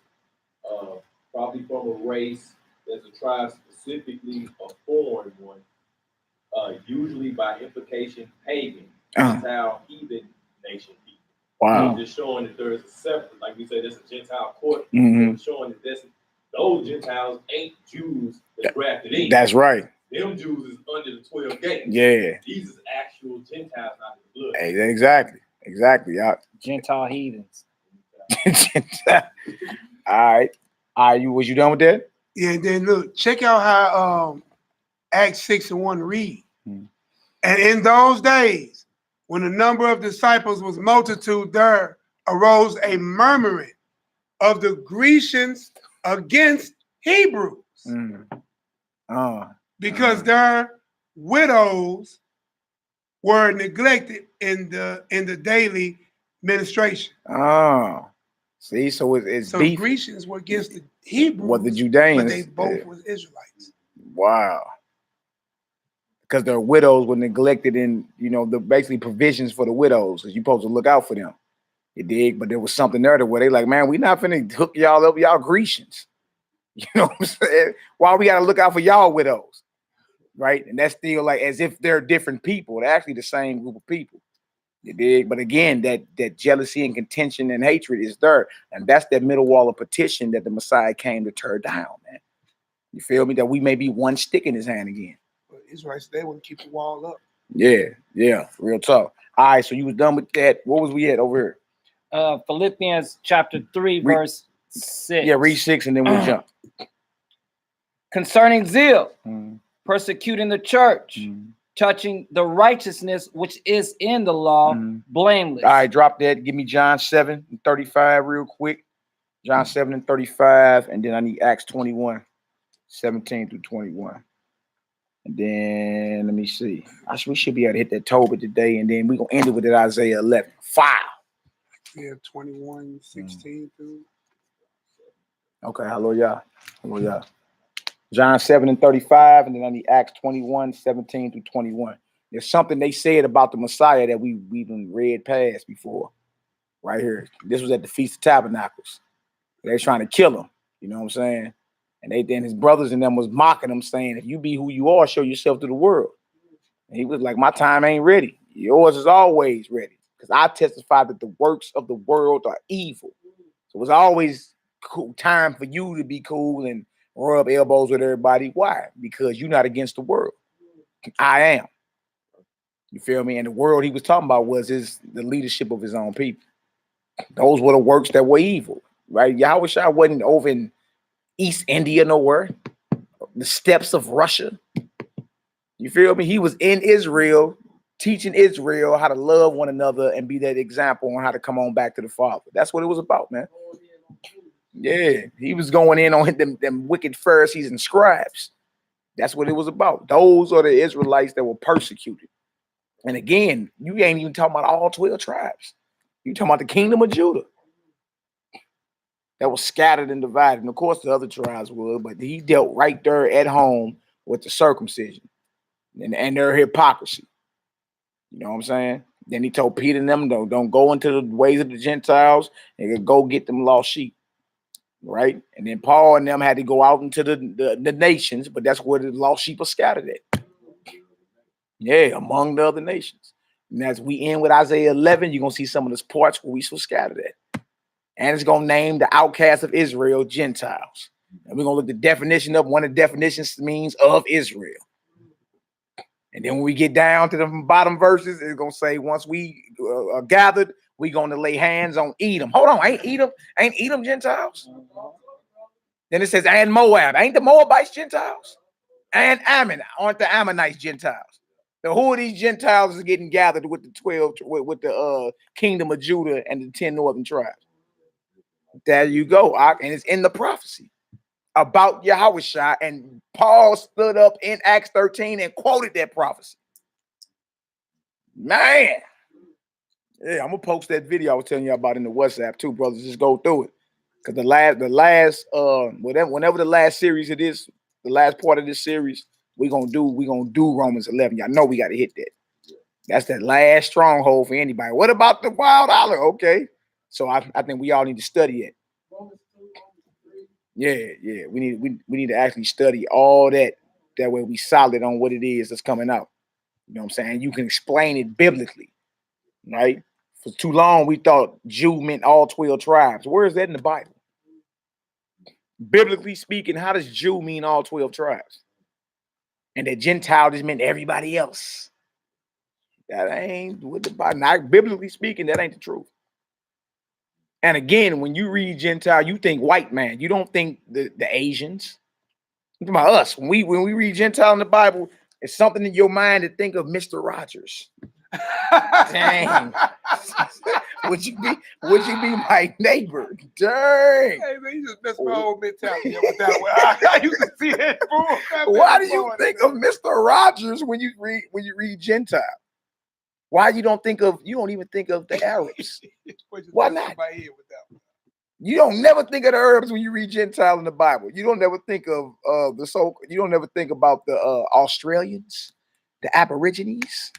probably from a race. There's a tribe specifically a foreign one, usually by implication pagan, Gentile, heathen nation people. Wow. Just showing that there is a separate, like we say, there's a Gentile court. Showing that those Gentiles ain't Jews that grafted in. That's right. Them Jews is under the 12 gates. Yeah. These is actual Gentiles, not the blood. Hey, exactly. Y'all. Gentile heathens. All right. Was you done with that? Yeah, and then look, check out how Acts 6:1 read. And in those days, when the number of disciples was multitude, there arose a murmuring of the Grecians against Hebrews. Because their widows were neglected in the daily ministration. Oh, see, so it's so beef. The Grecians were against the Hebrews, what the Judeans, but they both was Israelites. Wow. Because their widows were neglected in, the basically provisions for the widows. Because you're supposed to look out for them. You dig? But there was something there where they like, man, we not finna hook y'all up, y'all Grecians. You know what I'm saying? Why we gotta look out for y'all widows? Right? And that's still like as if they're different people. They're actually the same group of people. You dig? But again, that jealousy and contention and hatred is there. And that's that middle wall of petition that the Messiah came to tear down, man. You feel me? That we may be one stick in his hand again. But Israelites, they want to keep the wall up. Yeah. Real talk. All right, so you was done with that. What was we at over here? Philippians chapter 3, verse 6. Yeah, read 6 and then we'll jump. Concerning zeal, persecuting the church, touching the righteousness which is in the law, blameless. All right, drop that. Give me John 7:35 real quick. John 7:35, and then I need Acts 21:17-21. And then let me see. We should be able to hit that Tobit today, and then we're gonna end it with that Isaiah 11. File. Yeah, 21:16 through. Okay, hallelujah. John 7:35, and then I need Acts 21:17-21. There's something they said about the Messiah that we've even read past before. Right here. This was at the Feast of Tabernacles. They're trying to kill him. You know what I'm saying? And then his brothers and them was mocking him, saying, if you be who you are, show yourself to the world. And he was like, my time ain't ready. Yours is always ready. Because I testify that the works of the world are evil. So it's always cool time for you to be cool and rub elbows with everybody. Why? Because you're not against the world. I am. You feel me? And the world he was talking about was the leadership of his own people. Those were the works that were evil, right? Yahushua wasn't over in East India nowhere, the steppes of Russia. You feel me? He was in Israel, teaching Israel how to love one another and be that example on how to come on back to the Father. That's what it was about, man. Yeah, he was going in on them wicked Pharisees and scribes. That's what it was about. Those are the Israelites that were persecuted. And again, you ain't even talking about all 12 tribes. You talking about the kingdom of Judah that was scattered and divided. And of course, the other tribes were, but he dealt right there at home with the circumcision and their hypocrisy. You know what I'm saying? Then he told Peter and them, don't go into the ways of the Gentiles and go get them lost sheep. Right? And then Paul and them had to go out into the nations, but that's where the lost sheep are scattered at. Yeah, among the other nations. And as we end with Isaiah 11, you're going to see some of the parts where we so scattered at. And it's going to name the outcasts of Israel Gentiles. And we're going to look at the definition of one of the definitions means of Israel. And then when we get down to the bottom verses, it's going to say once we are gathered, we're going to lay hands on Edom. Hold on, ain't Edom Gentiles? Then it says, and Moab. Ain't the Moabites Gentiles? And Ammon. Aren't the Ammonites Gentiles? Now, who are these Gentiles is getting gathered with the 12, with the kingdom of Judah and the 10 northern tribes? There you go. And it's in the prophecy about Yahushua. And Paul stood up in Acts 13 and quoted that prophecy. Man. Yeah, I'm gonna post that video I was telling you about in the WhatsApp too, brothers. Just go through it. Because whenever the last series it is, the last part of this series, we're gonna do Romans 11. Y'all know we gotta hit that. That's that last stronghold for anybody. What about the wild olive? Okay. So I think we all need to study it. Yeah. We need to actually study all that. That way we solid on what it is that's coming out. You know what I'm saying? You can explain it biblically, right? For too long, we thought Jew meant all 12 tribes. Where is that in the Bible? Biblically speaking, how does Jew mean all 12 tribes? And that Gentile just meant everybody else. That ain't what the Bible. Not biblically speaking, that ain't the truth. And again, when you read Gentile, you think white man. You don't think the Asians. Think about us. When we read Gentile in the Bible, it's something in your mind to think of Mr. Rogers. Dang. Would you be my neighbor? Dang. Hey man, you just messed my whole mentality up with that one. I used to see that. Why do you think of Mr. Rogers when you read Gentile? Why you don't even think of the Arabs? Why not? You don't never think of the Arabs when you read Gentile in the Bible. You don't never think of you don't never think about the Australians, the Aborigines.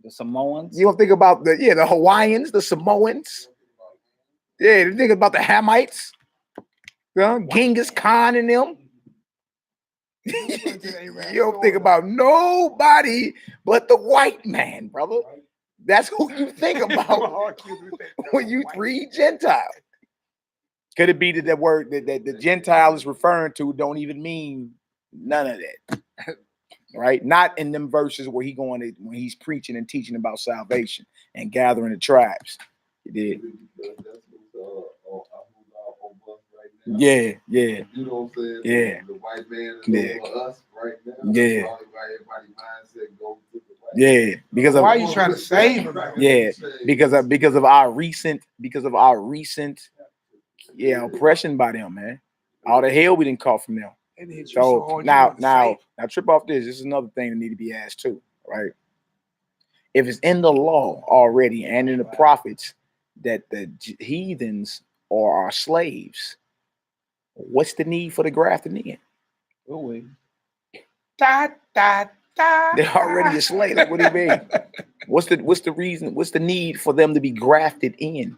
The Samoans. You don't think about the Hawaiians, the Samoans. Yeah, you think about the Hamites, Genghis Khan and them. You don't think about nobody but the white man, brother. That's who you think about when you read Gentile. Could it be that that word that the Gentile is referring to don't even mean none of that? Right? Not in them verses where when he's preaching and teaching about salvation and gathering the tribes. He did. Yeah. You know what I'm saying? Yeah. The white man is over us right now. Yeah. Everybody mindset goes to the white Yeah. Because why are you trying to save him? Yeah. Because of our recent oppression by them, man. All the hell we didn't call from them. So now trip off this. This is another thing that need to be asked too, right? If it's in the law already and in the prophets that the heathens are our slaves, what's the need for the grafting in? They're already a slave. Like, what do you mean? What's the reason? What's the need for them to be grafted in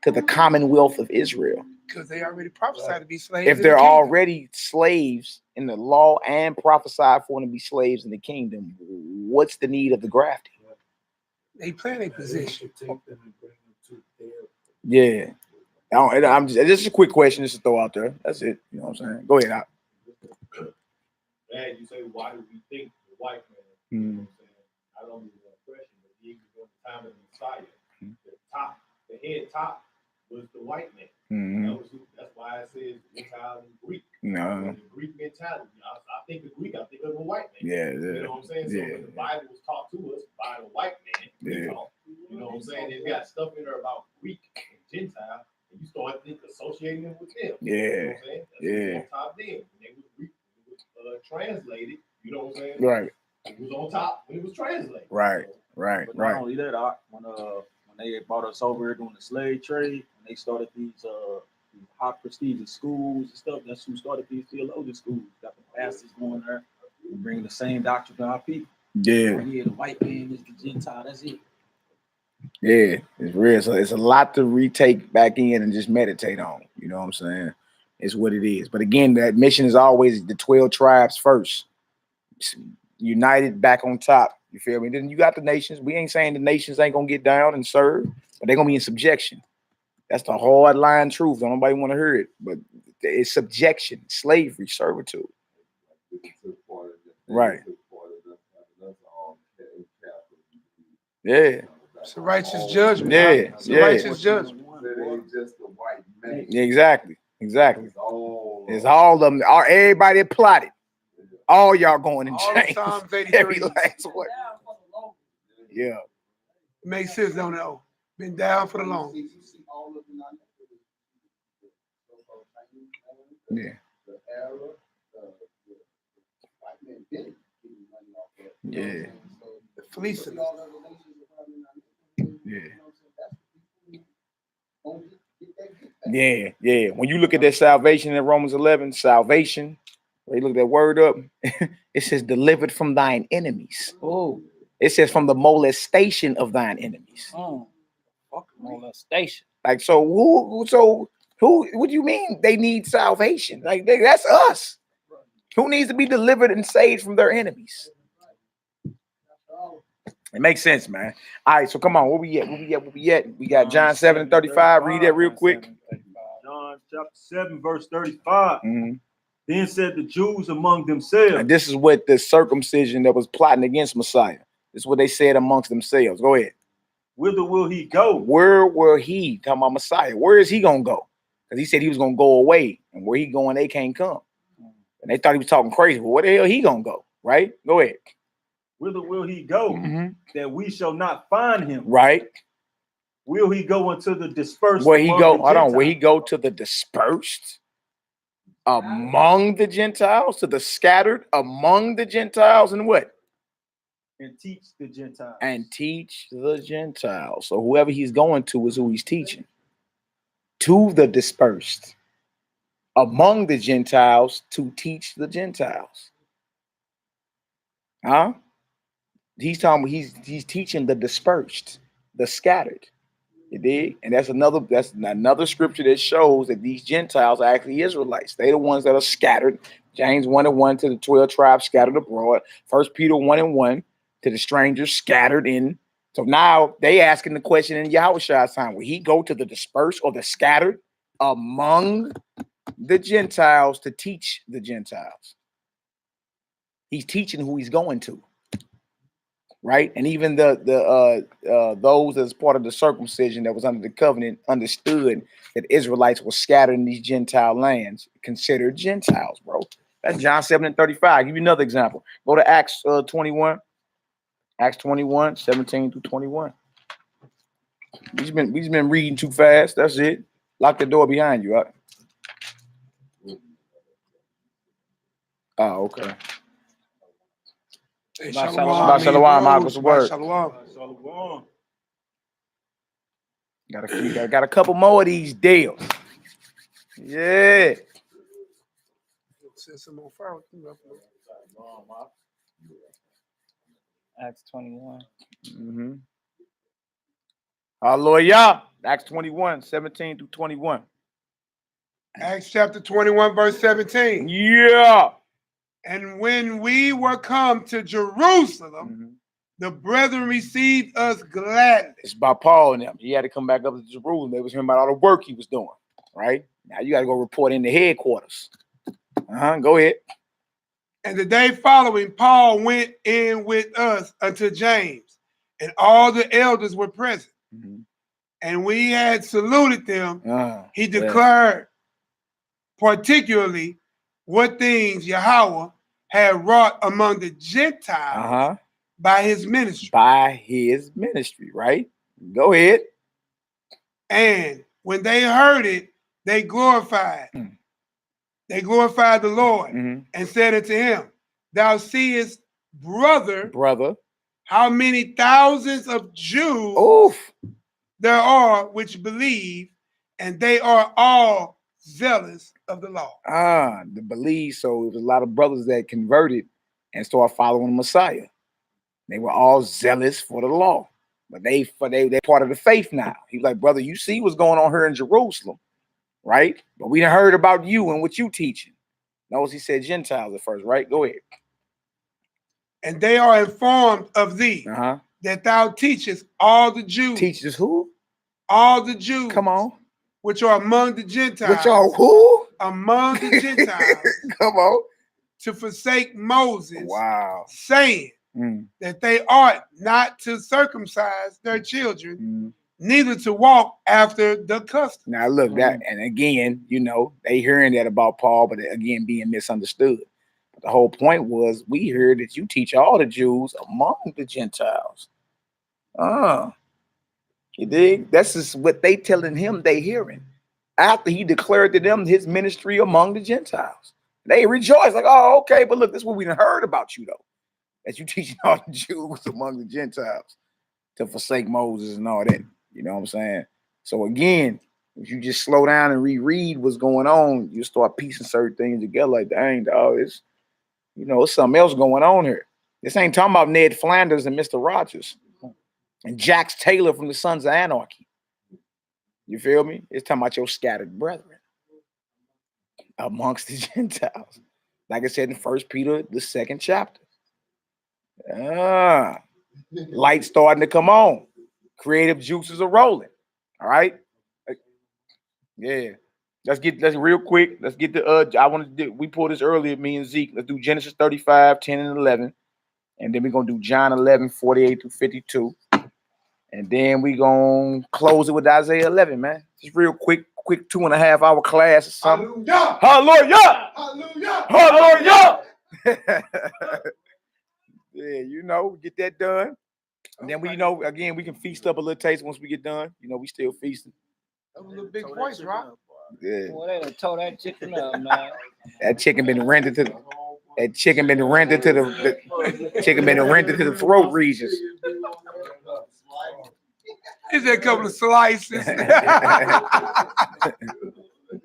to the commonwealth of Israel? Because they already prophesied to be slaves. If they're already slaves in the law and prophesied for them to be slaves in the kingdom, what's the need of the grafting? They play a position. Yeah. I'm just a quick question just to throw out there. That's it. You know what I'm saying? Go ahead, Al. And you say, why do we think the white man? You know what I'm saying? Not only the oppression, but even during the time of the Messiah, the head top was the white man. Mm-hmm. That's why it says Gentile and Greek. No. The Greek mentality. I think the Greek, I think of a white man. Yeah, You know what I'm saying? So when the Bible was taught to us by the white man, we taught. You know what I'm saying? It's got stuff in there about Greek and Gentile, and you start associating them with them. Yeah. You know what I'm saying? That's on top of them. When they was Greek, it was translated. You know what I'm saying? Right. It was on top when it was translated. Right. So, Right. But Right. not only that, when they brought us over here doing the slave trade, when they started these high prestigious schools and stuff, that's who started these theologian schools. Got the pastors going there and bringing the same doctrine to our people. Yeah. Yeah, the white man is the Gentile. That's it. Yeah, it's real. So it's a lot to retake back in and just meditate on. You know what I'm saying? It's what it is. But again, that mission is always the 12 tribes first. United back on top. You feel me? Then you got the nations. We ain't saying the nations ain't gonna get down and serve, but they're gonna be in subjection. That's the hard line truth. Don't nobody want to hear it, but it's subjection, slavery, servitude. Right. Yeah. It's a righteous judgment. Yeah. It's a righteous judgment. Just the white man. Exactly. Exactly. It's all of them. Everybody plotted. All y'all going in chains. Psalms 83. Every last one. Yeah. Makes sense, don't it? Been down for the long. Yeah. Yeah. The fleecing. Yeah. Yeah, yeah. When you look at that salvation in Romans 11, salvation, when you look that word up, it says delivered from thine enemies. Oh, it says from the molestation of thine enemies. Molestation. Like, so who, what do you mean they need salvation? Like, that's us. Who needs to be delivered and saved from their enemies? It makes sense, man. All right, so come on, where we at? We got John 7:35. Read that real quick. John chapter 7, verse 35. Mm-hmm. Then said the Jews among themselves. And this is what the circumcision that was plotting against Messiah. This is what they said amongst themselves. Go ahead. Whither will he go? Where will he, talking about Messiah, where is he going to go? Because he said he was going to go away. And where he going, they can't come. And they thought he was talking crazy. Well, where the hell he going to go? Right? Go ahead. Whither will he go? Mm-hmm. That we shall not find him. Right. Will he go into the dispersed? Where he go? Hold on. Where he go to the dispersed? Among the Gentiles, to the scattered among the Gentiles, and what? And teach the Gentiles. And teach the Gentiles. So whoever he's going to is who he's teaching. To the dispersed. Among the Gentiles, to teach the Gentiles. Huh? He's talking, he's teaching the dispersed, the scattered. You dig? And that's another scripture that shows that these Gentiles are actually Israelites. They're the ones that are scattered. James 1:1 to the 12 tribes scattered abroad. 1 Peter 1:1 to the strangers scattered in. So now they asking the question in Yahushua time: will he go to the dispersed or the scattered among the Gentiles to teach the Gentiles? He's teaching who he's going to. Right, and even those as part of the circumcision that was under the covenant understood that Israelites were scattered in these Gentile lands, considered Gentiles, bro. That's John 7:35. I'll give you another example. Go to Acts 21. Acts 21, 17 through 21. We just been reading too fast. That's it. Lock the door behind you. Right? Oh, okay. Hey, Shalom, Mike, what's the word? Shalom. Got a couple more of these deals. Yeah. Acts 21. Mm-hmm. Hallelujah. Acts 21, 17 through 21. Acts chapter 21, verse 17. Yeah. And when we were come to Jerusalem, the brethren received us gladly. It's by Paul and them. He had to come back up to Jerusalem. They was hearing about all the work he was doing. Right? Now you got to go report in the headquarters. Go ahead. And the day following, Paul went in with us unto James, and all the elders were present. And when he had saluted them, he declared particularly what things Yahweh had wrought among the Gentiles by his ministry. By his ministry, right? Go ahead. And when they heard it, they glorified. They glorified the Lord and said unto him, thou seest, brother, how many thousands of Jews there are which believe, and they are all zealous of the law. The believe. So it was a lot of brothers that converted and started following the Messiah. They were all zealous for the law, but they part of the faith now. He's like, brother, you see what's going on here in Jerusalem, right? But we done heard about you and what you teaching. Notice he said Gentiles at first, right? Go ahead. And they are informed of thee that thou teachest all the Jews. Teachers who? All the Jews. Come on. Which are among the Gentiles. Which are who? Among the Gentiles. Come on. To forsake Moses. Wow. Saying that they ought not to circumcise their children, neither to walk after the custom. Now look, that, and again, you know, they hearing that about Paul, but again, being misunderstood. But the whole point was, we heard that you teach all the Jews among the Gentiles. You dig? That's just what they telling him they hearing. After he declared to them his ministry among the Gentiles. They rejoice, like, oh, okay, but look, this is what we done heard about you, though. That you teaching all the Jews among the Gentiles to forsake Moses and all that. You know what I'm saying? So again, if you just slow down and reread what's going on, you start piecing certain things together like, dang, dog, it's, you know, it's something else going on here. This ain't talking about Ned Flanders and Mr. Rogers and Jax Taylor from the Sons of Anarchy. You feel me? It's talking about your scattered brethren amongst the Gentiles. Like I said in 1 Peter, the 2nd chapter. Light starting to come on. Creative juices are rolling. All right. Yeah. Let's real quick. Let's get the we pulled this earlier, me and Zeke. Let's do Genesis 35, 10 and 11. And then we're gonna do John 11, 48 through 52. And then we're gonna close it with Isaiah 11, man. Just real quick 2.5 hour class or something. Hallelujah! Hallelujah! Hallelujah! Yeah, you know, get that done. And then we, you know, again, we can feast up a little taste once we get done. You know, we still feasting. That was a big voice, Rob. Yeah. Boy, they done tore that chicken up, man. That chicken been rendered to the throat regions. Is there a couple of slices?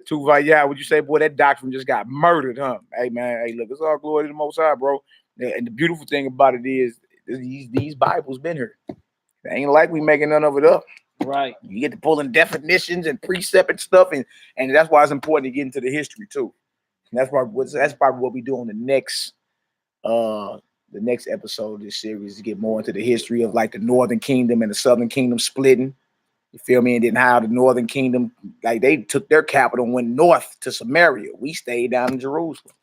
YAH'KI, would you say, boy, that doctrine just got murdered, huh? Hey, man, hey, look, it's all glory to the Most High, bro. And the beautiful thing about it is these Bibles been here. It ain't like we making none of it up. Right. You get to pulling definitions and precept and stuff, and that's why it's important to get into the history too. And that's probably what we do on the next episode of this series, to get more into the history of like the Northern Kingdom and the Southern Kingdom splitting. You feel me? And then how the Northern Kingdom, like they took their capital and went north to Samaria. We stayed down in Jerusalem.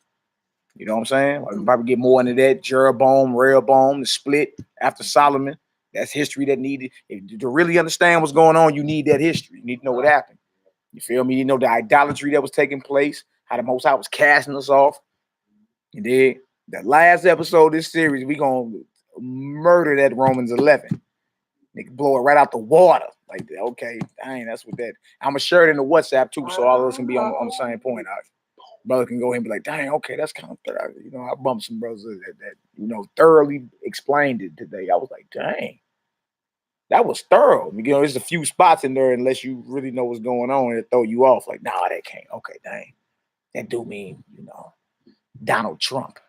You know what I'm saying? We'll probably get more into that. Jeroboam, Rehoboam, the split after Solomon. That's history that needed. To really understand what's going on, you need that history. You need to know what happened. You feel me? You know the idolatry that was taking place, how the Most High was casting us off. And then the last episode of this series, we gonna murder that Romans 11. They can blow it right out the water. Like, okay, dang, that's what that. I'm gonna share it in the WhatsApp too, so all of us can be on the same point. Brother can go ahead and be like, dang, okay, that's kind of thorough. You know, I bumped some brothers that you know thoroughly explained it today. I was like, dang, that was thorough. You know, there's a few spots in there, unless you really know what's going on, it throw you off. Like, nah, that can't. Okay, dang, that do mean, you know, Donald Trump.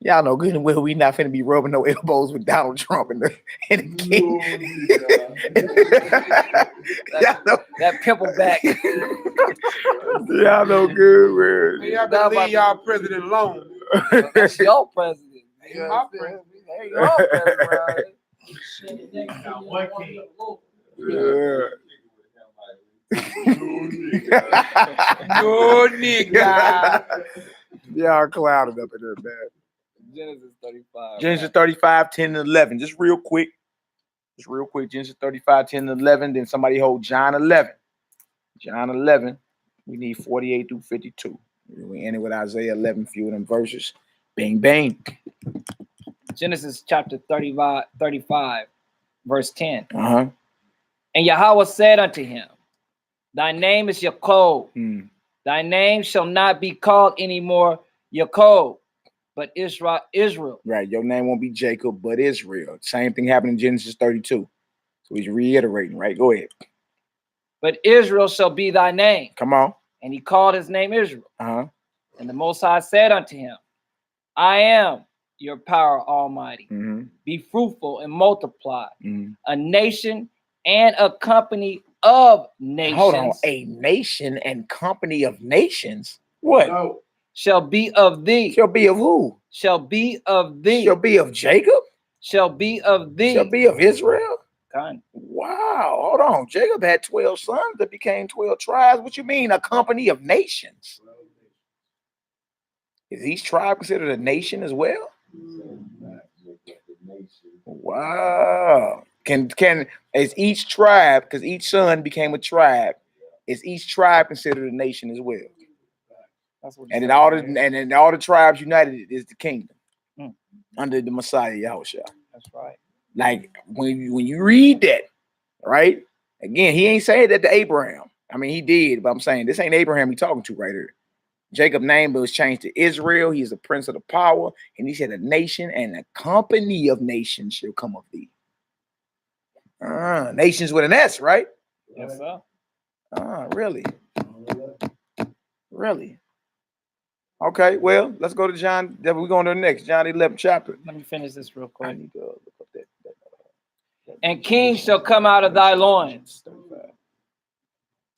Y'all know good and well we not finna be rubbing no elbows with Donald Trump in the king. That pimple back. Y'all know good, man. Y'all better leave y'all president alone. That's your president. Ain't my president. Hey, your president, Good nigga. Y'all clouded up in there, man. Genesis 35. Genesis 35, 10 and 11. Just real quick. Just real quick, Genesis 35, 10 and 11. Then somebody hold John 11. John 11, we need 48 through 52. We end it with Isaiah 11, few of them verses. Bing, bang. Genesis chapter 35, verse 10. Uh-huh. And Yahweh said unto him, thy name is Yaakov. Thy name shall not be called anymore Yaakov, but Israel. Right, your name won't be Jacob, but Israel. Same thing happened in Genesis 32. So he's reiterating, right? Go ahead. But Israel shall be thy name. Come on. And he called his name Israel. Uh-huh. And the Most High said unto him, I am your power almighty. Be fruitful and multiply. A nation and a company of nations. Hold on, a nation and company of nations? What? No. Shall be of thee. Shall be of who? Shall be of thee. Shall be of Jacob? Shall be of thee. Shall be of Israel? Kind. Wow, hold on. Jacob had 12 sons that became 12 tribes. What you mean, a company of nations? Is each tribe considered a nation as well? Wow. Can is each tribe, because each son became a tribe, is each tribe considered a nation as well? And then all the tribes united is the kingdom under the Messiah Yahushua. That's right. Like when you read that, right? Again, he ain't saying that to Abraham. I mean, he did, but I'm saying this ain't Abraham he talking to right here. Jacob's name was changed to Israel. He is the prince of the power, and he said a nation and a company of nations shall come of thee. Nations with an S, right? Yes, sir. Really? Really? Okay, well, let's go to John. We're going to the next, John 11 chapter. Let me finish this real quick. I need to look up that. And kings shall come out of thy loins. 35.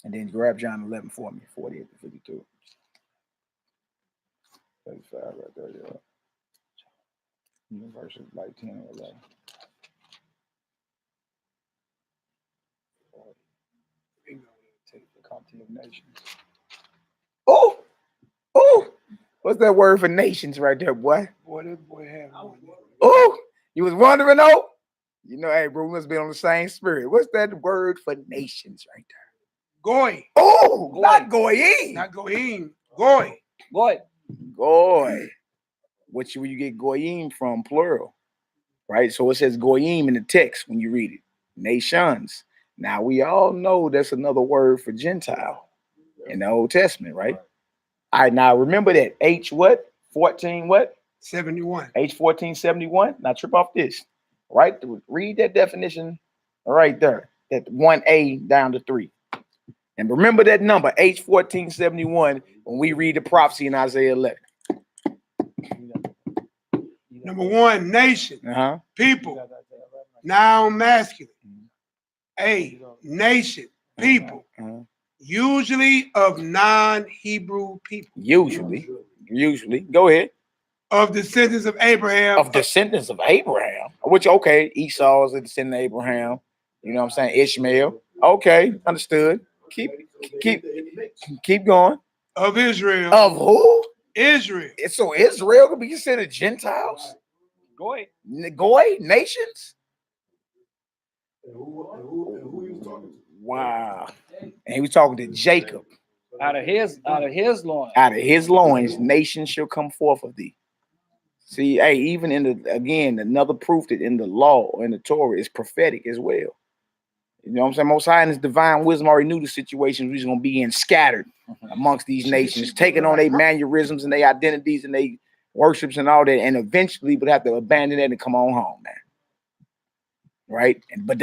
And then grab John 11 for me, 48 to 52. 35 right there, yeah. Verses like 10 or 11. Take the company of nations. Oh! What's that word for nations right there, boy? Boy, this boy had one. Oh! You was wondering, oh? You know, hey, bro, we must be on the same spirit. What's that word for nations right there? Goy. Oh, Goy. Not goyim. Not goyim. Goy. Goy. Goy. Where you get goyim from, plural, right? So it says goyim in the text when you read it. Nations. Now we all know that's another word for Gentile in the Old Testament, right? All right, now remember that H what? 14 what? 71. H 1471. Now trip off this. Right? Read that definition right there. That 1A down to 3. And remember that number, H 1471, when we read the prophecy in Isaiah 11. Number 1, nation. People. Noun masculine. A, nation. People. Usually of non-Hebrew people. Usually. Go ahead. Of descendants of Abraham. Of descendants of Abraham. Which, okay, Esau is a descendant of Abraham. You know what I'm saying? Ishmael. Okay, understood. Keep going. Of Israel. Of who? Israel. So Israel could be considered Gentiles? Goy. Nations? Who he was talking to? Wow. And he was talking to Jacob. Out of his loins. Out of his loins, nations shall come forth of thee. See, hey, even again, another proof that in the law or in the Torah is prophetic as well. You know what I'm saying? Most High in his divine wisdom already knew the situations we was going to be in scattered amongst these nations, taking on their mannerisms and their identities and their worships and all that, and eventually would have to abandon that and come on home, man. Right? But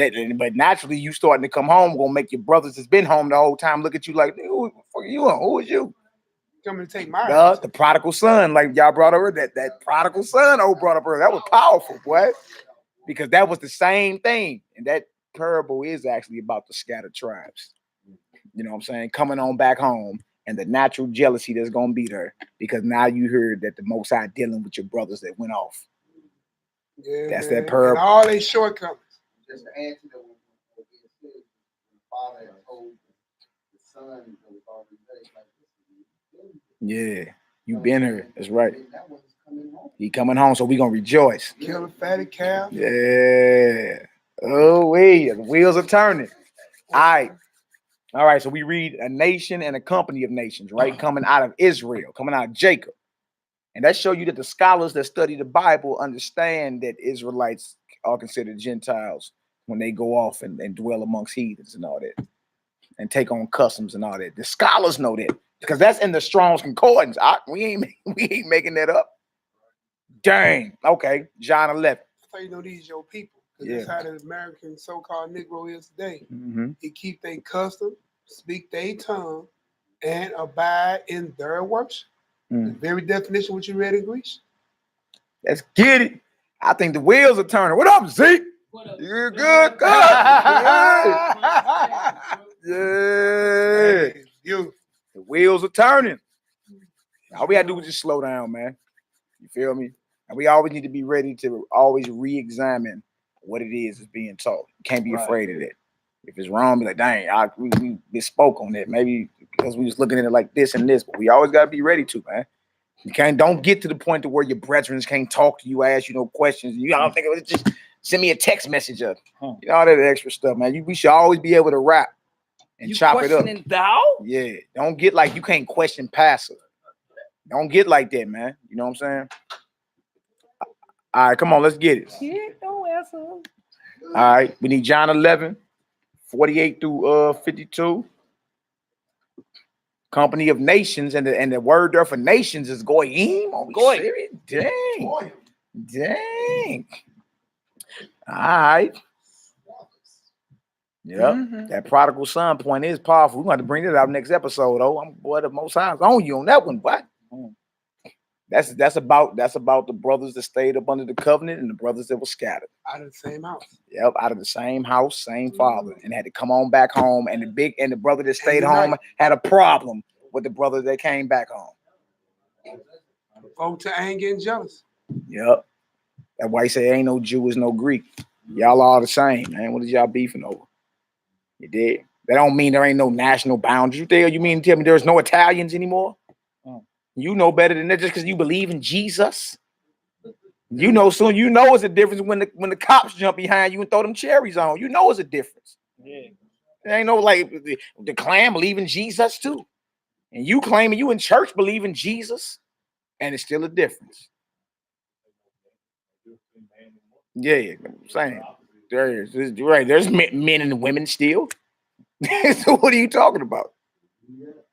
naturally, you starting to come home, gonna make your brothers that's been home the whole time look at you like, who are you on? Who is you? Coming to take my the prodigal son, like y'all brought over that prodigal son, brought up earlier. That was powerful, boy, because that was the same thing, and that parable is actually about the scattered tribes. You know what I'm saying? Coming on back home and the natural jealousy that's gonna be there because now you heard that the Most High dealing with your brothers that went off. Yeah, that's man. that parable. And all their shortcomings. Just to add to that, when the father had told the son that was already there, like, yeah, you been here. That's right. He coming home, so we gonna rejoice. Kill a fatty calf. Yeah, Oh, wait, the wheels are turning. All right. So we read a nation and a company of nations, right? Coming out of Israel, coming out of Jacob. And that show you that the scholars that study the Bible understand that Israelites are considered Gentiles when they go off and dwell amongst heathens and all that, and take on customs and all that. The scholars know that because that's in the Strong's Concordance. We ain't making that up. Dang. Okay. John 11. So you know these your people. Yeah. That's how the American so-called Negro is today. Mm-hmm. He keep their custom, speak their tongue, and abide in their worship. The very definition what you read in Greece. Let's get it. I think the wheels are turning. What up, Zeke? You're good. Yeah. You. The wheels are turning. All we gotta do is just slow down, man. You feel me? And we always need to be ready to always re-examine what it is that's being taught. You can't be afraid of that. If it's wrong, be like, dang, we misspoke on that. Maybe because we was looking at it like this and this, but we always gotta be ready to, man. You don't get to the point to where your brethren can't talk to you, ask you no questions. You don't think it was just send me a text message up. You know, all that extra stuff, man. We should always be able to rap and chop it up. Thou? Yeah. Don't get like you can't question pastor. Don't get like that, man. You know what I'm saying? All right, come on, let's get it. Yeah, don't answer. All right, we need John 11, 48 through 52. Company of nations, and the word there for nations is goyim. Oh, goy. Dang. Dang. All right. Yep. That prodigal son point is powerful. We're going to bring it out next episode, though. I'm boy, the most high on you on that one, but that's about the brothers that stayed up under the covenant and the brothers that were scattered. Out of the same house. Yep, out of the same house, same father, and had to come on back home. And the brother that stayed home had a problem with the brother that came back home. Vote to anger and jealous. Yep. That's why he say ain't no Jew is no Greek. Y'all all the same, man. What is y'all beefing over? You did. That don't mean there ain't no national boundaries. You mean to tell me there's no Italians anymore? You know better than that just because you believe in Jesus. You know soon. You know it's a difference when the cops jump behind you and throw them cherries on. You know it's a difference. Yeah. There ain't no like the clan believe in Jesus too. And you claiming you in church believe in Jesus. And it's still a difference. Yeah, I'm saying. There's men and women still. So what are you talking about?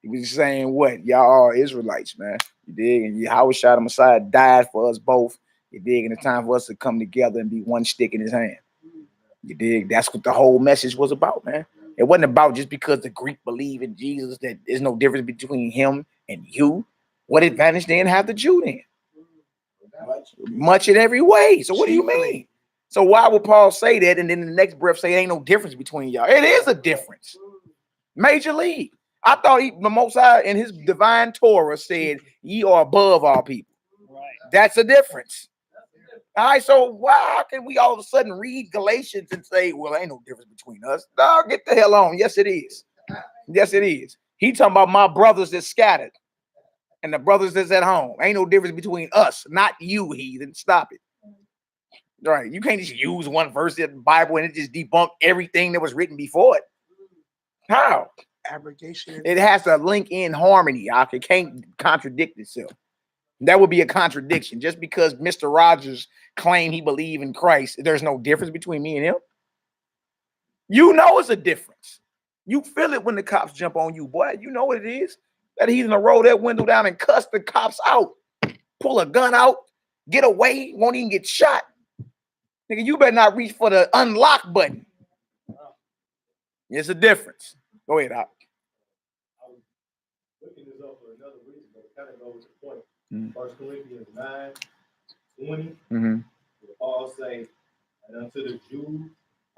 He was saying what? Y'all are Israelites, man. You dig? And Yahushua the Messiah died for us both. You dig? And it's time for us to come together and be one stick in his hand. You dig? That's what the whole message was about, man. It wasn't about just because the Greek believe in Jesus that there's no difference between him and you. What advantage then have the Jew then? Much in every way. So what do you mean? So why would Paul say that and then the next breath say ain't no difference between y'all? It is a difference. Major league. I thought the Most High in his divine Torah said ye are above all people. Right. That's a difference. All right, so why can we all of a sudden read Galatians and say, well, ain't no difference between us? No, get the hell on. Yes, it is. Yes, it is. He talking about my brothers that scattered and the brothers that's at home. Ain't no difference between us, not you, heathen. Stop it. Right. You can't just use one verse in the Bible and it just debunk everything that was written before it. How? Abrogation. It has to link in harmony. It can't contradict itself. That would be a contradiction. Just because Mr. Rogers claimed he believed in Christ, there's no difference between me and him. You know it's a difference. You feel it when the cops jump on you, boy. You know what it is. That he's gonna roll that window down and cuss the cops out. Pull a gun out, get away, won't even get shot. Nigga, you better not reach for the unlock button. It's a difference. Go ahead, Doc. I was looking this up for another reason, but it kind of goes to the point. 1 Corinthians 9:20. Mm-hmm. Paul say, and unto the Jews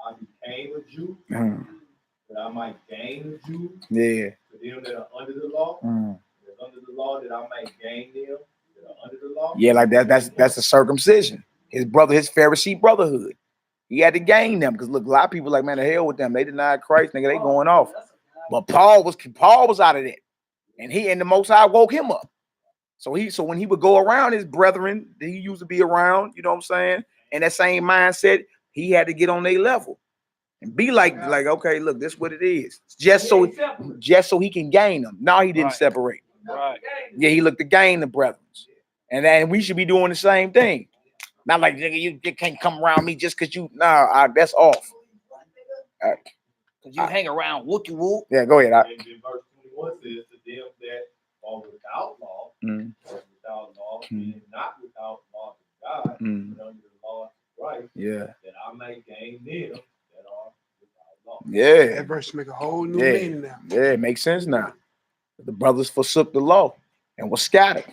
I became a Jew, that I might gain a Jew. Yeah. To them that are under the law, that under the law, that I might gain them that are under the law. Yeah, like that's a circumcision. His Pharisee brotherhood. He had to gain them because look, a lot of people like, man, the hell with them. They denied Christ, nigga. They going off. But Paul was out of that, and the Most High woke him up. So when he would go around his brethren that he used to be around, you know what I'm saying, and that same mindset, He had to get on their level and be like, okay, look, this is what it is. Just so he can gain them. No, he didn't separate. Right. Yeah, he looked to gain the brethren. And then we should be doing the same thing. Not like, nigga, you can't come around me just because you, that's off. Because you hang around wookie whoop. Yeah, go ahead. And then verse 21 says, to them that are without law, and not without law to God, but under the law of Christ, that I may gain them that are without law. Yeah. That verse make a whole new meaning now. Yeah, it makes sense now. The brothers forsook the law and were scattered.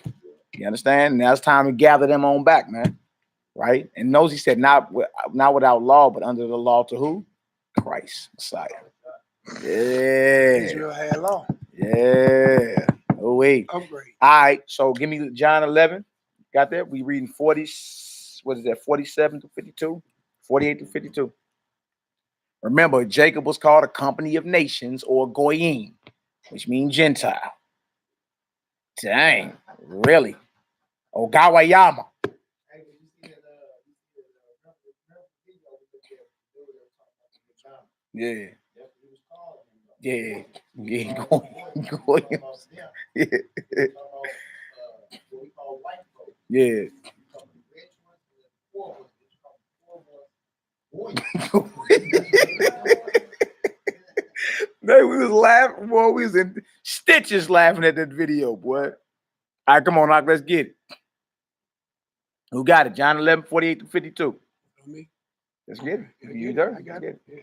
You understand? Now it's time to gather them on back, man. Right? And notice he said, not without law, but under the law to who? Christ, Messiah. Yeah. Israel had law. Yeah. Oh, wait. Upgrade. All right. So give me John 11. Got that? We reading 40. What is that? 47 to 52? 48 to 52. Remember, Jacob was called a company of nations, or Goyim, which means Gentile. Dang. Really? Oh, Gawayama. Yeah. Yeah. Yeah. Yeah. Man, we was laughing, boy. We was in stitches laughing at that video, boy. All right, come on, let's get it. Who got it? John 11, 48 to 52. Me. Let's get it. You there? I got it. Yeah.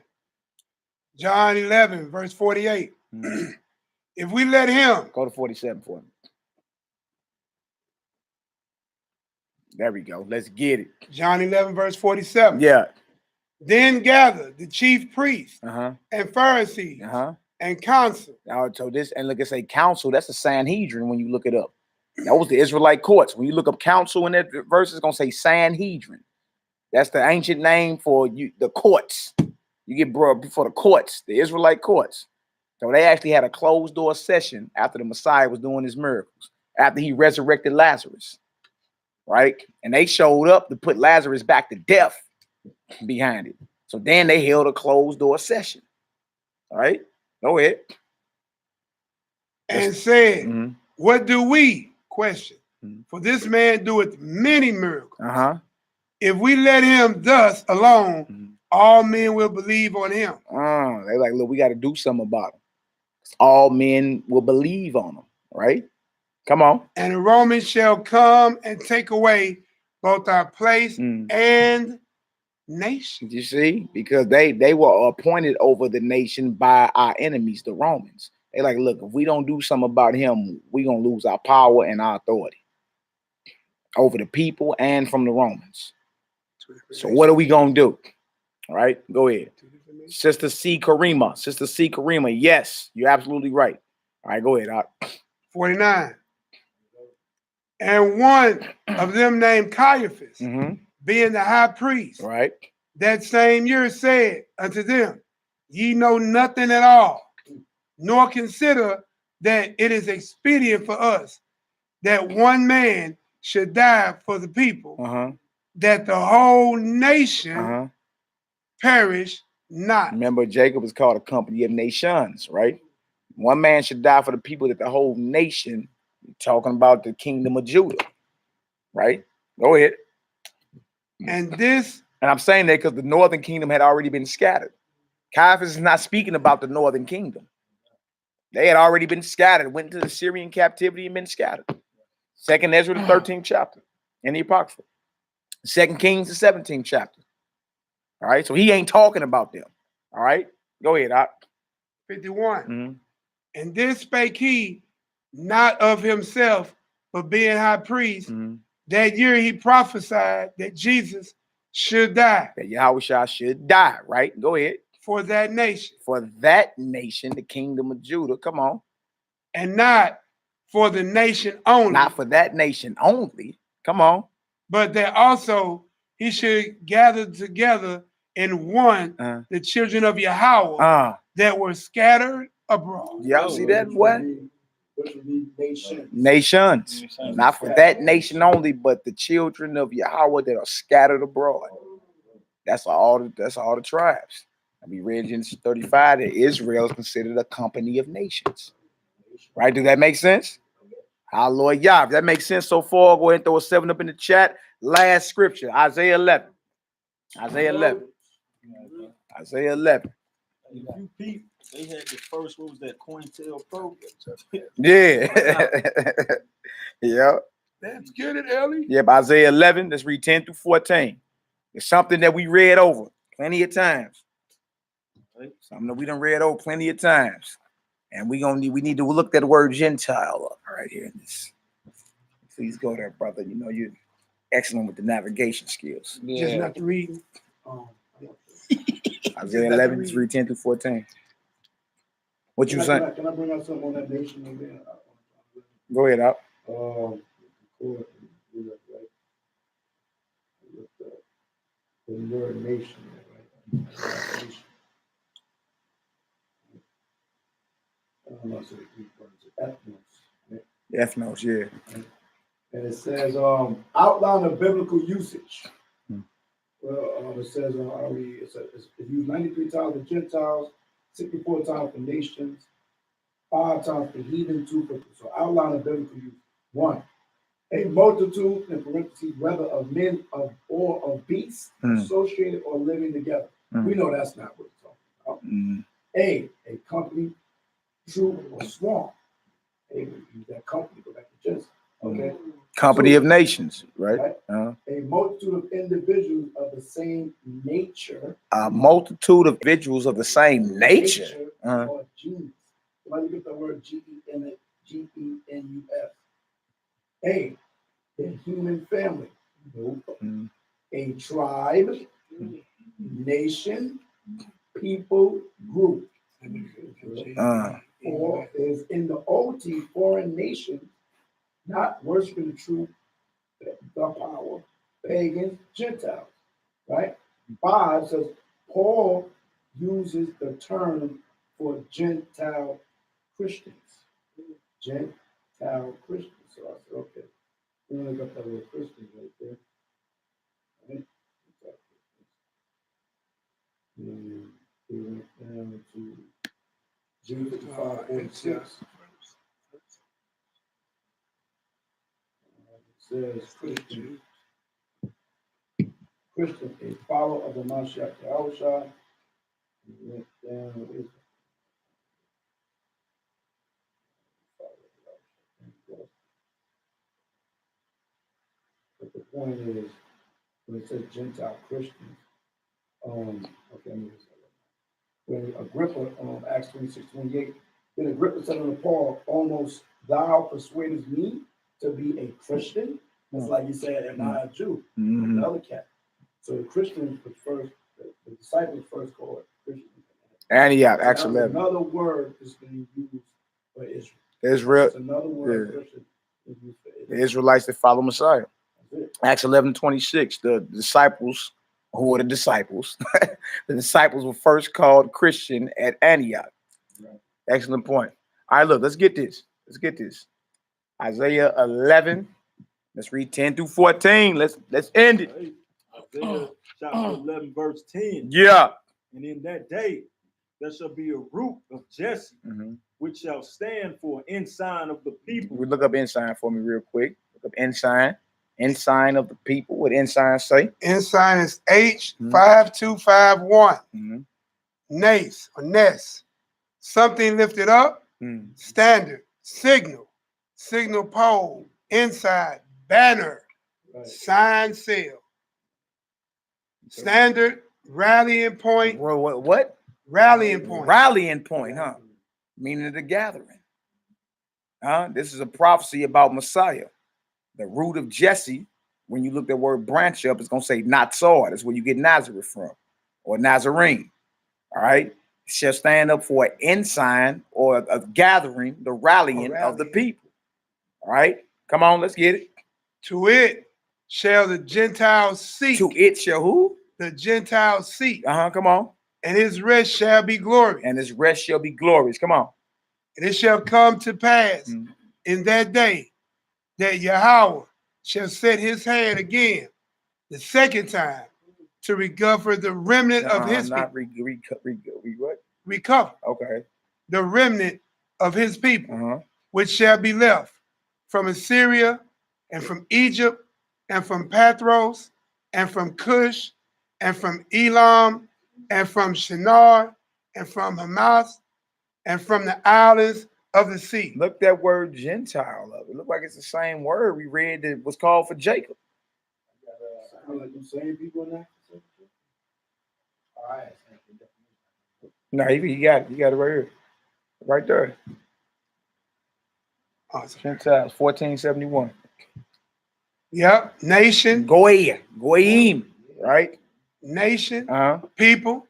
John 11, verse 48. If we let him. Go to 47 for me. There we go. Let's get it. John 11, verse 47. Yeah. Then gathered the chief priests and Pharisees and council. Now, so this, and look, it say council, that's the Sanhedrin when you look it up. That was the Israelite courts. When you look up council in that verse, it's going to say Sanhedrin. That's the ancient name for the courts. You get brought for the courts, the Israelite courts. So they actually had a closed door session after the Messiah was doing his miracles, after he resurrected Lazarus, right? And they showed up to put Lazarus back to death behind it. So then they held a closed door session. All right, go ahead. And said, what do we, question, for this man doeth many miracles. If we let him thus alone, all men will believe on him. They're like, look, we got to do something about him. All men will believe on him, right? Come on. And the Romans shall come and take away both our place and nation. You see? Because they were appointed over the nation by our enemies, the Romans. They like, look, if we don't do something about him, we're going to lose our power and our authority over the people and from the Romans. So what are we going to do? All right, go ahead. Sister C. Karima. Sister C. Karima. Yes, you're absolutely right. All right, go ahead. 49. And one of them named Caiaphas, being the high priest, right, that same year said unto them, ye know nothing at all, nor consider that it is expedient for us that one man should die for the people, that the whole nation perish not. Remember, Jacob is called a company of nations, right? One man should die for the people, that the whole nation, talking about the kingdom of Judah, right? Go ahead. And this, and I'm saying that because the northern kingdom had already been scattered. Caiaphas is not speaking about the northern kingdom. They had already been scattered, went into the Syrian captivity and been scattered. 2nd Ezra, the 13th chapter in the Apocrypha. 2 Kings, the 17th chapter. All right, so he ain't talking about them. All right, go ahead. 51. And this spake he not of himself, but being high priest. That year he prophesied that Jesus should die. That YAHUDAHS should die, right? Go ahead. For that nation. For that nation, the kingdom of Judah. Come on. And not for the nation only. Not for that nation only. Come on. But that also he should gather together in one the children of Yahweh that were scattered abroad. Y'all see that, what? Nations. Not for that nation only, but the children of Yahweh that are scattered abroad. That's all the tribes. And we read Genesis 35 that Israel is considered a company of nations. Right? Do that make sense? Hallelujah. If that makes sense so far, go ahead and throw a 7 up in the chat. Last scripture, Isaiah 11. Isaiah 11. Isaiah 11. If you peep, they had the first, what was that, COINTELPRO? Yeah. Yeah. Let's get it, Ellie. Yep, Isaiah 11. Let's read 10 through 14. It's something that we read over plenty of times. Something that we done read over plenty of times. And we need to look that word Gentile up right here in this. Please go there, brother. You know you're excellent with the navigation skills. Yeah. Just not to read. Isaiah 11, let's read 10 through 14. What you saying? Can I bring out something on that nation again? Go ahead, out. The word nation, right? Ethnos, yeah. And it says, outline of biblical usage. Well, it says, it's used 93 times for Gentiles, 64 times for nations, 5 times for heathen, 2 for. So outline of biblical usage. 1, a multitude, in parentheses, whether of men or of beasts, associated or living together. We know that's not what it's talking about. A company, troop, or swarm. A, use that company, go back to Genesis. Okay. Company of nations, right? A multitude of individuals of the same nature. A multitude of individuals of the same nature. Or genus. Why do you get the word Genus? A human family. A tribe, nation, people, group. Or is in the OT, foreign nation, not worshiping the truth, the power, pagans, Gentiles, right? 5 says Paul uses the term for Gentile Christians. Gentile Christians. So I said, okay, we only got that word Christians right there. Right? And we went down to Genesis 5:46. Says Christian, a follower of the Mashiach Yahushua. Went down with but the point is, when it says Gentile Christians, when Agrippa, Acts 26:28, then Agrippa said unto Paul, almost thou persuadest me to be a Christian. It's like you said, am I a Jew? Another cat. So the Christians was first, the disciples first called Christians. Antioch, Acts 11. Another word is being used for Israel. Israel. It's another word Christian is used for Israel. The Israelites that follow Messiah. Acts 11:26. The disciples, who were the disciples? The disciples were first called Christian at Antioch. Right. Excellent point. All right, look, let's get this. Isaiah 11. Let's read 10 through 14. Let's end it. Isaiah chapter 11, verse 10. Yeah. And in that day there shall be a root of Jesse, which shall stand for ensign of the people. We look up ensign for me real quick. Look up ensign. Ensign of the people. What ensign say? Ensign is H5251. Nace or ness. Something lifted up. Standard. Signal. Signal pole. Inside. Banner. Sign seal. Standard. Rallying point. What? Rallying point. Rallying point, huh? Meaning the gathering. This is a prophecy about Messiah. The root of Jesse, when you look at the word branch up, it's going to say Natsar. That's where you get Nazareth from, or Nazarene. All right? It shall stand up for an ensign or a gathering, the rallying of the people. All right? Come on, let's get it. To it shall the Gentiles seek. To it shall who? The Gentiles seek. Come on. And his rest shall be glorious. And his rest shall be glorious. Come on. And it shall come to pass in that day that Yahweh shall set his hand again the second time to recover the remnant of his not people. what? Recover Okay. the remnant of his people, which shall be left from Assyria and from Egypt and from Pathros and from Cush and from Elam and from Shinar and from Hamath and from the islands of the sea. Look that word Gentile up. It looked like it's the same word we read that was called for Jacob. No, you got it. You got it right here. Right there. Awesome. Gentiles, 1471. Yep. Nation. Goyim, right? Nation, people,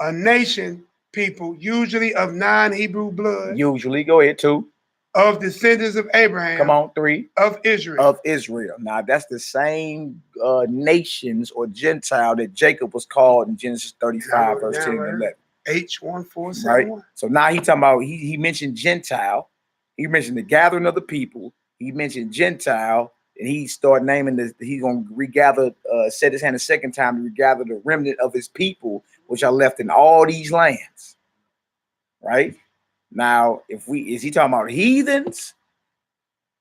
a nation, people, usually of non-Hebrew blood. Usually, go ahead, 2. Of descendants of Abraham. Come on, 3. Of Israel. Of Israel. Now, that's the same nations or Gentile that Jacob was called in Genesis 35, verse 10 and 11. H1471. Right? So now he talking about, he mentioned Gentile. He mentioned the gathering of the people. He mentioned Gentile. And he started naming this, he's going to regather, set his hand a second time to regather the remnant of his people, which are left in all these lands. Right? Now, is he talking about heathens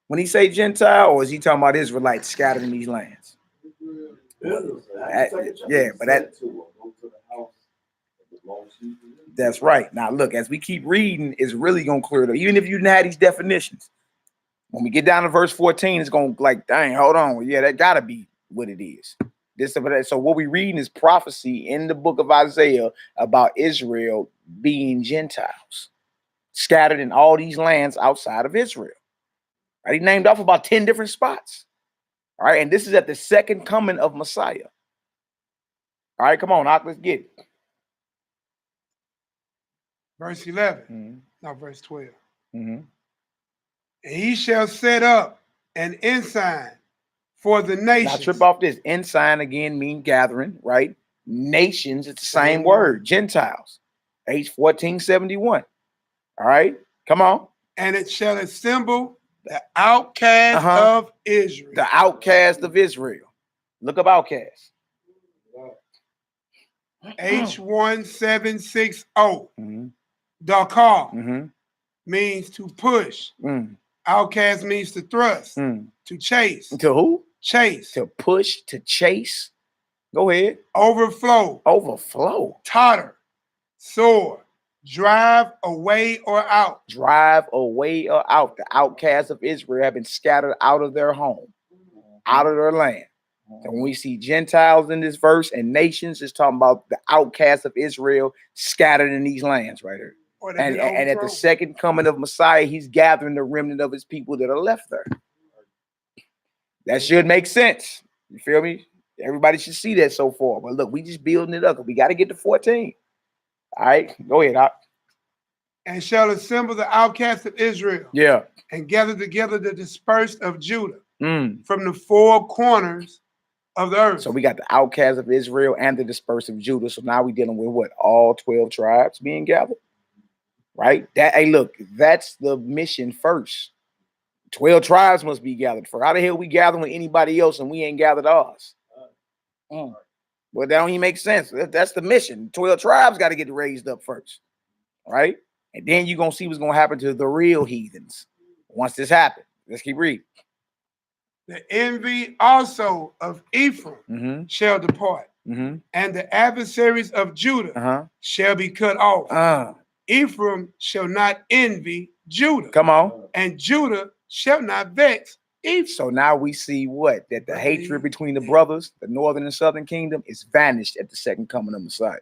when he say Gentile, or is he talking about Israelites scattered in these lands? That's right. Now, look, as we keep reading, it's really going to clear it up. Even if you didn't have these definitions, when we get down to verse 14, it's going to like, dang, hold on. Yeah, that got to be what it is. So what we're reading is prophecy in the book of Isaiah about Israel being Gentiles, scattered in all these lands outside of Israel. Right? He named off about 10 different spots. All right, and this is at the second coming of Messiah. All right, come on, let's get it. Verse 11, no, verse 12. And he shall set up an ensign for the nations. Now trip off this. Ensign again mean gathering, right? Nations, it's the same word. Gentiles. H1471. All right, come on. And it shall assemble the outcast of Israel. The outcast of Israel. Look up outcast. H1760. Dakar means to push. Outcast means to thrust, to chase. To who? Chase. To push, to chase. Go ahead. Overflow. Overflow. Totter. Soar. Drive away or out. Drive away or out. The outcasts of Israel have been scattered out of their home, out of their land. And when we see Gentiles in this verse and nations, it's talking about the outcasts of Israel scattered in these lands right here. And at the second coming of Messiah, he's gathering the remnant of his people that are left there. That should make sense. You feel me? Everybody should see that so far. But look, we just building it up. We got to get to 14. All right, go ahead. And shall assemble the outcasts of Israel. Yeah. And gather together the dispersed of Judah from the four corners of the earth. So we got the outcasts of Israel and the dispersed of Judah. So now we're dealing with what? All 12 tribes being gathered. Right? Hey, look, that's the mission first. 12 tribes must be gathered for. How the hell we gathering with anybody else and we ain't gathered ours? Well, that don't even make sense. That's the mission. 12 tribes got to get raised up first. Right? And then you're going to see what's going to happen to the real heathens once this happens. Let's keep reading. The envy also of Ephraim shall depart, and the adversaries of Judah shall be cut off. Ephraim shall not envy Judah. Come on. And Judah shall not vex Ephraim. So now we see what? That the hatred between the brothers, the northern and southern kingdom, is vanished at the second coming of Messiah.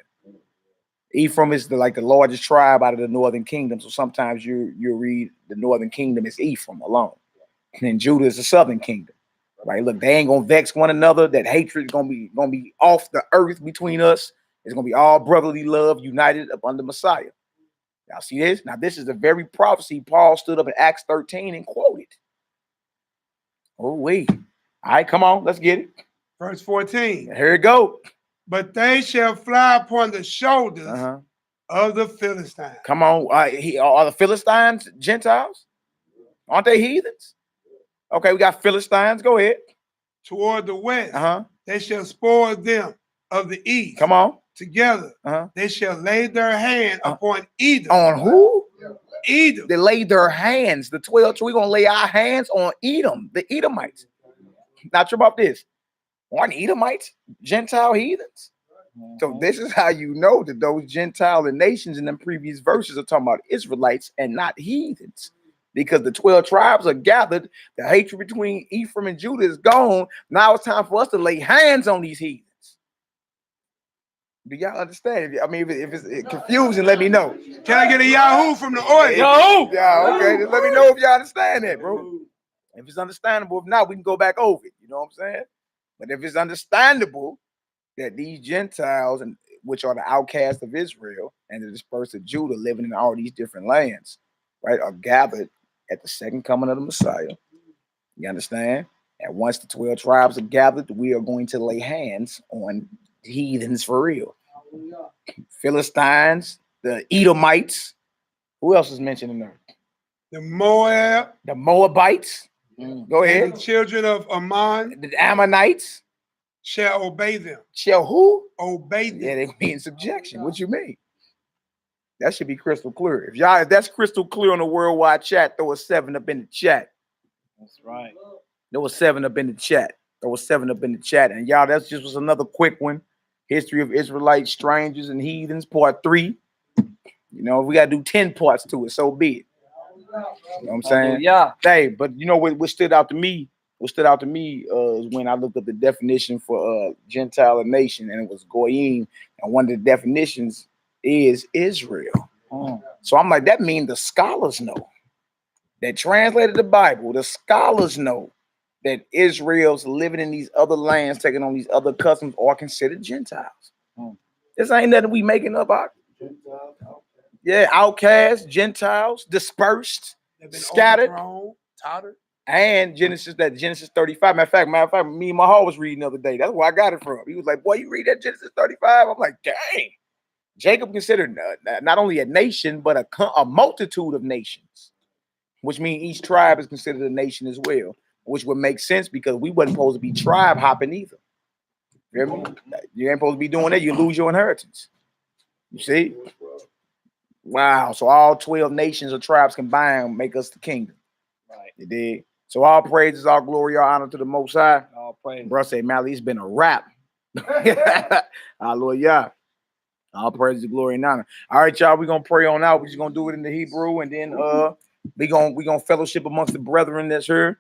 Ephraim is the largest tribe out of the northern kingdom. So sometimes you read the northern kingdom is Ephraim alone. And Judah is the southern kingdom. Right? Look, they ain't gonna vex one another. That hatred is gonna be off the earth between us. It's gonna be all brotherly love united up under Messiah. Y'all see this? Now, this is the very prophecy Paul stood up in Acts 13 and quoted. Oh, wait. All right, come on, let's get it. Verse 14. Here it go. But they shall fly upon the shoulders of the Philistines. Come on. Are the Philistines Gentiles? Aren't they heathens? Okay, we got Philistines. Go ahead. Toward the west, they shall spoil them of the east. Come on. Together, they shall lay their hand upon Edom. On who? Edom. They laid their hands. The 12. So we're gonna lay our hands on Edom, the Edomites. Not sure about this. Aren't Edomites Gentile heathens? So this is how you know that those Gentile nations in them previous verses are talking about Israelites and not heathens. Because the 12 tribes are gathered, the hatred between Ephraim and Judah is gone. Now it's time for us to lay hands on these heathens. Do y'all understand? I mean, if it's confusing, let me know. Can I get a Yahoo from the audience? Yahoo! Yeah, okay. Just let me know if y'all understand that, bro. If it's understandable, if not, we can go back over it. You know what I'm saying? But if it's understandable that these Gentiles, and which are the outcasts of Israel and the dispersed of Judah living in all these different lands, right, are gathered at the second coming of the Messiah. You understand? And once the 12 tribes are gathered, we are going to lay hands on heathens for real. Philistines, the Edomites. Who else is mentioned in there? The Moab. The Moabites. Go ahead. The children of Ammon. The Ammonites. Shall obey them. Shall who? Obey them. Yeah, they be in subjection. What you mean? That should be crystal clear. If that's crystal clear on the worldwide chat, throw a 7 up in the chat. That's right. There was 7 up in the chat. There was 7 up in the chat. And y'all, that's just was another quick one. History of Israelite strangers and heathens, part 3. You know, we gotta do 10 parts to it, so be it. You know what I'm saying? Yeah. Hey, but you know what stood out to me? What stood out to me is when I looked up the definition for Gentile nation, and it was Goyim, and one of the definitions is Israel. So I'm like, that means the scholars know that translated the Bible. The scholars know that Israel's living in these other lands, taking on these other customs, are considered Gentiles. This ain't nothing we making up out. Yeah, outcasts, Gentiles, dispersed, scattered, and Genesis 35. Matter of fact, me and Mahal was reading the other day. That's where I got it from. He was like, boy, you read that Genesis 35? I'm like, dang. Jacob considered not only a nation, but a multitude of nations, which means each tribe is considered a nation as well, which would make sense because we wasn't supposed to be tribe hopping either. You hear me? You ain't supposed to be doing that. You lose your inheritance. You see? Wow. So all 12 nations or tribes combined make us the kingdom. Right. You did. So all praises, all glory, all honor to the Most High. All praise. Bro, say, Malaki, it's been a wrap. Hallelujah. All praise, glory, and honor. All right, y'all, we're gonna pray on out. We're just gonna do it in the Hebrew, and then we gonna fellowship amongst the brethren that's here.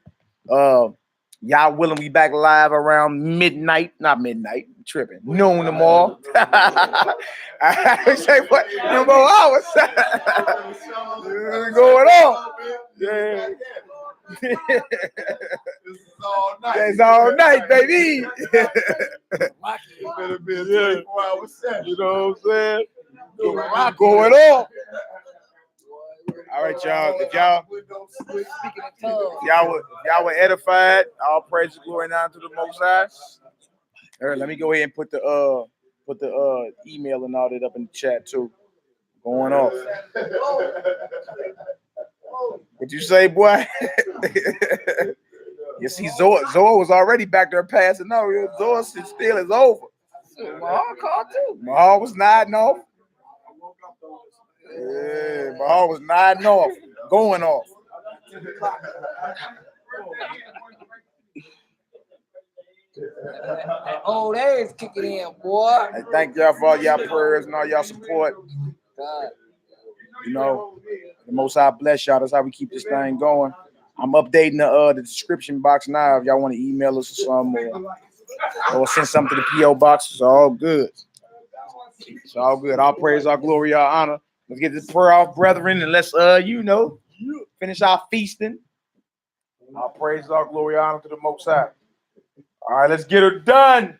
Y'all willing, we back live around midnight, not midnight, tripping, noon tomorrow. I say what? No more hours. Going on. Yeah. This is all night. It's all night, baby. Better be a 24-hour set. You know what I'm saying? Going on. All right, y'all. If y'all were edified, all praise, glory, and honor to the Most High. All right, let me go ahead and put the email and all that up in the chat too. Going off. What you say, boy? You see, Zoa was already back there passing out. Zoa still is over. Mahal called too. Mahal was nodding off. Yeah, Mahal was nodding off, going off. Old age kicking in, boy. I thank y'all for all y'all prayers and all y'all support. God. You know, the Most High bless y'all. That's how we keep this thing going. I'm updating the description box now. If y'all want to email us or something, or send something to the P.O. box, it's all good. It's all good. All praise, all glory, all honor. Let's get this prayer off, brethren, and let's finish our feasting. All praise, all glory, all honor to the Most High. All right, let's get her done.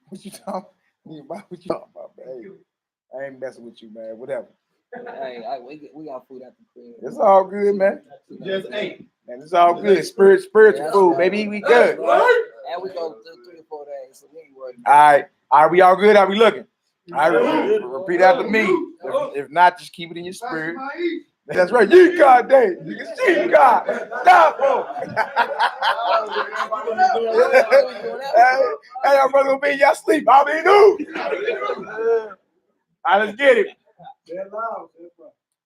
What you talking about? What you talking about, man? I ain't messing with you, man. Whatever. Hey, we got food at the crib. It's all good, man. Just ate. Man, it's all good. Spiritual food, baby. We good. And we go 3 to 4 days, so we ain't worried. All right. All right, we all good? How we looking? All right, repeat after me. If not, just keep it in your spirit. That's right. You got day. You can see you got. Hey, y'all brother be y'all sleep. I'll be new. All right, let's get it.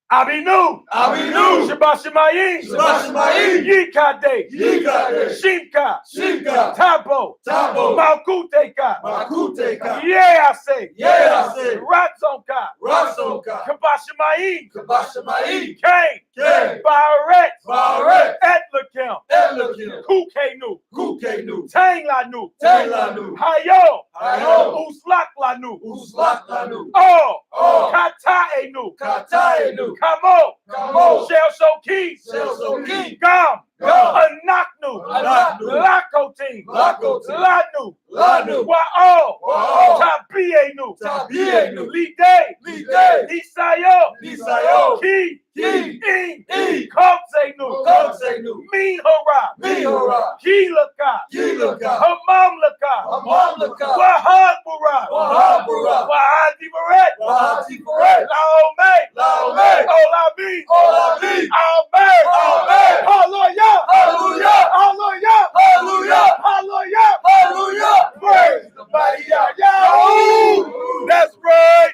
I'll be new. I'll be new. Shabbat Shemayim. Shabbat Shemayim. Yikade. Yikade. Shimka. Shimka. Tabo. Tabo. Malkuteka. Malkuteka. Yeah, I say. Yeah, I say. Ratzonka. Ratzonka. Kabashamayim. Kabashamayim. Cain. Cain. Baret. Baret. Etlakim. Etlakim. Kukenu. Kukenu. Tanglanu. Tanglanu. Hayo. Hayo. Uslaklanu. Uslaklanu. Oh. Oh. Kataenu. Kataenu. Kamo. Kamo. Shel Soki. Shel Soki. Gam. Gam. Anaknu. Anaknu. Lakotin. Lakotin. Lanu. Lanu. Wa'o. Wa'o. Tabienu. Tabienu. Lide. Lide. Nisayo. Nisayo. Ki. Ki. In. In. Komsenu. Komsenu. Min hora. Min hora. Kilaka. Kilaka. Hamamlaka. Hamamlaka. Wahabura. Wahabura. Wahadi Baret. Wahadi Baret. Laome. Laome. Olami. Olami. Amen. Amen. Hallelujah. Hallelujah. Hallelujah. Hallelujah. Hallelujah. Hallelujah. Praise the mighty Yah. That's right.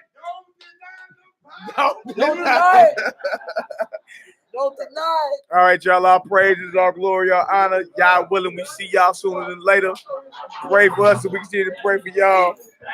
Don't deny it. Don't deny it. All right, y'all. Our praises, our glory, our honor. Y'all willing, we see y'all sooner than later. Pray for us so we can continue to pray for y'all.